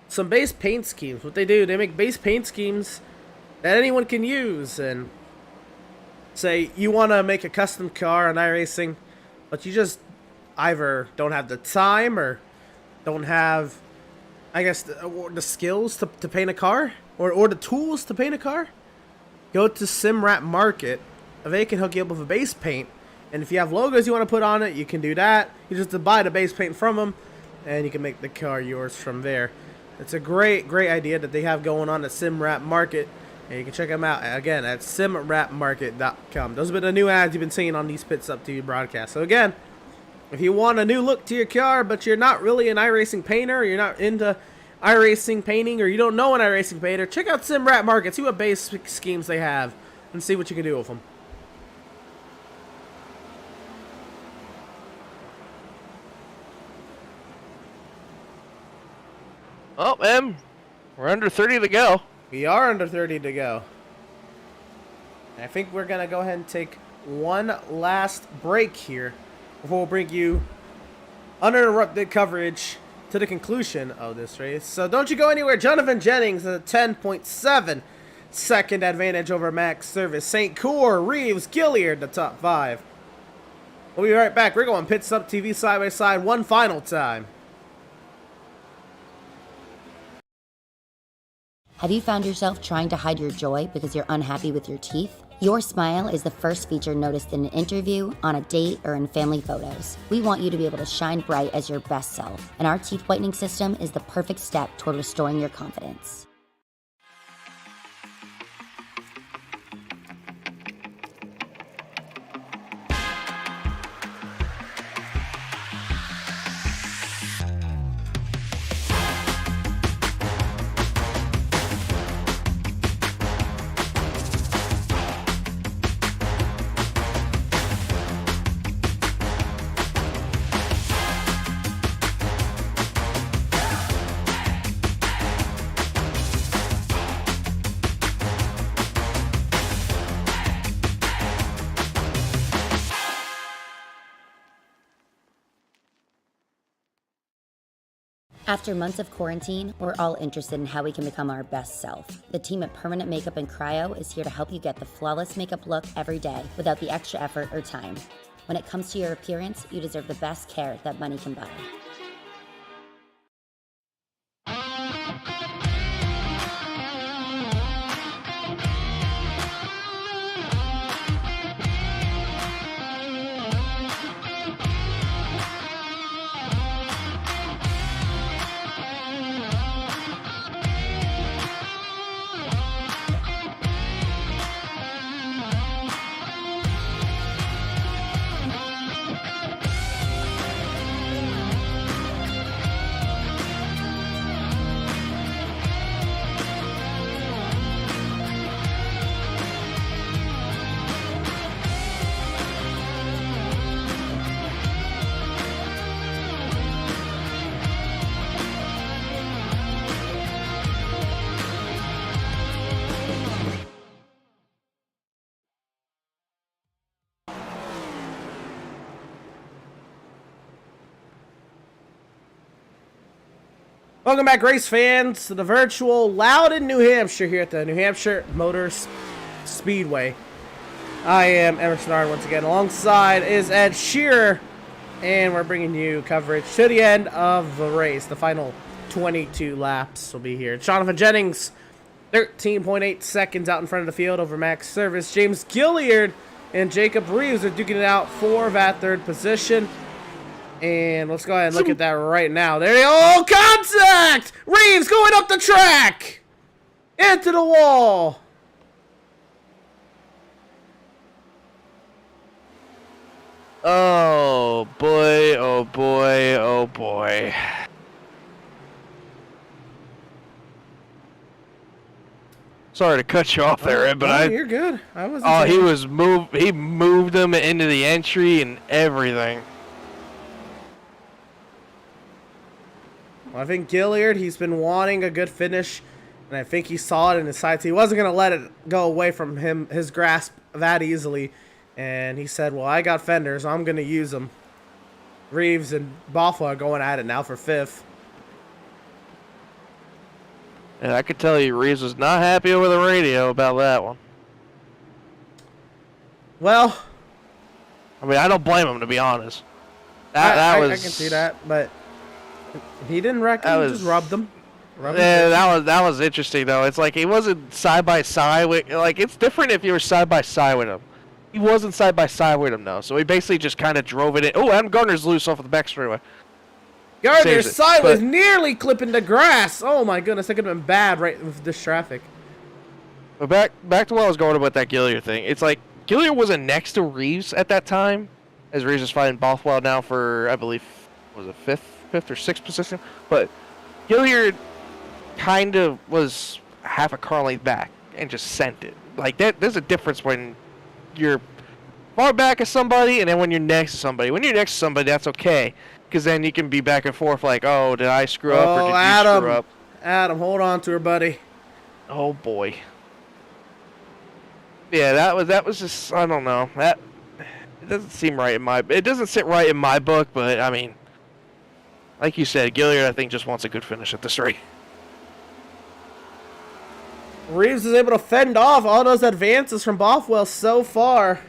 some base paint schemes. What they do, they make base paint schemes that anyone can use. And say you want to make a custom car on iRacing, but you just either don't have the time or don't have, I guess, the skills to paint a car or the tools to paint a car. Go to SimWrap Market. They can hook you up with a base paint. And if you have logos you want to put on it, you can do that. You just buy the base paint from them, and you can make the car yours from there. It's a great idea that they have going on at SimWrap Market. And you can check them out, again, at simwrapmarket.com. Those have been the new ads you've been seeing on these Pits Up TV broadcasts. So again, if you want a new look to your car, but you're not really an iRacing painter, or you're not into iRacing painting, or you don't know an iRacing painter, check out SimWrap Market. See what base schemes they have, and see what you can do with them. Oh, man, we're under 30 to go. We are under 30 to go. And I think we're going to go ahead and take one last break here before we'll bring you uninterrupted coverage to the conclusion of this race. So don't you go anywhere. Jonathan Jennings has a 10.7 second advantage over Max Service. St. Cour, Reeves, Gilliard, the top 5. We'll be right back. We're going Pit Stop TV side by side one final time. Have you found yourself trying to hide your joy because you're unhappy with your teeth? Your smile is the first feature noticed in an interview, on a date, or in family photos. We want you to be able to shine bright as your best self, and our teeth whitening system is the perfect step toward restoring your confidence. After months of quarantine, we're all interested in how we can become our best self. The team at Permanent Makeup and Cryo is here to help you get the flawless makeup look every day without the extra effort or time. When it comes to your appearance, you deserve the best care that money can buy. Welcome back, race fans, to the virtual Loudon, New Hampshire, here at the New Hampshire Motor Speedway. I am Emerson Arn once again. Alongside is Ed Shearer, and we're bringing you coverage to the end of the race. The final 22 laps will be here. Jonathan Jennings, 13.8 seconds out in front of the field over Max Service. James Gilliard and Jacob Reeves are duking it out for that third position. And let's go ahead and look at that right now. There you go. Oh, contact! Reeves going up the track! Into the wall. Oh, boy, oh, boy, oh, boy. Sorry to cut you off there, Ed, but you're good. I wasn't. Oh, saying- he moved them into the entry and everything. Well, I think Gilliard, he's been wanting a good finish, and I think he saw it in his sights. He wasn't going to let it go away from his grasp that easily, and he said, well, I got fenders, I'm going to use them. Reeves and Bothwell are going at it now for 5th. And I could tell you Reeves was not happy over the radio about that one. Well, I mean, I don't blame him, to be honest. I can see that, but he didn't reckon. He just rubbed them. Yeah, that was interesting though. It's like he wasn't side by side with. Like it's different if you were side by side with him. He wasn't side by side with him though, so he basically just kind of drove it in. Oh, Adam Gardner's loose off of the back straightaway. Gardner's side was nearly clipping the grass. Oh my goodness, that could have been bad right with this traffic. But back to what I was going about that Gilliard thing. It's like Gilliard wasn't next to Reeves at that time, as Reeves is fighting Bothwell now for I believe was it fifth or sixth position. But Gilliard kind of was half a car length back and just sent it. Like that. There's a difference when you're far back of somebody and then when you're next to somebody. When you're next to somebody, that's okay. Because then you can be back and forth like, oh, did I screw up or did you screw up? Adam, hold on to her, buddy. Oh, boy. Yeah, that was just, I don't know. It doesn't seem right it doesn't sit right in my book, but, I mean, like you said, Gilliard, I think, just wants a good finish at the straight. Reeves is able to fend off all those advances from Bothwell so far.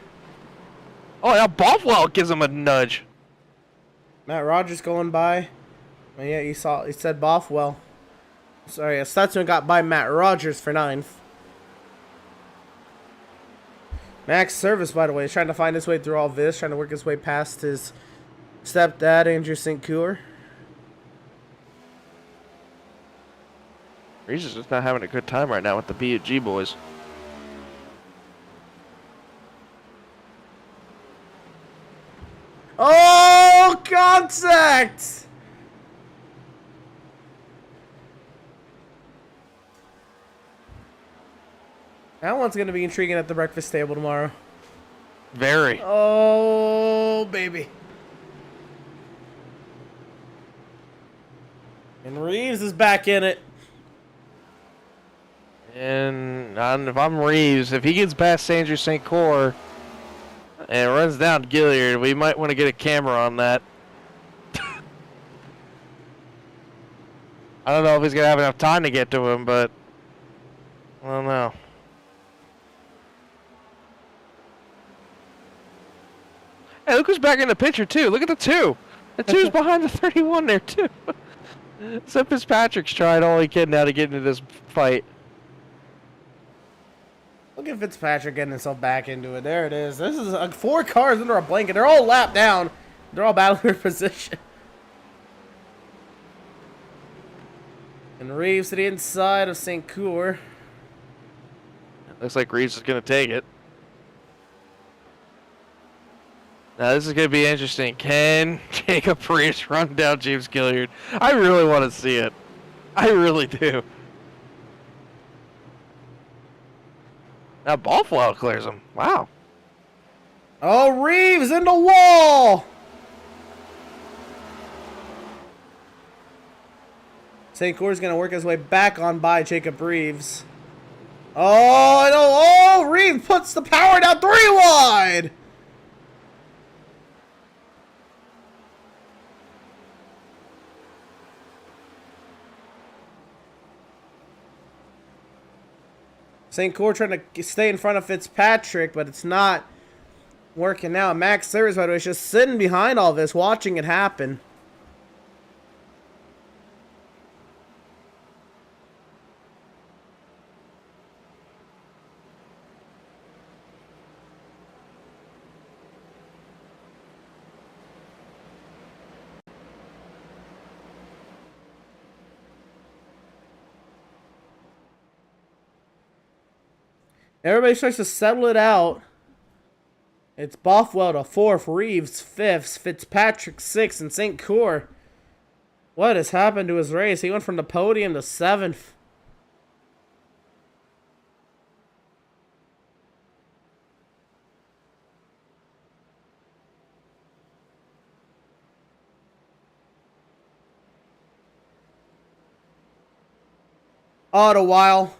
Oh, yeah, Bothwell gives him a nudge. Matt Rogers going by. Oh, yeah, he said Bothwell. Sorry, Stutzman got by Matt Rogers for 9th. Max Service, by the way, is trying to find his way through all this, trying to work his way past his stepdad, Andrew St. Coeur. Reeves is just not having a good time right now with the B&G boys. Oh, contact! That one's going to be intriguing at the breakfast table tomorrow. Very. Oh, baby. And Reeves is back in it. And if I'm Reeves, if he gets past Andrew St. Coeur and runs down Gilliard, we might want to get a camera on that. I don't know if he's going to have enough time to get to him, but I don't know. Hey, look who's back in the picture, too. Look at the 2. The 2's behind the 31 there, too. So Fitzpatrick's trying all he can now to get into this fight. Look at Fitzpatrick getting himself back into it. There it is. This is 4 cars under a blanket. They're all lapped down. They're all battling for position. And Reeves to the inside of St. Coeur. Looks like Reeves is going to take it. Now this is going to be interesting. Can Jacob Reeves run down James Gilliard? I really want to see it. I really do. Now Bothwell clears him. Wow. Oh, Reeves in the wall! St. Coeur's going to work his way back on by Jacob Reeves. Oh, no. Oh, Reeves puts the power down 3 wide! St. Coeur trying to stay in front of Fitzpatrick, but it's not working out. Max Service, by the way, is just sitting behind all this, watching it happen. Everybody starts to settle it out. It's Bothwell to 4th, Reeves 5th, Fitzpatrick 6th, and St. Coeur. What has happened to his race? He went from the podium to 7th. all the while,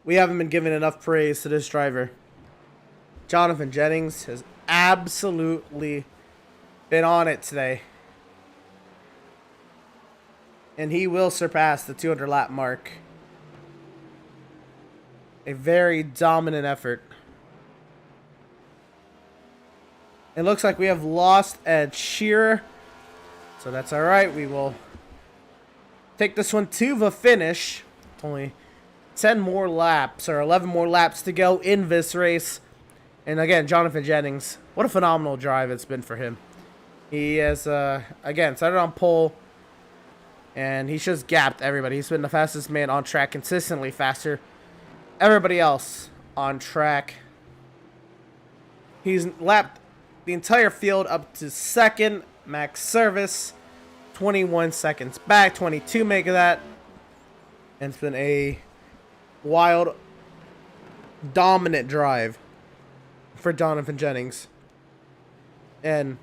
we haven't been giving enough praise to this driver. Jonathan Jennings has absolutely been on it today. And he will surpass the 200 lap mark. A very dominant effort. It looks like we have lost Ed Shearer. So that's alright. We will take this one to the finish. Only 10 more laps or 11 more laps to go in this race. And again, Jonathan Jennings, what a phenomenal drive it's been for him. He has, again, started on pole. And he's just gapped everybody. He's been the fastest man on track, consistently faster. Everybody else on track. He's lapped the entire field up to second. Max Service, 21 seconds back, 22 make of that. And it's been a wild, dominant drive for Jonathan Jennings. And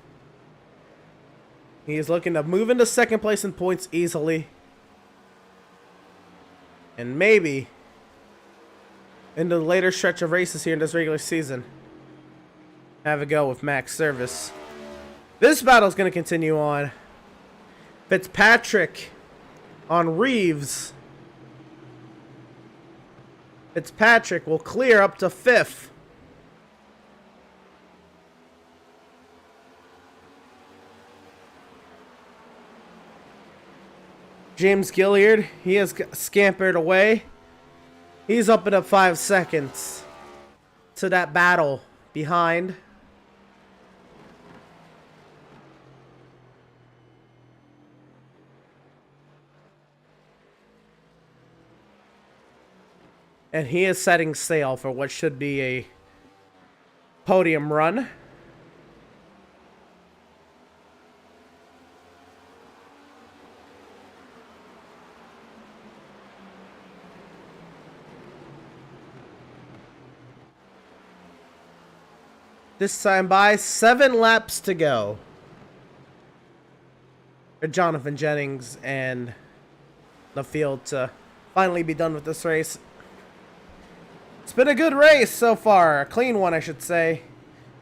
he is looking to move into second place in points easily. And maybe into the later stretch of races here in this regular season, have a go with Max Service. This battle is going to continue on. Fitzpatrick on Reeves. Fitzpatrick will clear up to 5th. James Gilliard, he has scampered away. He's up in 5 seconds to that battle behind. And he is setting sail for what should be a podium run. This time by 7 laps to go for Jonathan Jennings and the field to finally be done with this race. It's been a good race so far. A clean one, I should say.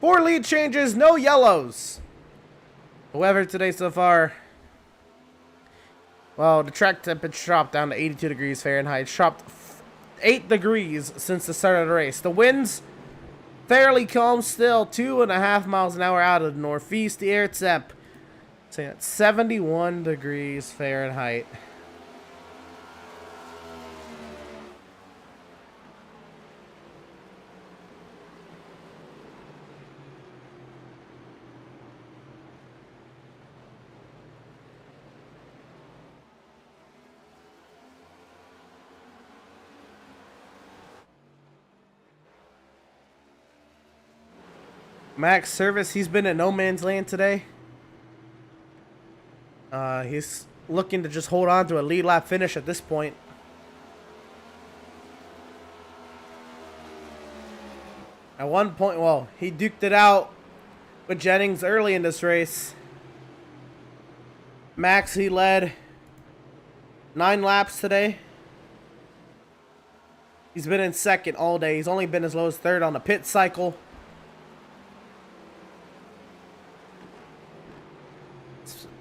4 lead changes, no yellows. The weather today so far, well, the track temperature dropped down to 82 degrees Fahrenheit. It's dropped 8 degrees since the start of the race. The winds fairly calm still, 2.5 miles an hour out of the northeast. The air temp saying at 71 degrees Fahrenheit. Max Service, he's been in no man's land today. He's looking to just hold on to a lead lap finish at this point. At one point, well, he duked it out with Jennings early in this race. Max, he led 9 laps today. He's been in second all day. He's only been as low as 3rd on the pit cycle.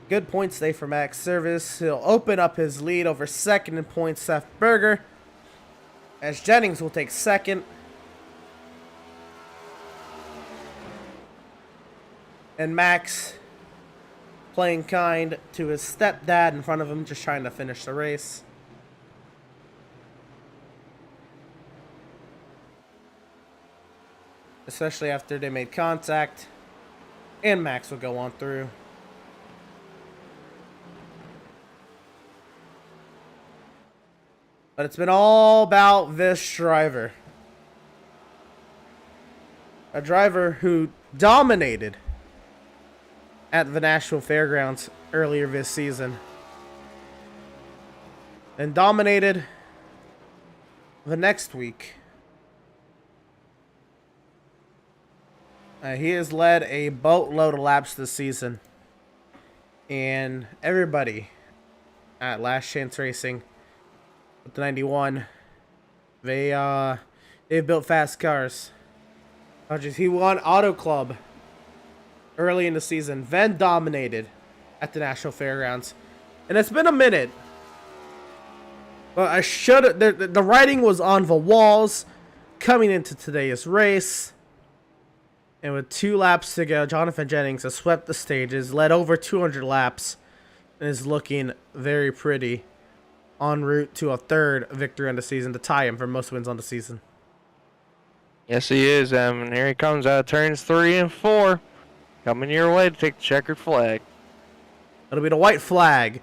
Good points today for Max Service. He'll open up his lead over second in points, Seth Berger, as Jennings will take second. And Max playing kind to his stepdad in front of him, just trying to finish the race. Especially after they made contact. And Max will go on through. But it's been all about this driver. A driver who dominated at the Nashville Fairgrounds earlier this season. And dominated the next week. He has led a boatload of laps this season. And everybody at Last Chance Racing with the 91. They've built fast cars. He won Auto Club early in the season. Then dominated at the National Fairgrounds. And it's been a minute. But I should. The writing was on the walls coming into today's race. And with 2 laps to go, Jonathan Jennings has swept the stages, led over 200 laps, and is looking very pretty en route to a 3rd victory on the season to tie him for most wins on the season. Yes, he is. And here he comes out of turns 3 and 4. Coming your way to take the checkered flag. It'll be the white flag.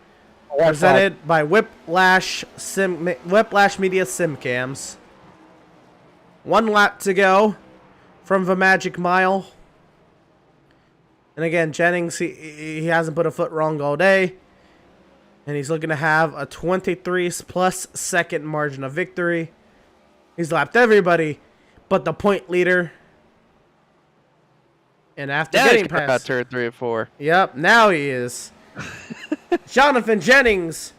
Presented by Whiplash Media Sim Cams. 1 lap to go from the magic mile. And again, Jennings, he hasn't put a foot wrong all day. And he's looking to have a 23+ second margin of victory. He's lapped everybody but the point leader. And after getting past turn 3 and 4. Yep, now he is. Jonathan Jennings.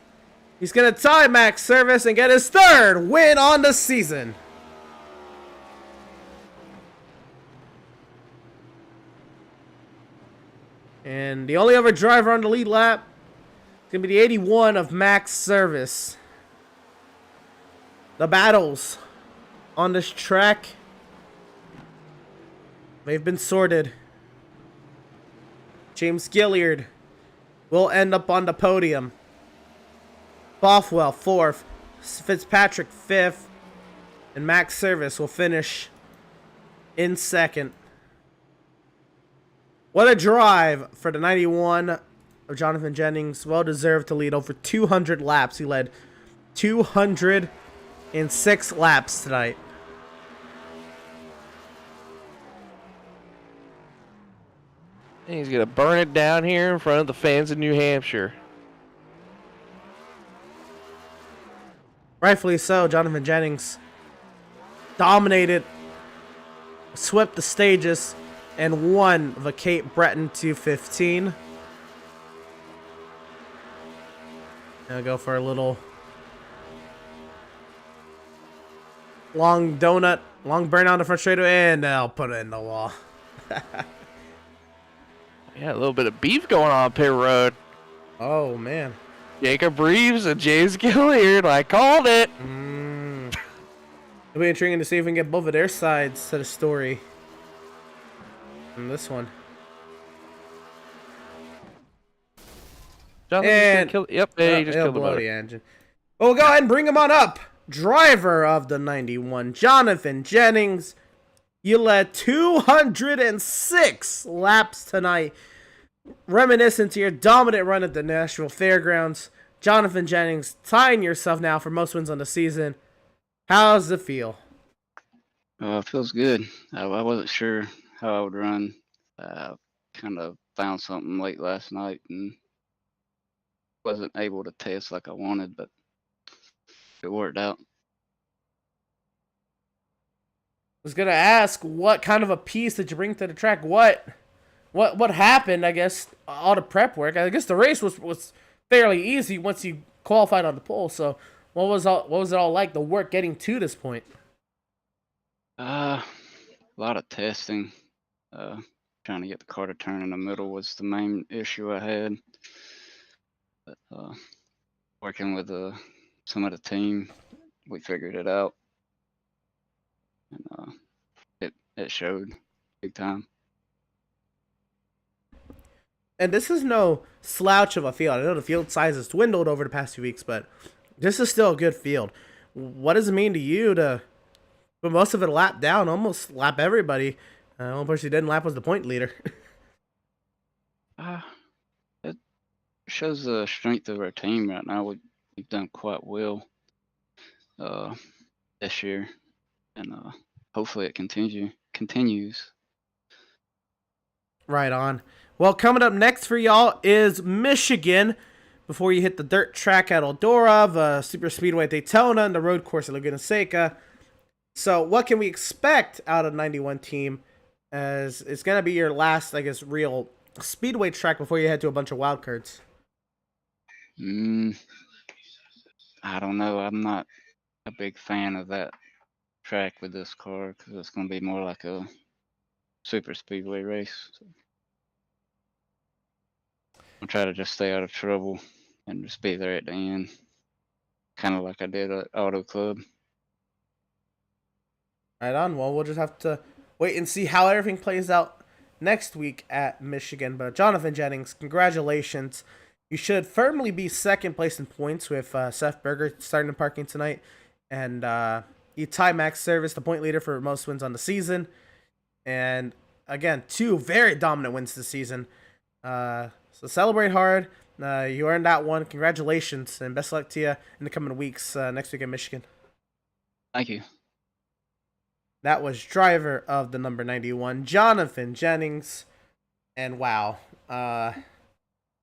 He's going to tie Max Service and get his 3rd win on the season. And the only other driver on the lead lap is going to be the 81 of Max Service. The battles on this track, they've been sorted. James Gilliard will end up on the podium. Bothwell 4th, Fitzpatrick 5th, and Max Service will finish in 2nd. What a drive for the 91 of Jonathan Jennings. Well deserved to lead over 200 laps. He led 206 laps tonight. And he's going to burn it down here in front of the fans of New Hampshire. Rightfully so, Jonathan Jennings dominated, swept the stages, and won the Cape Breton 215. I'll go for a little long donut, long burn on the front straightaway, and I'll put it in the wall. Yeah, a little bit of beef going on pit road. Oh, man. Jacob Reeves and James Gilliard. I called it. It'll be intriguing to see if we can get both of their sides to the story in this one. Jonathan just he just killed the motor. The engine. Well, we'll go ahead and bring him on up. Driver of the 91, Jonathan Jennings. You led 206 laps tonight. Reminiscent to your dominant run at the Nashville Fairgrounds. Jonathan Jennings tying yourself now for most wins on the season. How's it feel? It feels good. I wasn't sure how I would run. Kind of found something late last night and wasn't able to test like I wanted, but it worked out. I was gonna ask, what kind of a piece did you bring to the track? What happened? I guess all the prep work. I guess the race was fairly easy once you qualified on the pole. So what was it all like? The work getting to this point. A lot of testing. Trying to get the car to turn in the middle was the main issue I had. But working with some of the team, we figured it out. And it showed big time. And this is no slouch of a field. I know the field size has dwindled over the past few weeks, but this is still a good field. What does it mean to you to put most of it lap down, almost lap everybody? The only person who didn't lap was the point leader. It shows the strength of our team right now. We've done quite well this year, and hopefully it continues. Right on. Well, coming up next for y'all is Michigan. Before you hit the dirt track at Eldora, the Super Speedway at Daytona, and the road course at Laguna Seca. So what can we expect out of the 91 team? As it's going to be your last, I guess, real speedway track before you head to a bunch of wild cards. I don't know. I'm not a big fan of that track with this car because it's going to be more like a super speedway race. So I'll try to just stay out of trouble and just be there at the end, kind of like I did at Auto Club. Right on. Well, we'll just have to wait and see how everything plays out next week at Michigan. But Jonathan Jennings, congratulations. You should firmly be second place in points with Seth Berger starting in parking tonight. And you tie Max Service, the point leader for most wins on the season. And again, 2 very dominant wins this season. So celebrate hard. You earned that one. Congratulations. And best of luck to you in the coming weeks next week in Michigan. Thank you. That was driver of the number 91, Jonathan Jennings. And wow.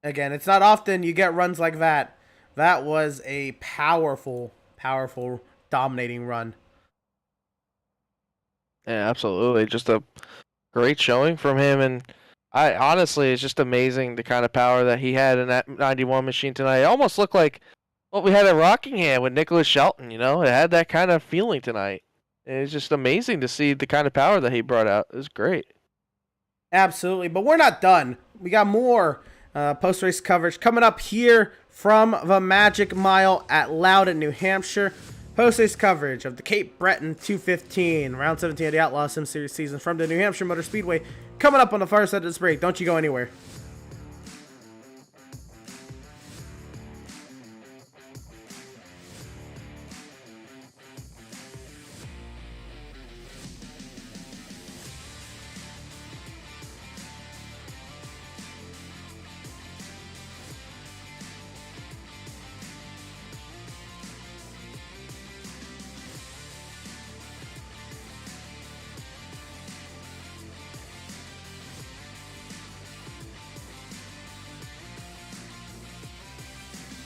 Again, it's not often you get runs like that. That was a powerful, powerful, dominating run. Yeah, absolutely. Just a great showing from him. And I honestly, it's just amazing the kind of power that he had in that 91 machine tonight. It almost looked like what we had at Rockingham with Nicholas Shelton, you know? It had that kind of feeling tonight. It's just amazing to see the kind of power that he brought out. It was great. Absolutely, but we're not done. We got more post-race coverage coming up here from the Magic Mile at Loudon, New Hampshire. Post-race coverage of the Cape Breton 215, round 17 of the Outlaws Sim Series season from the New Hampshire Motor Speedway. Coming up on the far side of this break. Don't you go anywhere.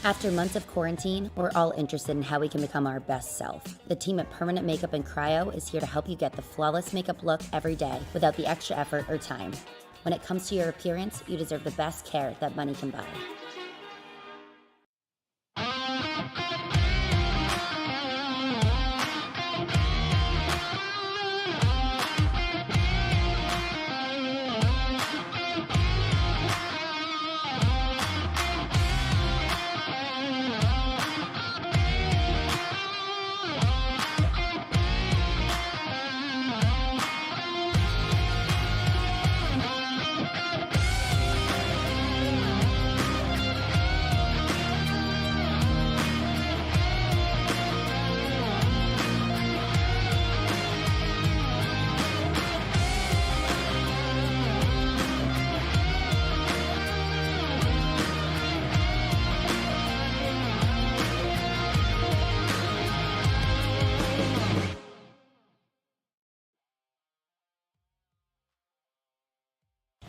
After months of quarantine, we're all interested in how we can become our best self. The team at Permanent Makeup and Cryo is here to help you get the flawless makeup look every day without the extra effort or time. When it comes to your appearance, you deserve the best care that money can buy.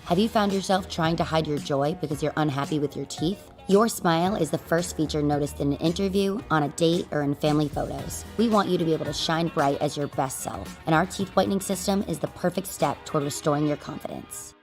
Have you found yourself trying to hide your joy because you're unhappy with your teeth? Your smile is the first feature noticed in an interview, on a date, or in family photos. We want you to be able to shine bright as your best self, and our teeth whitening system is the perfect step toward restoring your confidence.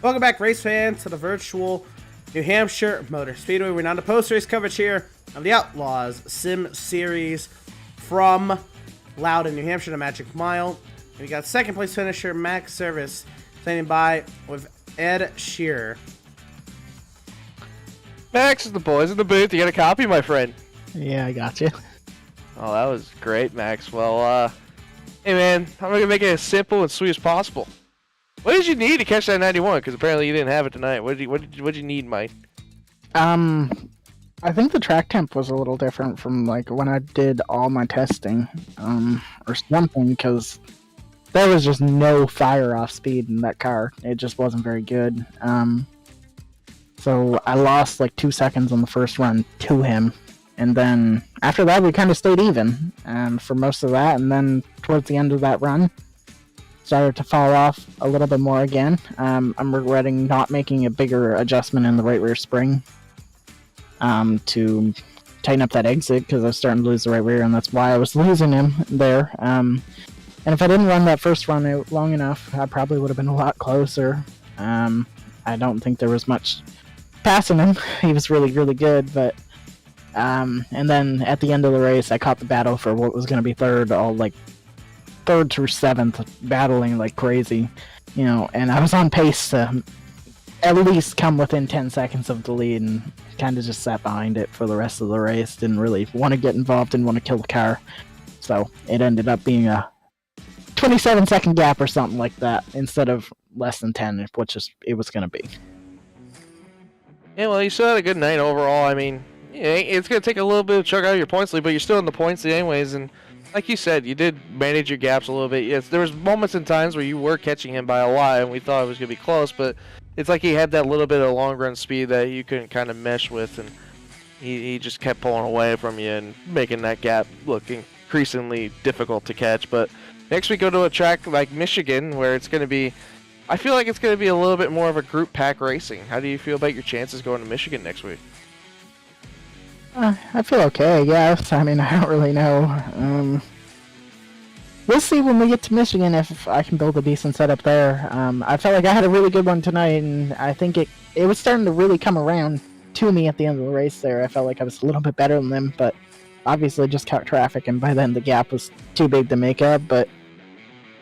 Welcome back, race fans, to the virtual New Hampshire Motor Speedway. We're on the post-race coverage here of the Outlaws Sim Series from Loudon, New Hampshire, the Magic Mile. We got second place finisher Max Service standing by with Ed Shearer. Max, the boys in the booth. You got a copy, my friend. Yeah, I got you. Oh, that was great, Max. Well, hey man, I'm gonna make it as simple and sweet as possible. What did you need to catch that 91? Because apparently you didn't have it tonight. What did you need, Mike? I think the track temp was a little different from like when I did all my testing, or something, because there was just no fire off speed in that car. It just wasn't very good. So I lost like 2 seconds on the first run to him, and then after that we kind of stayed even for most of that, and then towards the end of that run started to fall off a little bit more again. I'm regretting not making a bigger adjustment in the right rear spring to tighten up that exit, because I was starting to lose the right rear, and that's why I was losing him there. And if I didn't run that first run out long enough, I probably would have been a lot closer. I don't think there was much passing him. He was really, really good, but and then at the end of the race, I caught the battle for what was going to be third, all like 3rd through 7th, battling like crazy, and I was on pace to at least come within 10 seconds of the lead, and kind of just sat behind it for the rest of the race. Didn't really want to get involved, didn't want to kill the car, so it ended up being a 27-second gap or something like that instead of less than 10, which it was going to be. Yeah, well, you still had a good night overall. I mean, it's going to take a little bit of chunk out of your points lead, but you're still in the points lead anyways, and like you said, you did manage your gaps a little bit. Yes, there was moments and times where you were catching him by a lot, and we thought it was going to be close, but it's like he had that little bit of long run speed that you couldn't kind of mesh with, and he just kept pulling away from you and making that gap look increasingly difficult to catch. But next we go to a track like Michigan, where it's going to be, I feel like it's going to be a little bit more of a group pack racing. How do you feel about your chances going to Michigan next week? I feel okay, yes. I mean, I don't really know. We'll see when we get to Michigan if I can build a decent setup there. I felt like I had a really good one tonight, and I think it was starting to really come around to me at the end of the race there. I felt like I was a little bit better than them, but obviously just caught traffic, and by then the gap was too big to make up. But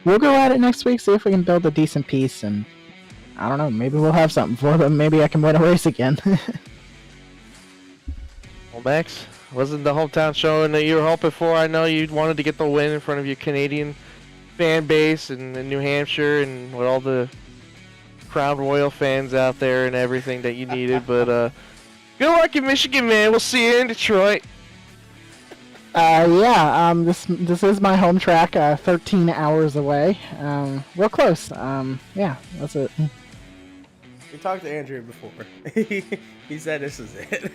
we'll go at it next week, see if we can build a decent piece, and I don't know, maybe we'll have something for them. Maybe I can win a race again. Well, Max, wasn't the hometown showing that you were hoping for? I know you wanted to get the win in front of your Canadian fan base and in New Hampshire and with all the Crown Royal fans out there and everything that you needed. But good luck in Michigan, man. We'll see you in Detroit. This is my home track, 13 hours away. Real close. Yeah, that's it. We talked to Andrew before. He said this is it.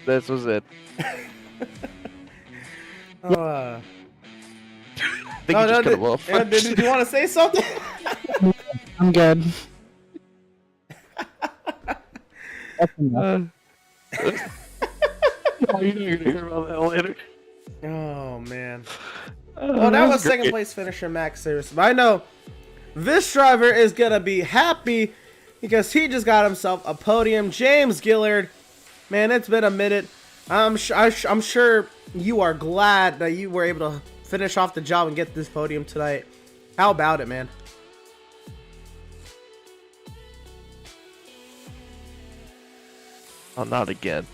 This was it. I think you just cut him off. Did you want to say something? I'm good. Oh, you're going to hear about that later. Oh, man. Well, that was second place finisher Max Series. But I know this driver is going to be happy because he just got himself a podium. James Gillard. Man, it's been a minute. I'm sure you are glad that you were able to finish off the job and get this podium tonight. How about it, man? Oh, not again.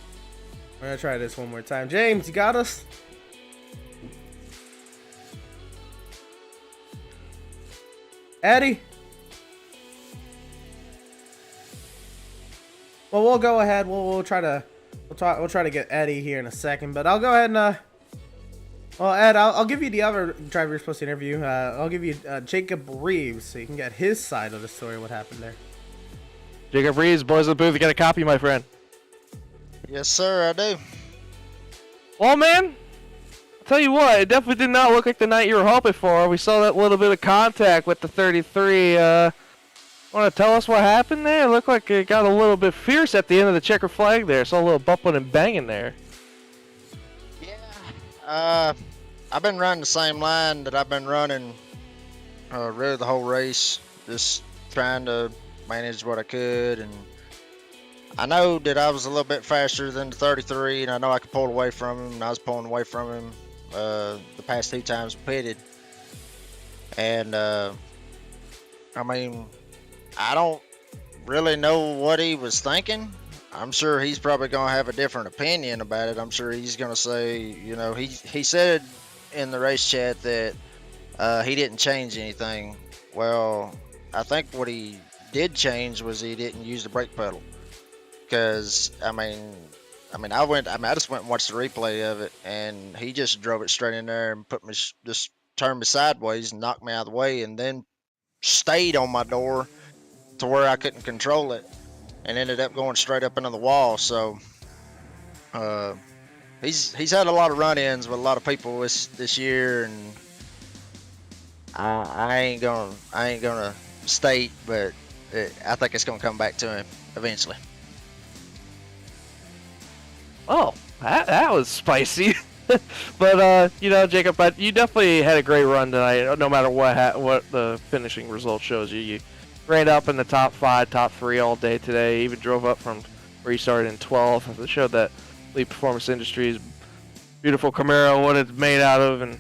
We're going to try this one more time. James, you got us? Eddie? Well, we'll go ahead. We'll try to get Eddie here in a second, but I'll go ahead and well, Ed, I'll give you the other driver you're supposed to interview. I'll give you Jacob Reeves, so you can get his side of the story. What happened there? Jacob Reeves, boys of the booth, you got a copy, my friend. Yes, sir, I do. Well, man, I'll tell you what, it definitely did not look like the night you were hoping for. We saw that little bit of contact with the 33. Want to tell us what happened there? It looked like it got a little bit fierce at the end of the checker flag there. Saw a little bumping and banging there. Yeah. I've been running the same line that I've been running really the whole race. Just trying to manage what I could. And I know that I was a little bit faster than the 33, and I know I could pull away from him, and I was pulling away from him the past 2 times pitted. And, I mean, I don't really know what he was thinking. I'm sure he's probably gonna have a different opinion about it. I'm sure he's gonna say, you know, he said in the race chat that he didn't change anything. Well, I think what he did change was he didn't use the brake pedal. Because I just went and watched the replay of it, and he just drove it straight in there and put me just turned me sideways and knocked me out of the way, and then stayed on my door to where I couldn't control it, and ended up going straight up into the wall. So he's had a lot of run-ins with a lot of people this year, and I ain't gonna state, but I think it's gonna come back to him eventually. Oh, that was spicy. But you know, Jacob, you definitely had a great run tonight. No matter what the finishing result shows you, you ran up in the top 5, top 3 all day today. Even drove up from where you started in 12th. It showed that Elite Performance Industries beautiful Camaro, what it's made out of, and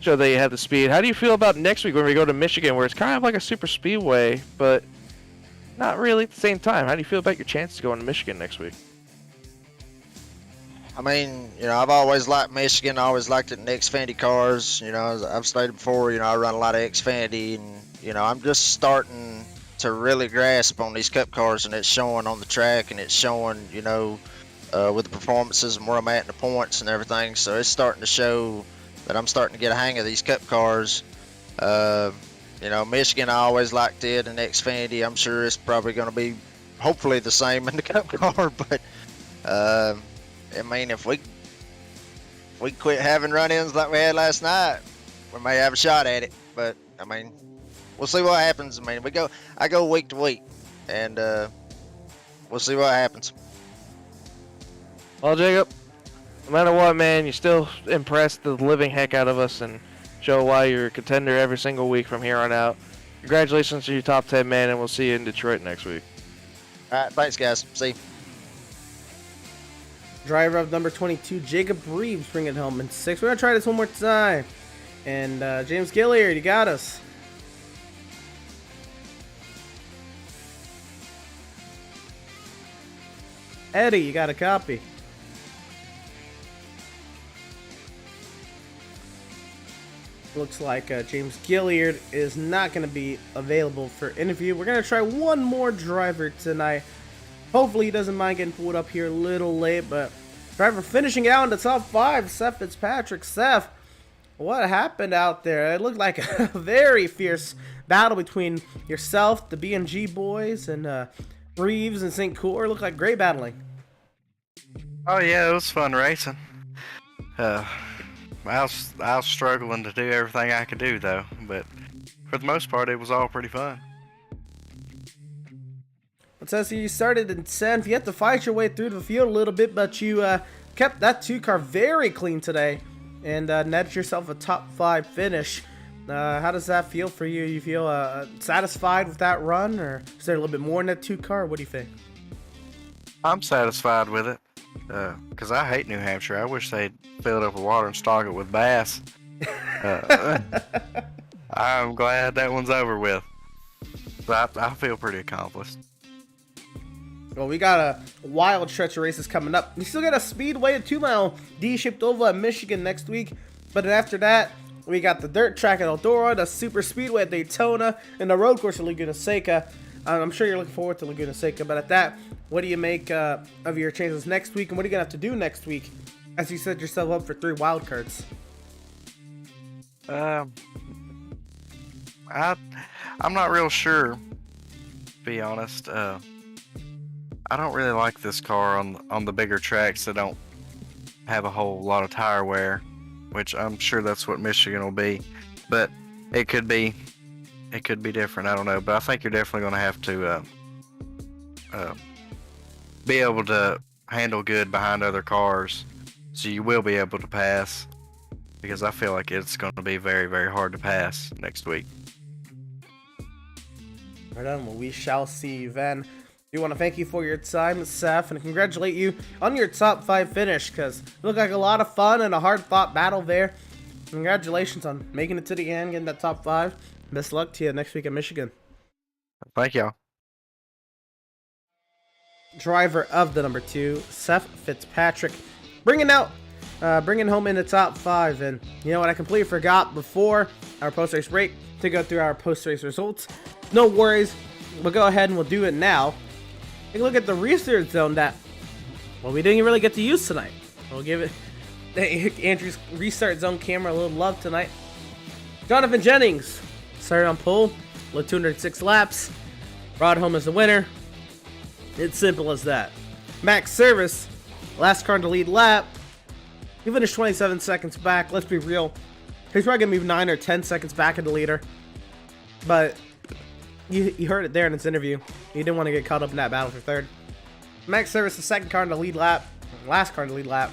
showed that you had the speed. How do you feel about next week when we go to Michigan, where it's kind of like a super speedway, but not really at the same time? How do you feel about your chances going to Michigan next week? I mean, you know, I've always liked Michigan. I always liked it in Xfinity cars. You know, as I've stated before, you know, I run a lot of Xfinity, and, you know, I'm just starting to really grasp on these Cup cars, and it's showing on the track, and it's showing, you know, with the performances and where I'm at in the points and everything. So it's starting to show that I'm starting to get a hang of these Cup cars. You know, Michigan, I always liked it, and Xfinity, I'm sure it's probably going to be hopefully the same in the Cup car, but I mean, if we quit having run-ins like we had last night, we may have a shot at it. But I mean, we'll see what happens. I mean, I go week to week, and we'll see what happens. Well, Jacob, no matter what, man, you still impress the living heck out of us and show why you're a contender every single week from here on out. Congratulations to your top 10, man, and we'll see you in Detroit next week. All right, thanks, guys. See you. Driver of number 22, Jacob Reeves, bring it home in 6. We're going to try this one more time. And James Gilliard, you got us. Eddie, you got a copy. Looks like James Gilliard is not going to be available for interview. We're going to try one more driver tonight. Hopefully he doesn't mind getting pulled up here a little late, but driver finishing out in the top 5, Seth Fitzpatrick. Seth, what happened out there? It looked like a very fierce battle between yourself, the BMG boys, and Reeves and St. Cour. Looked like great battling. Oh yeah, it was fun racing. I was struggling to do everything I could do though, but for the most part, it was all pretty fun. It says you started in 10th. You had to fight your way through the field a little bit, but you kept that 2 car very clean today and netted yourself a top 5 finish. How does that feel for you? You feel satisfied with that run, or is there a little bit more in that 2 car? What do you think? I'm satisfied with it, because I hate New Hampshire. I wish they'd fill it up with water and stock it with bass. I'm glad that one's over with. So I feel pretty accomplished. Well, we got a wild stretch of races coming up. We still got a Speedway, a 2-mile D-shaped oval at Michigan next week. But then after that, we got the dirt track at Eldora, the super speedway at Daytona, and the road course at Laguna Seca. I'm sure you're looking forward to Laguna Seca. But at that, what do you make of your chances next week? And what are you going to have to do next week as you set yourself up for 3 wild cards? I'm not real sure, to be honest. I don't really like this car on the bigger tracks that don't have a whole lot of tire wear, which I'm sure that's what Michigan will be. But it could be different. I don't know. But I think you're definitely going to have to be able to handle good behind other cars, so you will be able to pass. Because I feel like it's going to be very, very hard to pass next week. Right on. Well, we shall see you then. We want to thank you for your time, Seth, and congratulate you on your top 5 finish, because it looked like a lot of fun and a hard-fought battle there. Congratulations on making it to the end, getting that top 5. Best luck to you next week at Michigan. Thank y'all. driver of the number 2, Seth Fitzpatrick, bringing home in the top 5. And you know what, I completely forgot before our post-race break to go through our post-race results. No worries, we'll go ahead and we'll do it now. Take a look at the restart zone that, well, we didn't really get to use tonight. We'll give it Andrew's restart zone camera a little love tonight. Jonathan Jennings started on pole, led 206 laps, brought home as the winner. It's simple as that. Max Service, last car in the lead lap. He finished 27 seconds back. Let's be real. He's probably going to be 9 or 10 seconds back in the leader. But you heard it there in his interview. He didn't want to get caught up in that battle for third. Max Service, the second car in the lead lap. Last car in the lead lap.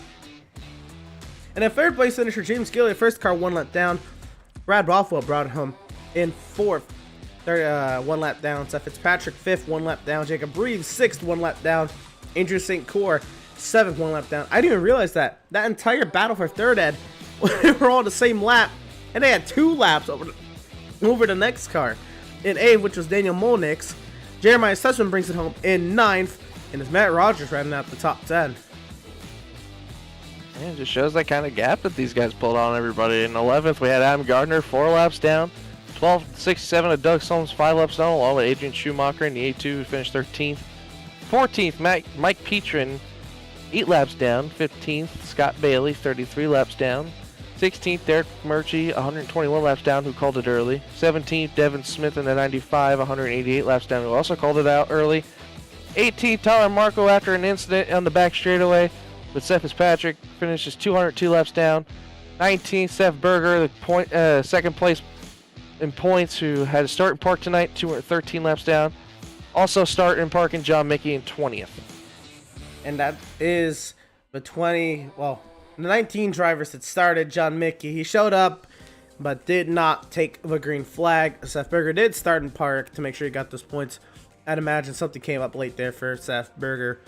And in third place finisher, James Gilliard, first car 1 lap down. Brad Rothwell brought it home in fourth. Third, 1 lap down. Seth Fitzpatrick, 5th, 1 lap down. Jacob Reeves, 6th, 1 lap down. Andrew St. Cor, 7th, 1 lap down. I didn't even realize that. That entire battle for third, Ed, they were all the same lap. And they had 2 laps over the next car. In 8th, which was Daniel Molnix. Jeremiah Sussman brings it home in 9th. And it's Matt Rogers rounding out the top 10. Yeah, it just shows that kind of gap that these guys pulled on everybody. In 11th, we had Adam Gardner, 4 laps down. 12.67 of Doug Solms, 5 laps down, along with Adrian Schumacher in the A2, who finished 13th. 14th, Mike Petrin, 8 laps down. 15th, Scott Bailey, 33 laps down. 16th, Derek Murchie, 121 laps down, who called it early. 17th, Devin Smith in the 95, 188 laps down, who also called it out early. 18th, Tyler Marco after an incident on the back straightaway with Seth Fitzpatrick finishes 202 laps down. 19th, Seth Berger, the second place in points, who had a start and park tonight, 213 laps down. Also start and parking John Mickey in 20th. And that is the 19 drivers that started. John Mickey, he showed up but did not take the green flag. Seth Berger did start and park to make sure he got those points. I'd imagine something came up late there for Seth Berger.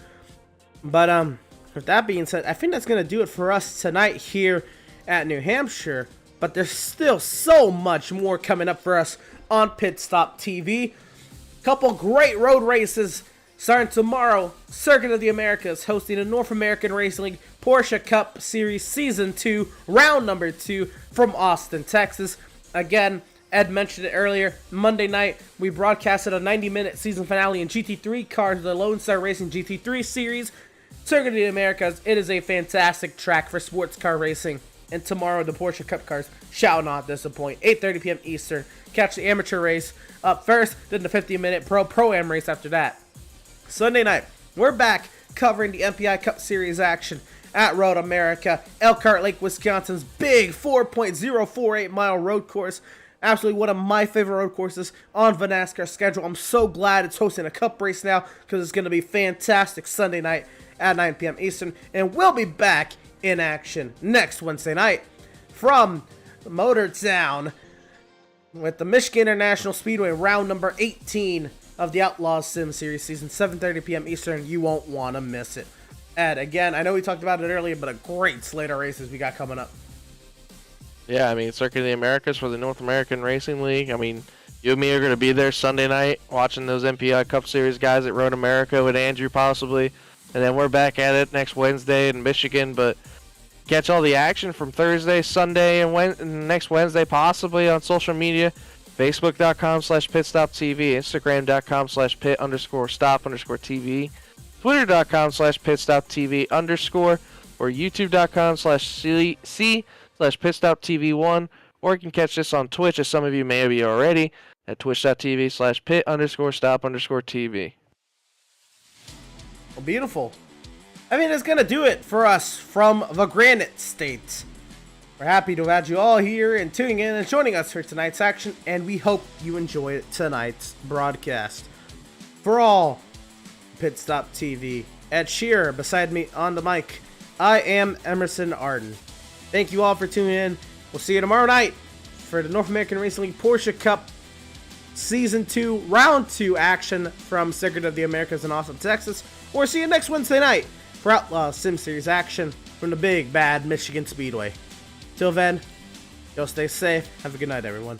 But with that being said, I think that's going to do it for us tonight here at New Hampshire. But there's still so much more coming up for us on Pit Stop TV. Couple great road races starting tomorrow. Circuit of the Americas hosting the North American Racing League Porsche Cup Series Season 2, round number 2 from Austin, Texas. Again, Ed mentioned it earlier. Monday night, we broadcasted a 90-minute season finale in GT3 cars of the Lone Star Racing GT3 Series. Circuit of the Americas, it is a fantastic track for sports car racing. And tomorrow, the Porsche Cup cars shall not disappoint. 8:30 p.m. Eastern. Catch the amateur race up first, then the 50-minute Pro-Am race after that. Sunday night, we're back covering the MPI Cup Series action at Road America, Elkhart Lake, Wisconsin's big 4.048-mile road course. Absolutely one of my favorite road courses on the NASCAR schedule. I'm so glad it's hosting a cup race now because it's going to be fantastic Sunday night at 9 p.m. Eastern. And we'll be back in action next Wednesday night from Motor Town with the Michigan International Speedway round number 18 of the Outlaws Sim Series season, 7:30 p.m. Eastern. You won't want to miss it. Ed, again, I know we talked about it earlier, but a great slate of races we got coming up. Yeah, I mean, Circuit of the Americas for the North American Racing League. I mean, you and me are going to be there Sunday night watching those MPI Cup Series guys at Road America with Andrew possibly. And then we're back at it next Wednesday in Michigan. But catch all the action from Thursday, Sunday, and next Wednesday possibly on social media. Facebook.com/pitstoptv, Instagram.com/pit_stop_TV, Twitter.com/pitstoptv_ or YouTube.com/C/pitstoptv1, or you can catch this on Twitch, as some of you may be already, at twitch.tv/pit_stop_TV. Well, beautiful. I mean, it's going to do it for us from the Granite State. We're happy to have had you all here and tuning in and joining us for tonight's action, and we hope you enjoyed tonight's broadcast. For all Pit Stop TV, Ed Shearer beside me on the mic, I am Emerson Arden. Thank you all for tuning in. We'll see you tomorrow night for the North American Racing League Porsche Cup Season 2, Round 2 action from Circuit of the Americas in Austin, Texas. Or see you next Wednesday night for Outlaws Sim Series action from the big, bad Michigan Speedway. Till then, go stay safe. Have a good night, everyone.